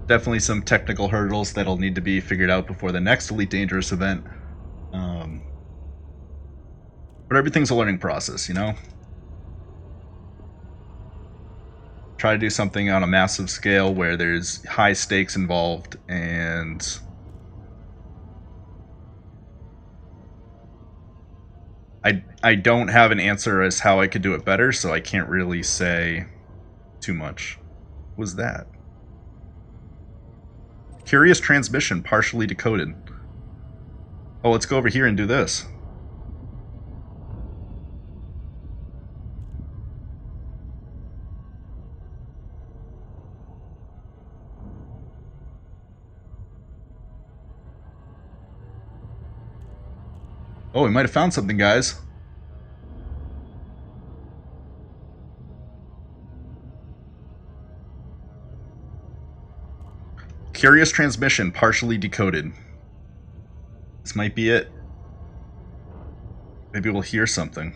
Definitely some technical hurdles that'll need to be figured out before the next Elite Dangerous event. But everything's a learning process, you know? Try to do something on a massive scale where there's high stakes involved, and I don't have an answer as how I could do it better, so I can't really say too much. What was that? Curious transmission partially decoded. Oh, let's go over here and do this. Oh, we might have found something, guys. Curious transmission partially decoded. This might be it. Maybe we'll hear something.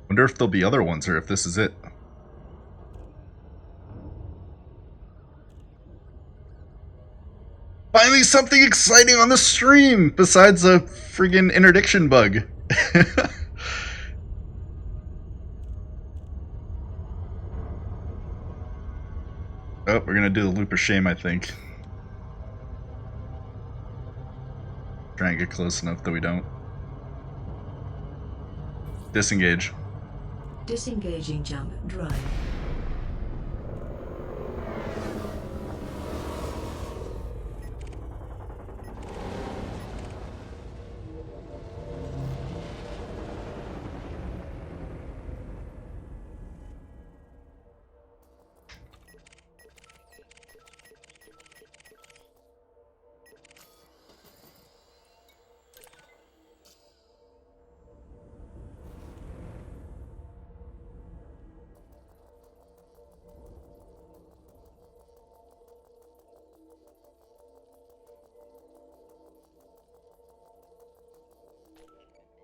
Wonder if there'll be other ones or if this is it. Finally something exciting on the stream besides a friggin' interdiction bug. Oh, we're gonna do the loop of shame, I think. Try and get close enough that we don't. Disengage. Disengaging jump drive.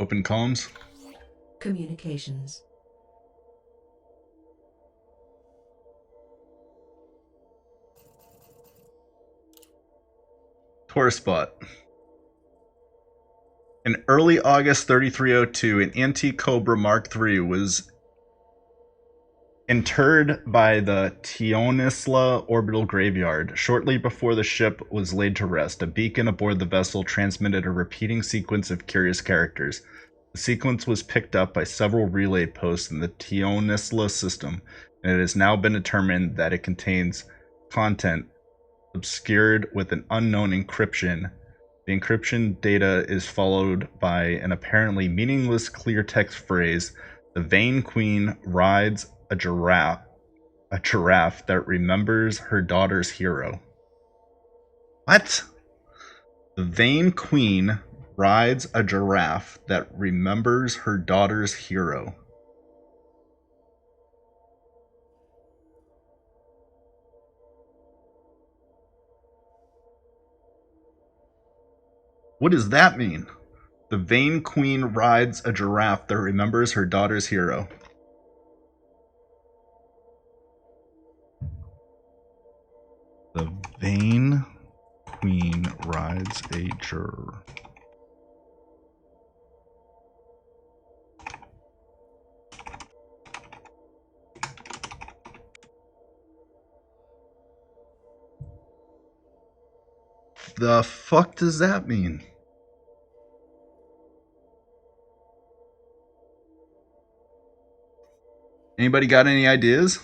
Open comms. Communications. Tourist spot. In early August 3302, an antique Cobra Mark III was interred by the Tionisla Orbital Graveyard. Shortly before the ship was laid to rest, a beacon aboard the vessel transmitted a repeating sequence of curious characters. The sequence was picked up by several relay posts in the Tionisla system, and it has now been determined that it contains content obscured with an unknown encryption. The encryption data is followed by an apparently meaningless clear text phrase: "The vain queen rides a giraffe that remembers her daughter's hero." What? The vain queen rides a giraffe that remembers her daughter's hero. What does that mean? The vain queen rides a giraffe that remembers her daughter's hero. The vain queen rides a giraffe. The fuck does that mean? Anybody got any ideas?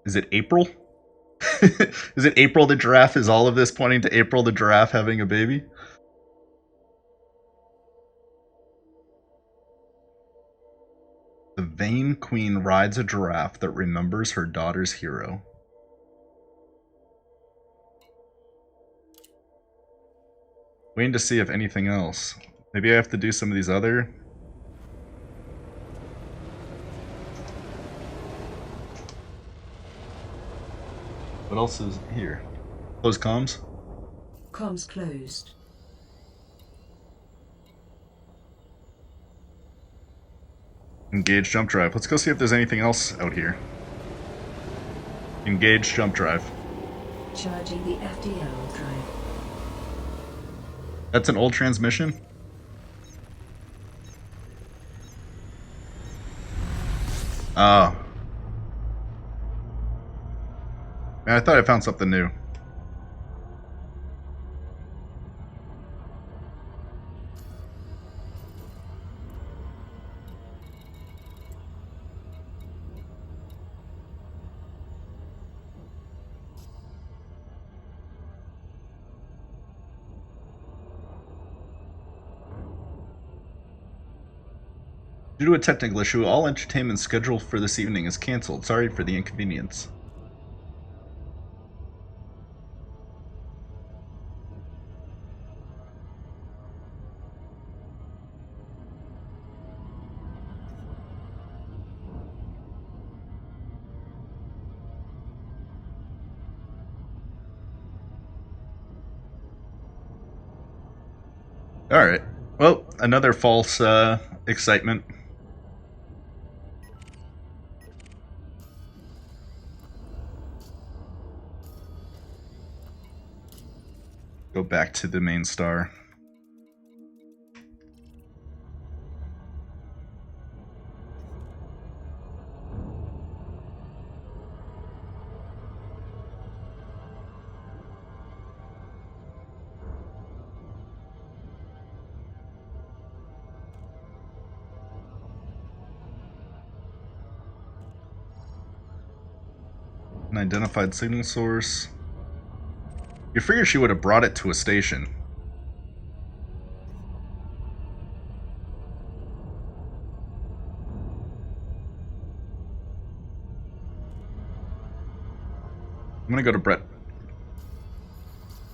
Is it April? Is it April the giraffe? Is all of this pointing to April the giraffe having a baby? The vain queen rides a giraffe that remembers her daughter's hero. Waiting to see if anything else. Maybe I have to do some of these other. What else is here? Close comms? Comms closed. Engage jump drive. Let's go see if there's anything else out here. Engage jump drive. Charging the FDL drive. That's an old transmission? Oh. Man, I thought I found something new. Due to a technical issue, all entertainment scheduled for this evening is cancelled. Sorry for the inconvenience. Alright. Well, another false excitement. Go back to the main star. An identified signal source. You figure she would have brought it to a station. I'm gonna go to Brett.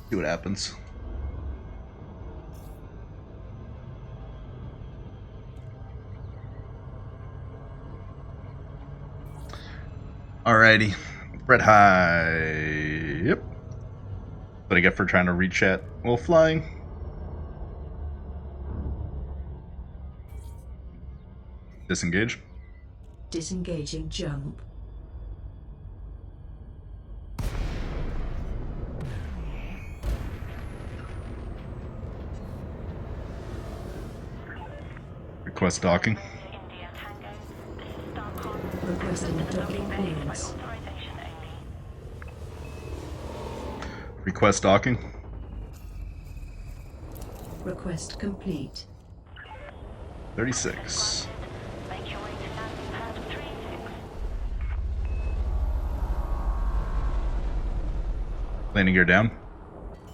See what happens. Alrighty. Brett, hi. Yep. What I get for trying to reach at while flying. Disengage. Disengaging jump. Request docking. Requesting docking clearance. Request docking. Request complete. 36. Landing gear down.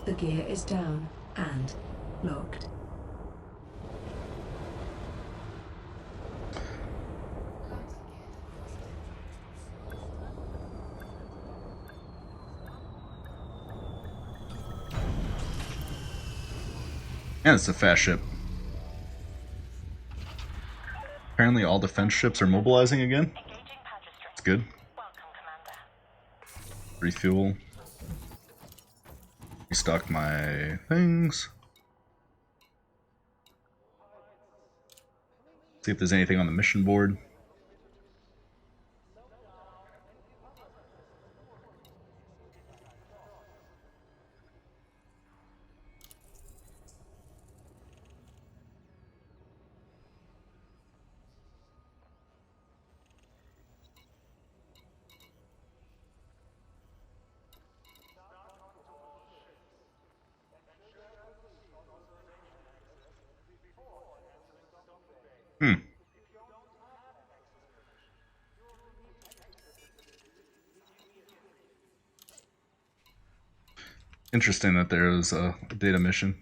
The gear is down and locked. And it's a fast ship. Apparently all defense ships are mobilizing again. It's good. Refuel. Restock my things. See if there's anything on the mission board. Interesting that there is a data mission.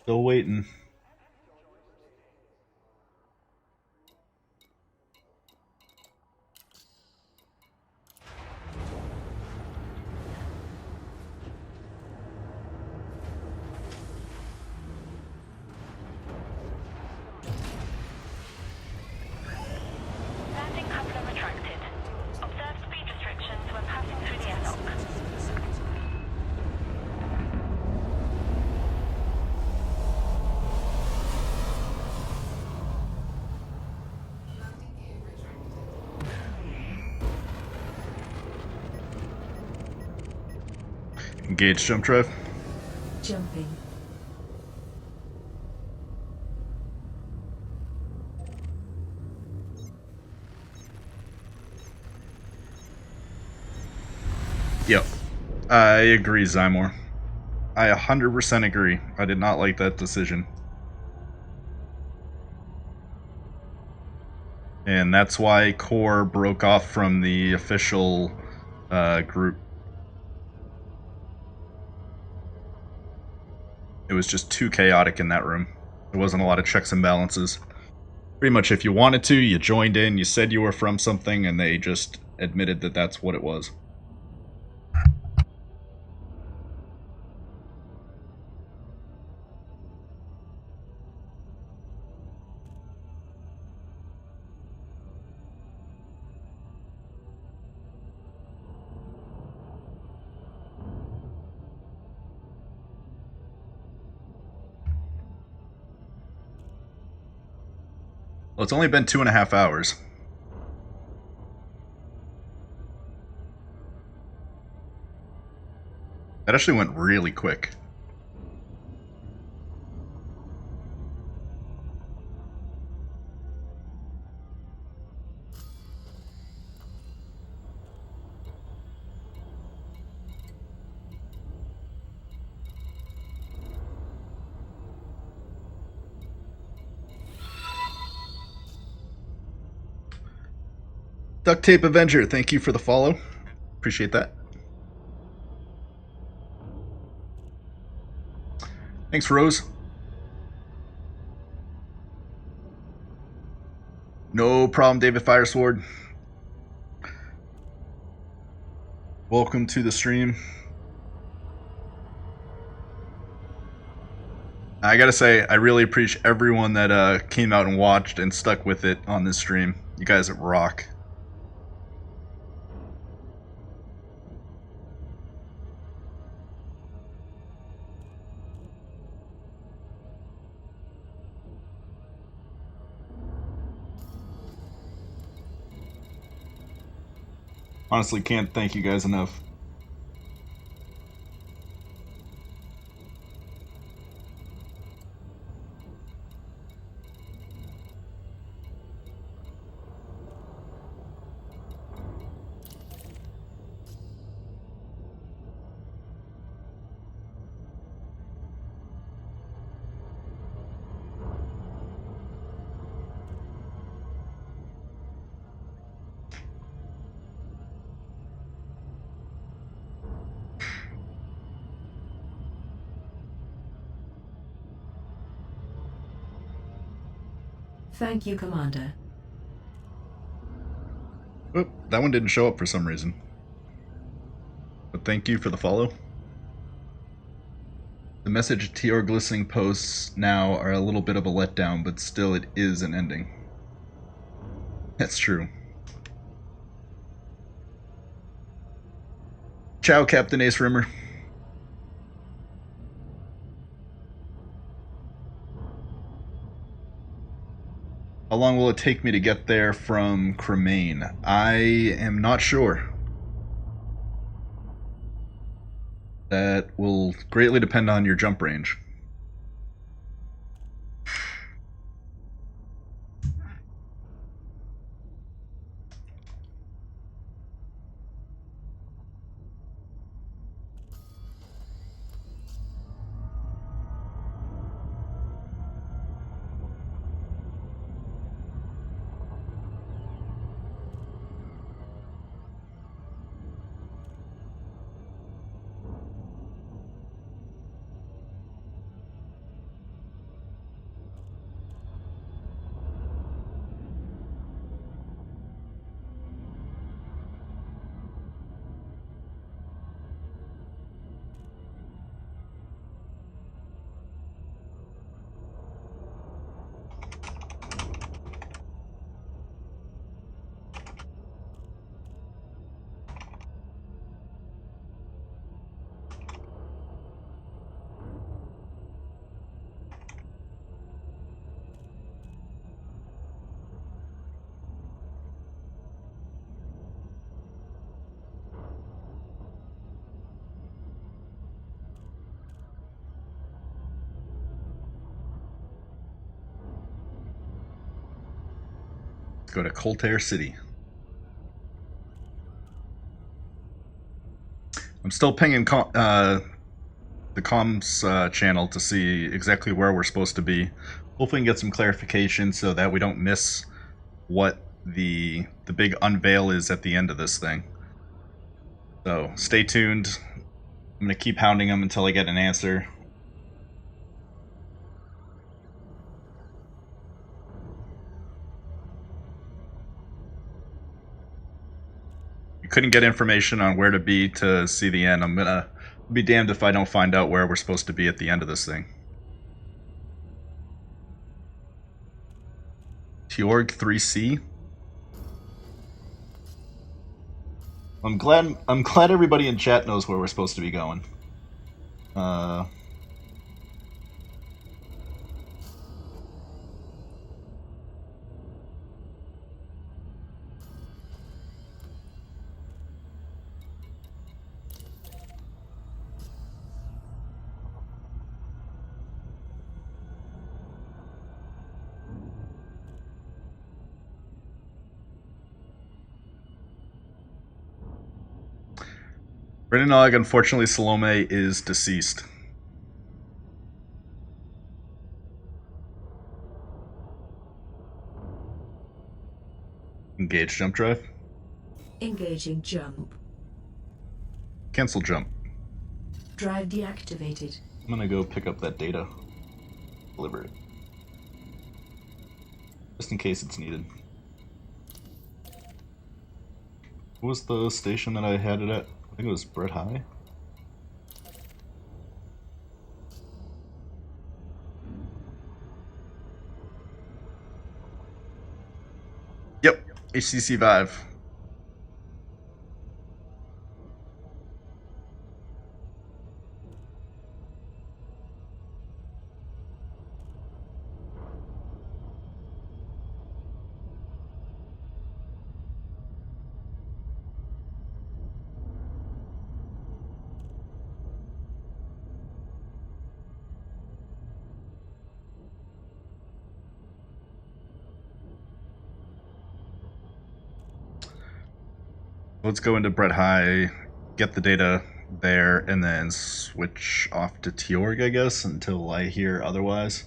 Still waiting. Engage jump drive. Jumping. Yep. I agree, Zymor. I 100% agree. I did not like that decision. And that's why CoR broke off from the official group. It was just too chaotic in that room. There wasn't a lot of checks and balances. Pretty much if you wanted to, you joined in, you said you were from something, and they just admitted that that's what it was. Well, it's only been 2.5 hours. That actually went really quick. Duct Tape Avenger, thank you for the follow. Appreciate that. Thanks, Rose. No problem, David Firesword. Welcome to the stream. I gotta say, I really appreciate everyone that came out and watched and stuck with it on this stream. You guys rock. Honestly, can't thank you guys enough. Thank you, Commander. Oh, that one didn't show up for some reason. But thank you for the follow. The message TR Glistening posts now are a little bit of a letdown, but still it is an ending. That's true. Ciao, Captain Ace Rimmer. How long will it take me to get there from Cremain? I am not sure. That will greatly depend on your jump range. Go to Coltair City. I'm still pinging the comms channel to see exactly where we're supposed to be. Hopefully we can get some clarification so that we don't miss what the big unveil is at the end of this thing. So stay tuned. I'm going to keep hounding them until I get an answer. Couldn't get information on where to be to see the end. I'm gonna be damned if I don't find out where we're supposed to be at the end of this thing. Tjorg 3C. I'm glad everybody in chat knows where we're supposed to be going. Renanog, unfortunately, Salome is deceased. Engage jump drive. Engaging jump. Cancel jump. Drive deactivated. I'm gonna go pick up that data. Deliver it. Just in case it's needed. What was the station that I had it at? I think it was Brett High. HTC Vive. Let's go into Bread High, get the data there, and then switch off to Teorg, I guess, until I hear otherwise.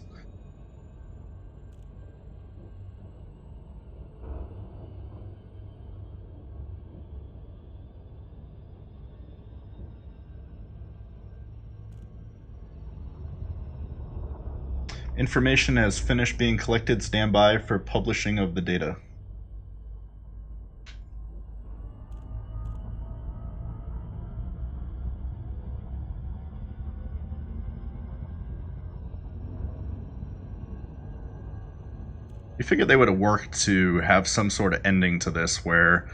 Information has finished being collected. Stand by for publishing of the data. You figured they would have worked to have some sort of ending to this where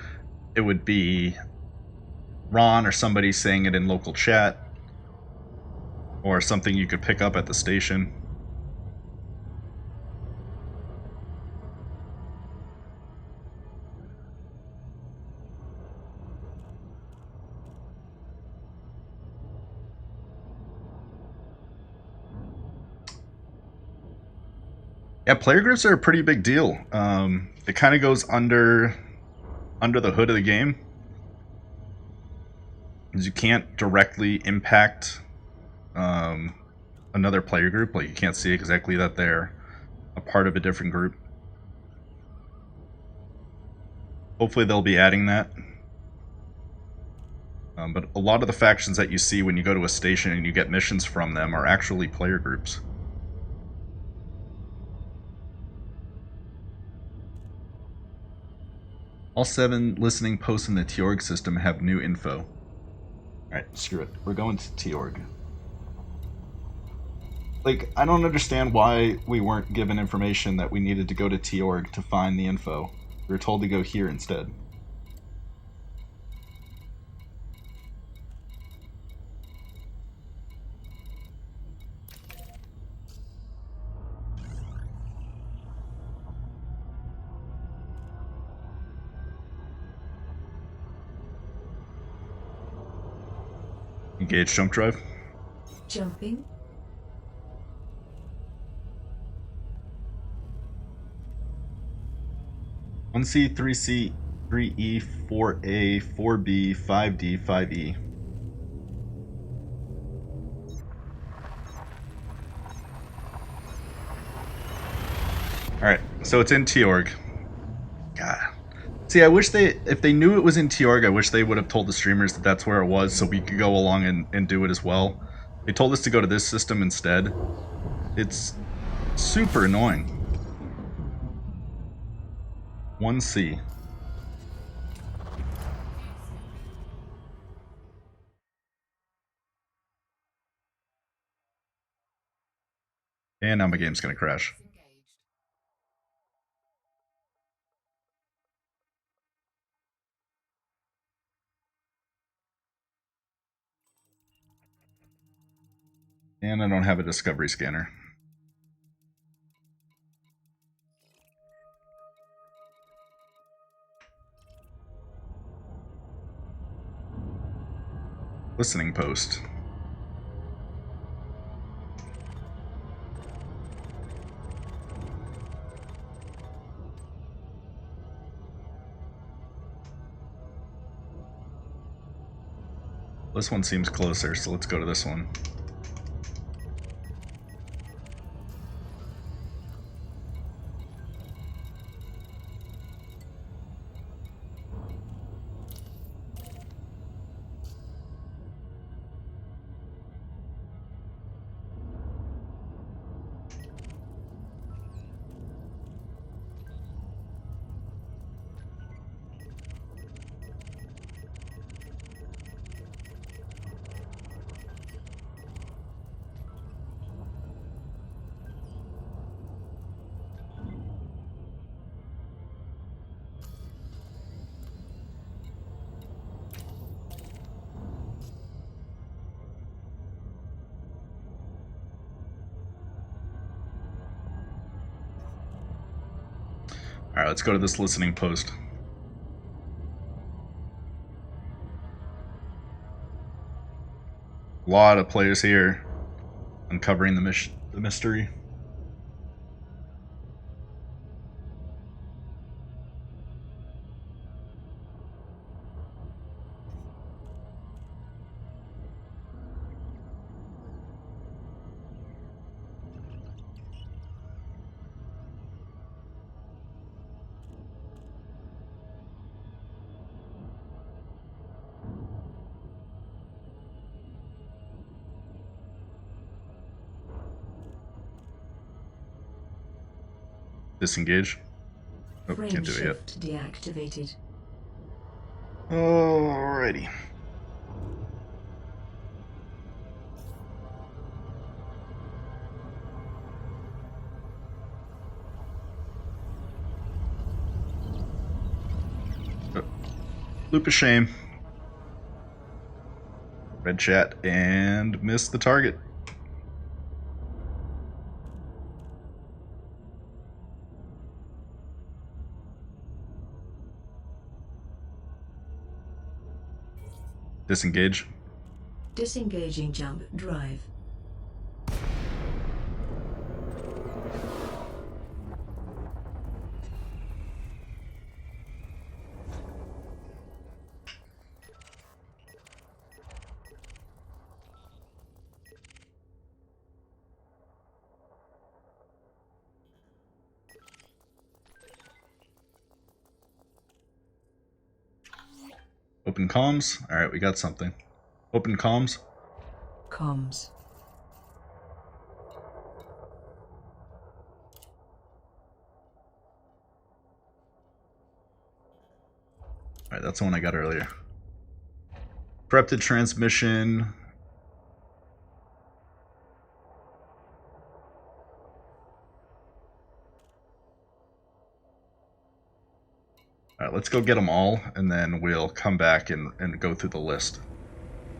it would be Ron or somebody saying it in local chat or something you could pick up at the station. Yeah, player groups are a pretty big deal. It kind of goes under the hood of the game, because you can't directly impact another player group. Like, you can't see exactly that they're a part of a different group. Hopefully they'll be adding that. But a lot of the factions that you see when you go to a station and you get missions from them are actually player groups. All 7 listening posts in the Teorg system have new info. Alright, screw it. We're going to Teorg. Like, I don't understand why we weren't given information that we needed to go to Teorg to find the info. We were told to go here instead. Engage jump drive. Jumping. One C, 3C, 3E, 4A, 4B, 5D, 5E. Alright, so it's in Teorg. God. See, I wish if they knew it was in Teorg, I wish they would have told the streamers that that's where it was so we could go along and do it as well. They told us to go to this system instead. It's super annoying. 1C. And now my game's gonna crash. And I don't have a discovery scanner. Listening post. This one seems closer, so let's go to this one. Alright, let's go to this listening post. A lot of players here uncovering the mystery. Disengage. Oh, Frame can't do it yet. shift deactivated. Alrighty. Loop of shame. Red chat and missed the target. Disengage. Disengaging jump drive. Open comms. Alright, we got something. Open comms. Comms. Alright, that's the one I got earlier. Corrupted transmission. Alright, let's go get them all, and then we'll come back and go through the list.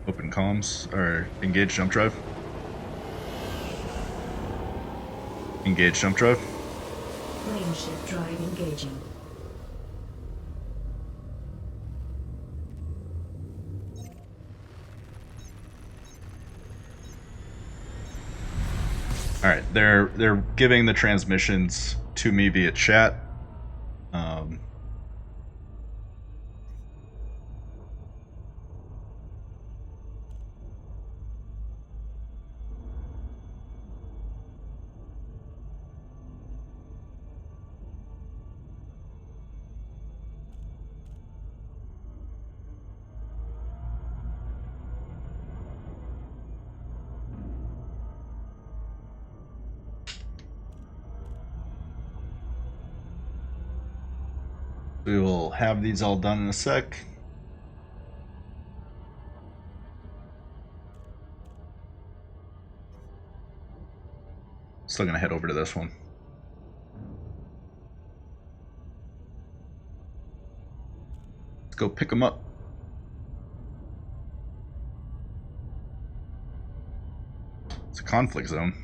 Open comms, or engage jump drive. Engage jump drive. Frame shift drive engaging. Alright, they're giving the transmissions to me via chat. We will have these all done in a sec. Still gonna head over to this one. Let's go pick them up. It's a conflict zone.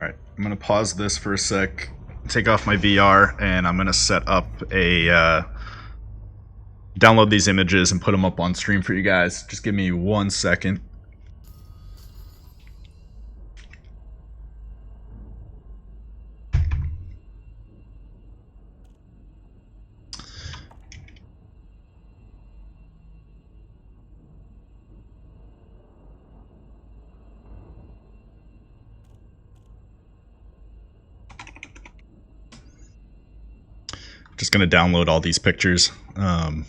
Alright, I'm going to pause this for a sec, take off my VR, and I'm going to set up a, download these images and put them up on stream for you guys. Just give me 1 second. Just going to download all these pictures. Then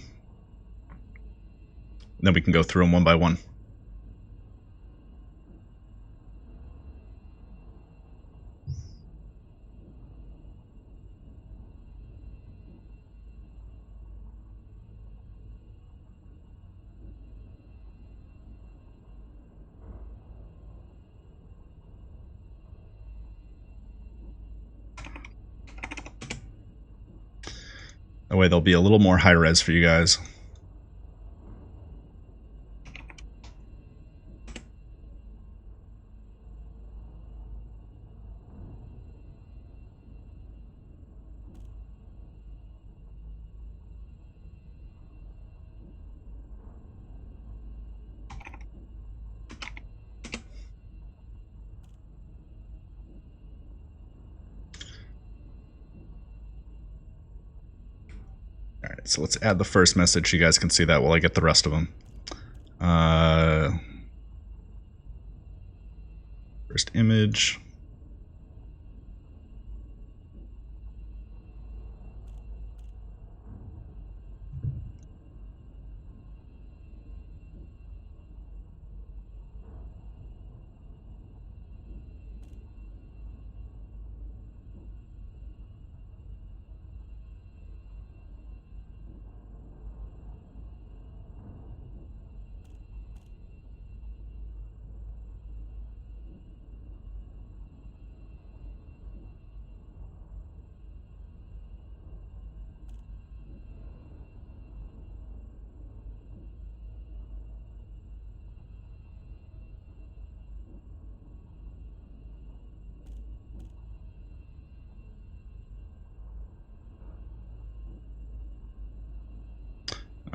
we can go through them one by one. way they'll be a little more high res for you guys. Alright, so let's add the first message. You guys can see that while I get the rest of them. First image.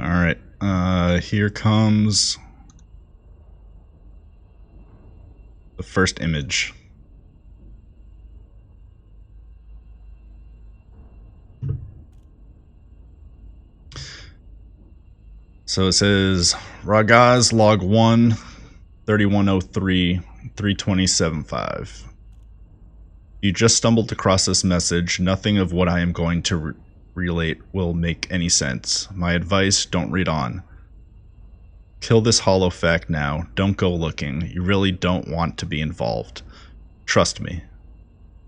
Alright, here comes the first image. So it says Ragaz log 1 3103 327.5. You just stumbled across this message. Nothing of what I am going to relate will make any sense. My advice, don't read on. Kill this hollow fact now. Don't go looking. You really don't want to be involved. Trust me.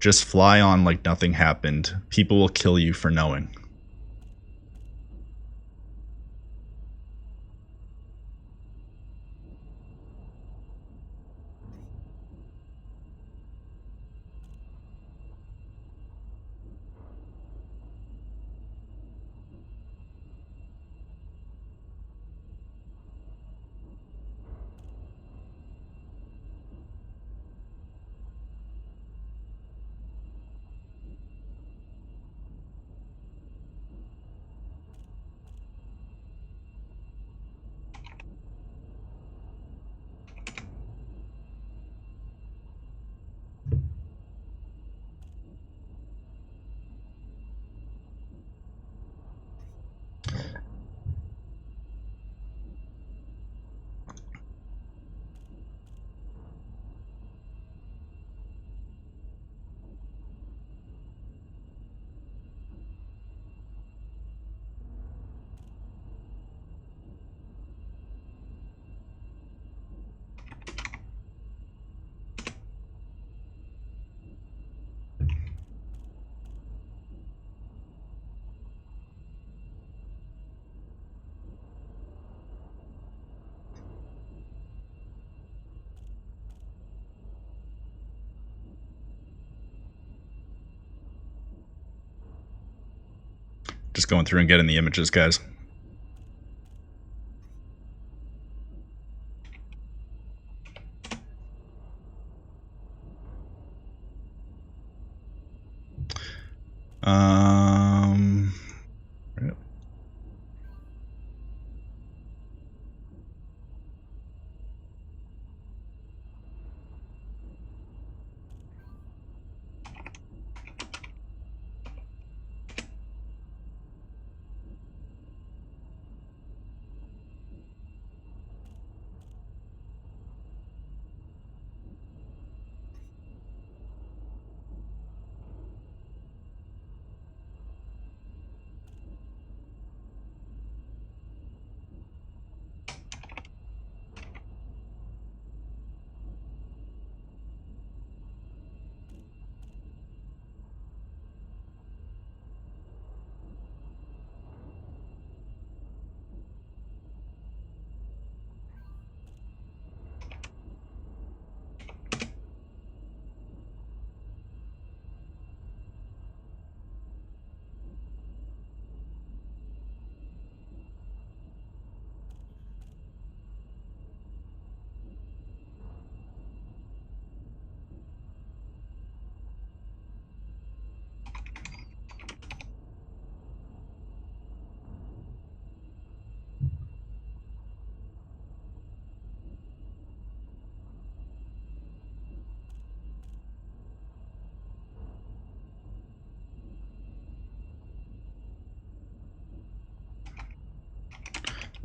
Just fly on like nothing happened. People will kill you for knowing. Just going through and getting the images, guys. Right.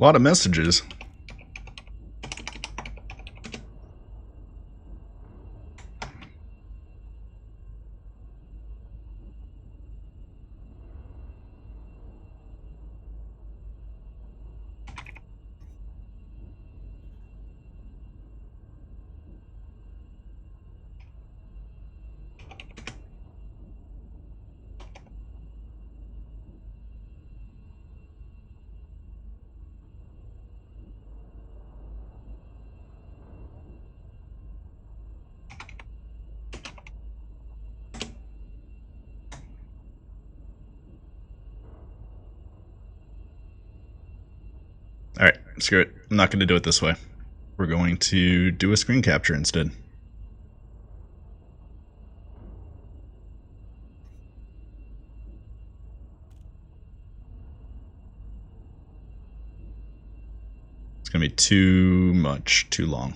A lot of messages. Alright, screw it. I'm not going to do it this way. We're going to do a screen capture instead. It's going to be too much, too long.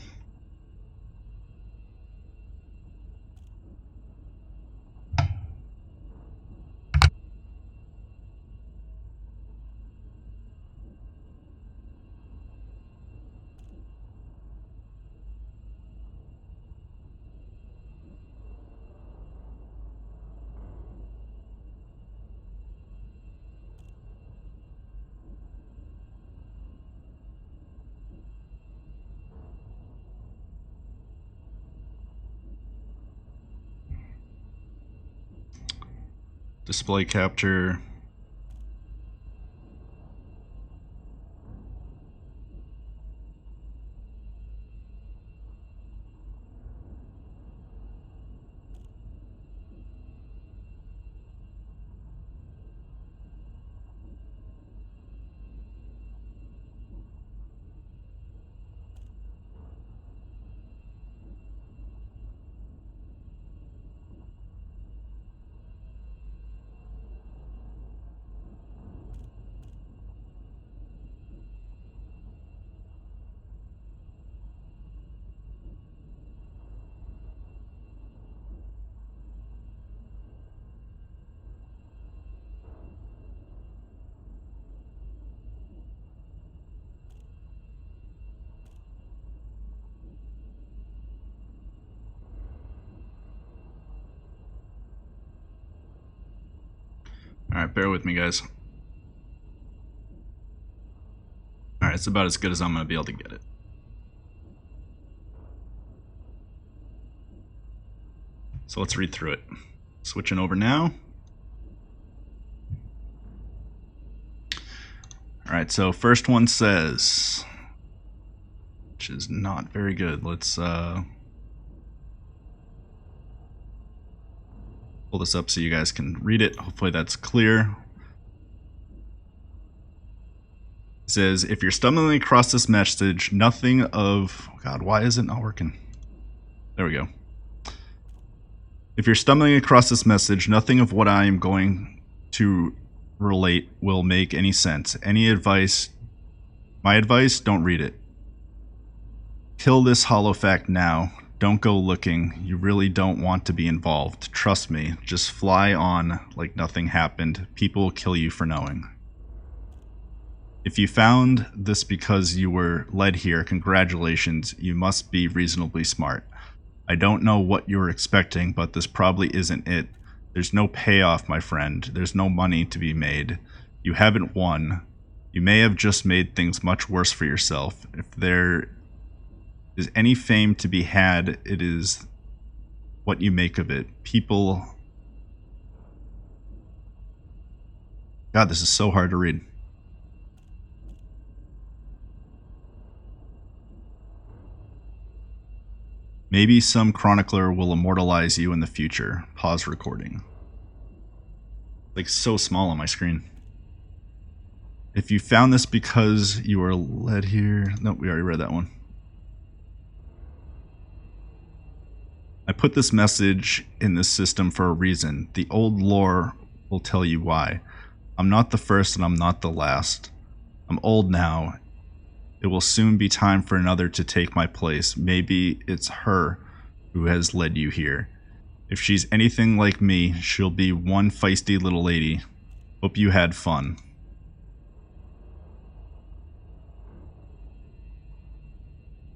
Display capture. Alright, bear with me, guys. Alright, it's about as good as I'm going to be able to get it. So let's read through it. Switching over now. Alright, so first one says, which is not very good. Let's pull this up so you guys can read it. Hopefully that's clear. It says, if you're stumbling across this message, nothing of... Oh God, why is it not working? There we go. If you're stumbling across this message, nothing of what I am going to relate will make any sense. Any advice... My advice, don't read it. Kill this hollow fact now. Don't go looking. You really don't want to be involved. Trust me. Just fly on like nothing happened. People will kill you for knowing. If you found this because you were led here, congratulations. You must be reasonably smart. I don't know what you were expecting, but this probably isn't it. There's no payoff, my friend. There's no money to be made. You haven't won. You may have just made things much worse for yourself. If there is any fame to be had, it is what you make of it. People... God, this is so hard to read. Maybe some chronicler will immortalize you in the future. Pause recording. Like, so small on my screen. If you found this because you were led here... Nope, we already read that one. I put this message in this system for a reason. The old lore will tell you why. I'm not the first and I'm not the last. I'm old now. It will soon be time for another to take my place. Maybe it's her who has led you here. If she's anything like me, she'll be one feisty little lady. Hope you had fun.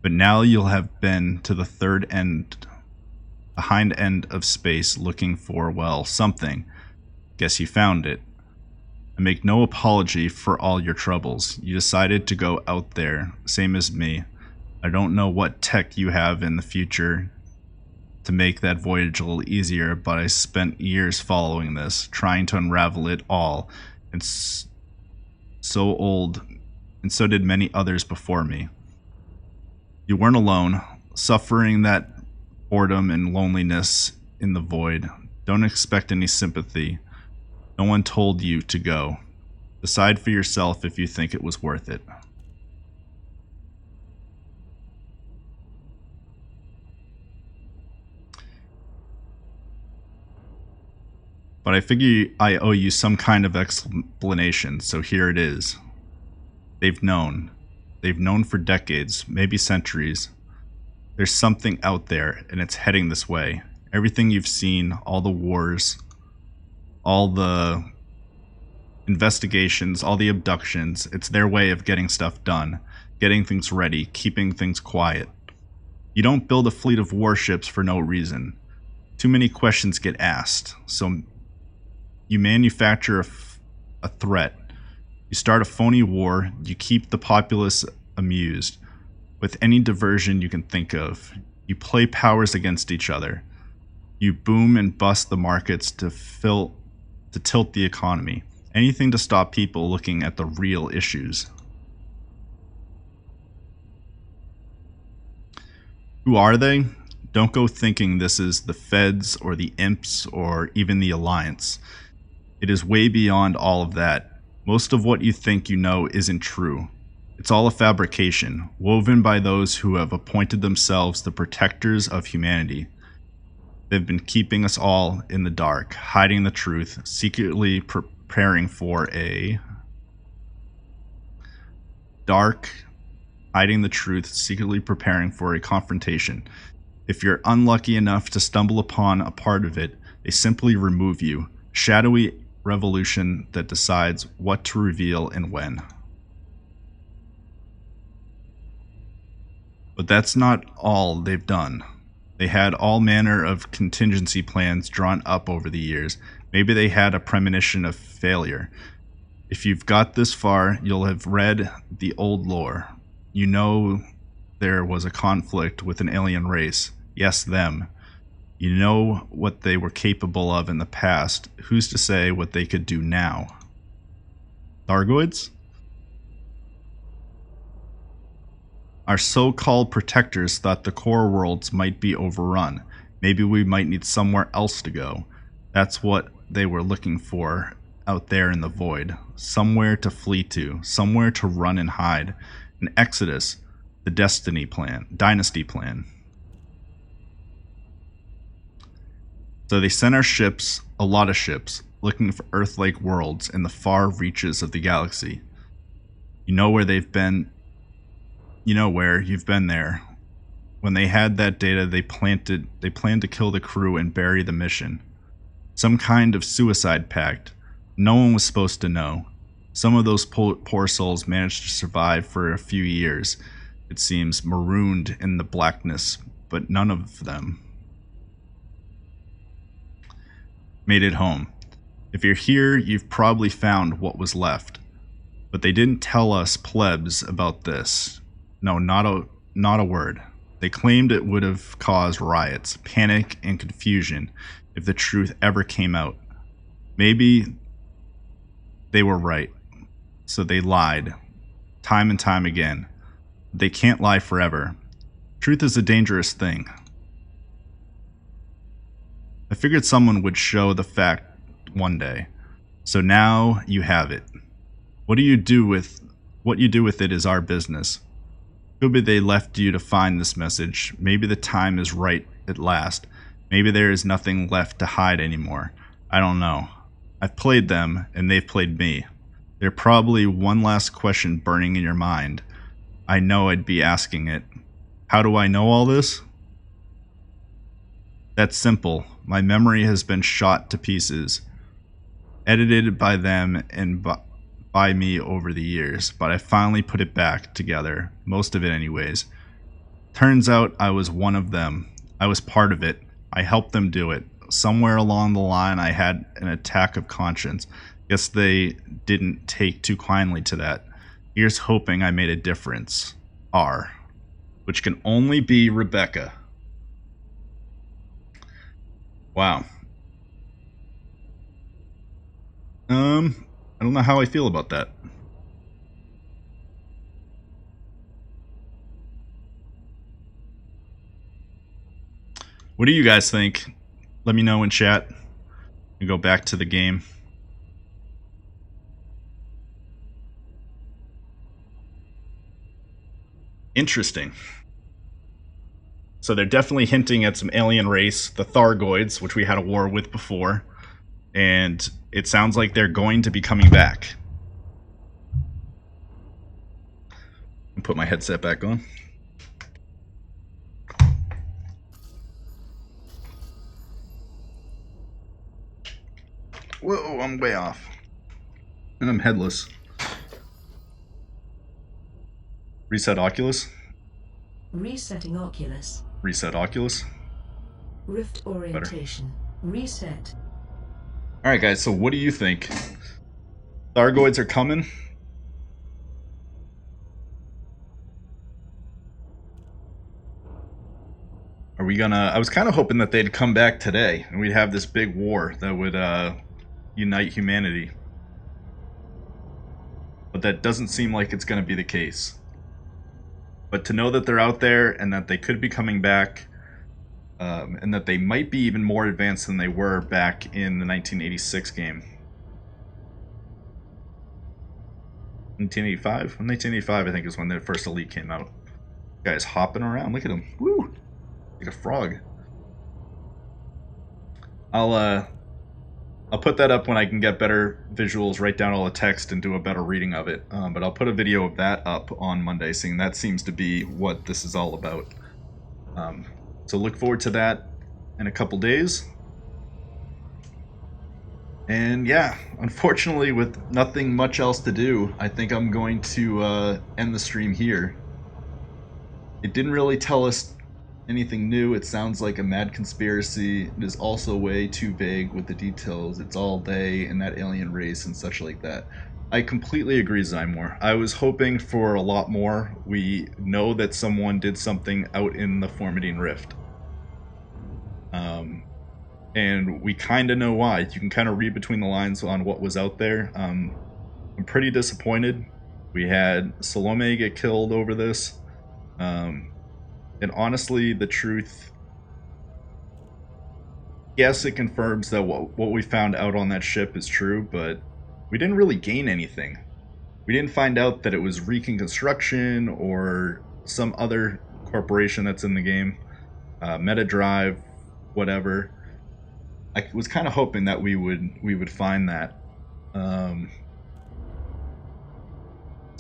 But now you'll have been to the behind end of space looking for, well, something. Guess you found it. I make no apology for all your troubles. You decided to go out there, same as me. I don't know what tech you have in the future to make that voyage a little easier, but I spent years following this, trying to unravel it all, and so did many others before me. You weren't alone, suffering that boredom and loneliness in the void. Don't expect any sympathy. No one told you to go. Decide for yourself if you think it was worth it. But I figure I owe you some kind of explanation, so here it is. They've known. They've known for decades, maybe centuries. There's something out there, and it's heading this way. Everything you've seen, all the wars, all the investigations, all the abductions, it's their way of getting stuff done, getting things ready, keeping things quiet. You don't build a fleet of warships for no reason. Too many questions get asked, so you manufacture a threat. You start a phony war, you keep the populace amused with any diversion you can think of. You play powers against each other. You boom and bust the markets to tilt the economy. Anything to stop people looking at the real issues. Who are they? Don't go thinking this is the Feds or the Imps or even the Alliance. It is way beyond all of that. Most of what you think you know isn't true. It's all a fabrication, woven by those who have appointed themselves the protectors of humanity. They've been keeping us all in the dark, hiding the truth, secretly preparing for a confrontation. If you're unlucky enough to stumble upon a part of it, they simply remove you. Shadowy revolution that decides what to reveal and when. But that's not all they've done. They had all manner of contingency plans drawn up over the years. Maybe they had a premonition of failure. If you've got this far, you'll have read the old lore. You know there was a conflict with an alien race. Yes, them. You know what they were capable of in the past. Who's to say what they could do now? Thargoids? Our so-called protectors thought the core worlds might be overrun. Maybe we might need somewhere else to go. That's what they were looking for out there in the void. Somewhere to flee to. Somewhere to run and hide. An exodus. The dynasty plan. So they sent our ships, a lot of ships, looking for Earth-like worlds in the far reaches of the galaxy. You know where they've been. You know where, you've been there. When they had that data, they planned to kill the crew and bury the mission. Some kind of suicide pact. No one was supposed to know. Some of those poor souls managed to survive for a few years, it seems, marooned in the blackness, but none of them made it home. If you're here, you've probably found what was left. But they didn't tell us plebs about this. No, not a word. They claimed it would have caused riots, panic, and confusion if the truth ever came out. Maybe they were right. So they lied, time and time again. They can't lie forever. Truth is a dangerous thing. I figured someone would show the fact one day. So now you have it. What you do with it is our business. Could be they left you to find this message. Maybe the time is right at last. Maybe there is nothing left to hide anymore. I don't know. I've played them, and they've played me. There's probably one last question burning in your mind. I know I'd be asking it. How do I know all this? That's simple. My memory has been shot to pieces, edited by them and by me over the years, but I finally put it back together, most of it anyways. Turns out I was one of them. I was part of it. I helped them do it. Somewhere along the line, I had an attack of conscience. Guess they didn't take too kindly to that. Here's hoping I made a difference. R. Which can only be Rebecca. Wow. I don't know how I feel about that. What do you guys think? Let me know in chat. We go back to the game. Interesting. So they're definitely hinting at some alien race, the Thargoids, which we had a war with before. And it sounds like they're going to be coming back. I'll put my headset back on. Whoa, I'm way off. And I'm headless. Reset Oculus. Resetting Oculus. Reset Oculus. Rift orientation. Reset. Alright guys, so what do you think? Thargoids are coming? Are we gonna... I was kind of hoping that they'd come back today and we'd have this big war that would unite humanity. But that doesn't seem like it's gonna be the case. But to know that they're out there and that they could be coming back, and that they might be even more advanced than they were back in the 1986 game. 1985? 1985, I think, is when the first Elite came out. Guy's hopping around. Look at him. Woo! Like a frog. I'll put that up when I can get better visuals, write down all the text, and do a better reading of it. But I'll put a video of that up on Monday, seeing that seems to be what this is all about. So look forward to that in a couple days. And yeah, unfortunately, with nothing much else to do, I think I'm going to end the stream here. It didn't really tell us anything new. It sounds like a mad conspiracy. It is also way too vague with the details. It's all they and that alien race and such like that. I completely agree, Zymor. I was hoping for a lot more. We know that someone did something out in the Formidian Rift. And we kind of know why. You can kind of read between the lines on what was out there. I'm pretty disappointed. We had Salome get killed over this. And honestly, the truth... Yes, it confirms that what we found out on that ship is true, but we didn't really gain anything. We didn't find out that it was Recon Construction or some other corporation that's in the game. Metadrive, whatever. I was kind of hoping that we would find that. So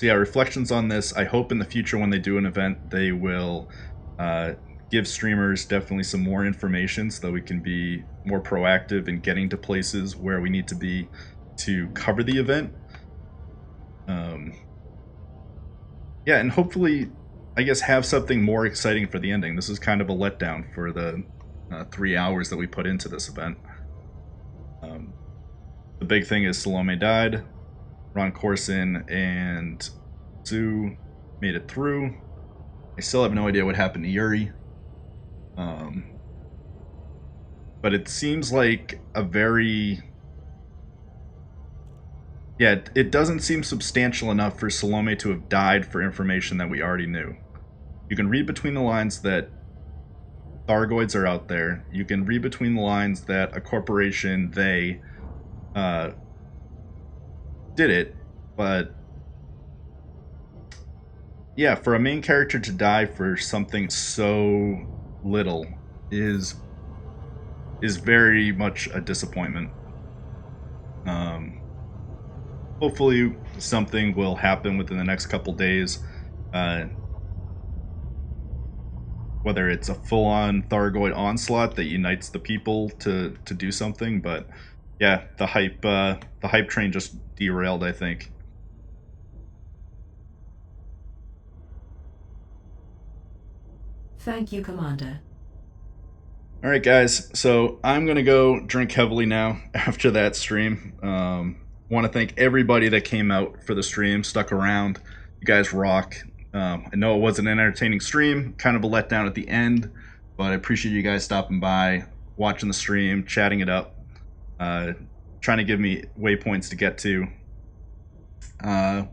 yeah, reflections on this. I hope in the future when they do an event, they will give streamers definitely some more information so that we can be more proactive in getting to places where we need to be to cover the event. Yeah, and hopefully, I guess, have something more exciting for the ending. This is kind of a letdown for the 3 hours that we put into this event. The big thing is Salome died, Ron Corsen and Zoo made it through. I still have no idea what happened to Yuri. But it seems like a very... Yeah, it doesn't seem substantial enough for Salome to have died for information that we already knew. You can read between the lines that Thargoids are out there. You can read between the lines that a corporation, they did it, but yeah, for a main character to die for something so little is very much a disappointment. Hopefully something will happen within the next couple days. Whether it's a full-on Thargoid onslaught that unites the people to do something, but yeah, the hype train just derailed, I think. Thank you, Commander. All right, guys. So I'm gonna go drink heavily now after that stream. Want to thank everybody that came out for the stream, stuck around. You guys rock. I know it wasn't an entertaining stream, kind of a letdown at the end, but I appreciate you guys stopping by, watching the stream, chatting it up, trying to give me waypoints to get to. We're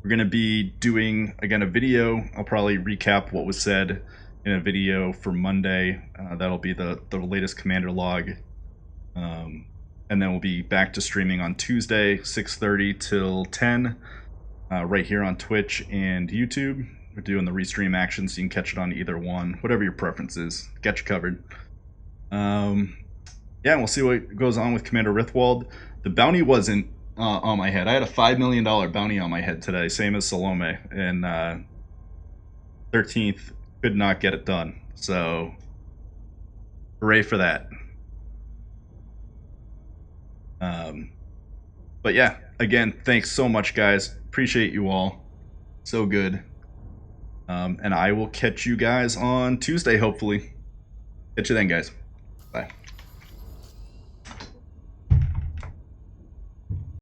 going to be doing, again, a video. I'll probably recap what was said in a video for Monday. That'll be the latest commander log. And then we'll be back to streaming on Tuesday, 6:30 till 10, right here on Twitch and YouTube. We're doing the restream action, so you can catch it on either one, whatever your preference is. Get you covered. Yeah, and we'll see what goes on with Commander Rithwald. The bounty wasn't on my head. I had a $5 million bounty on my head today, same as Salome, and 13th could not get it done. So, hooray for that. But yeah, again, thanks so much, guys. Appreciate you all. So good. And I will catch you guys on Tuesday, hopefully. Catch you then, guys. Bye.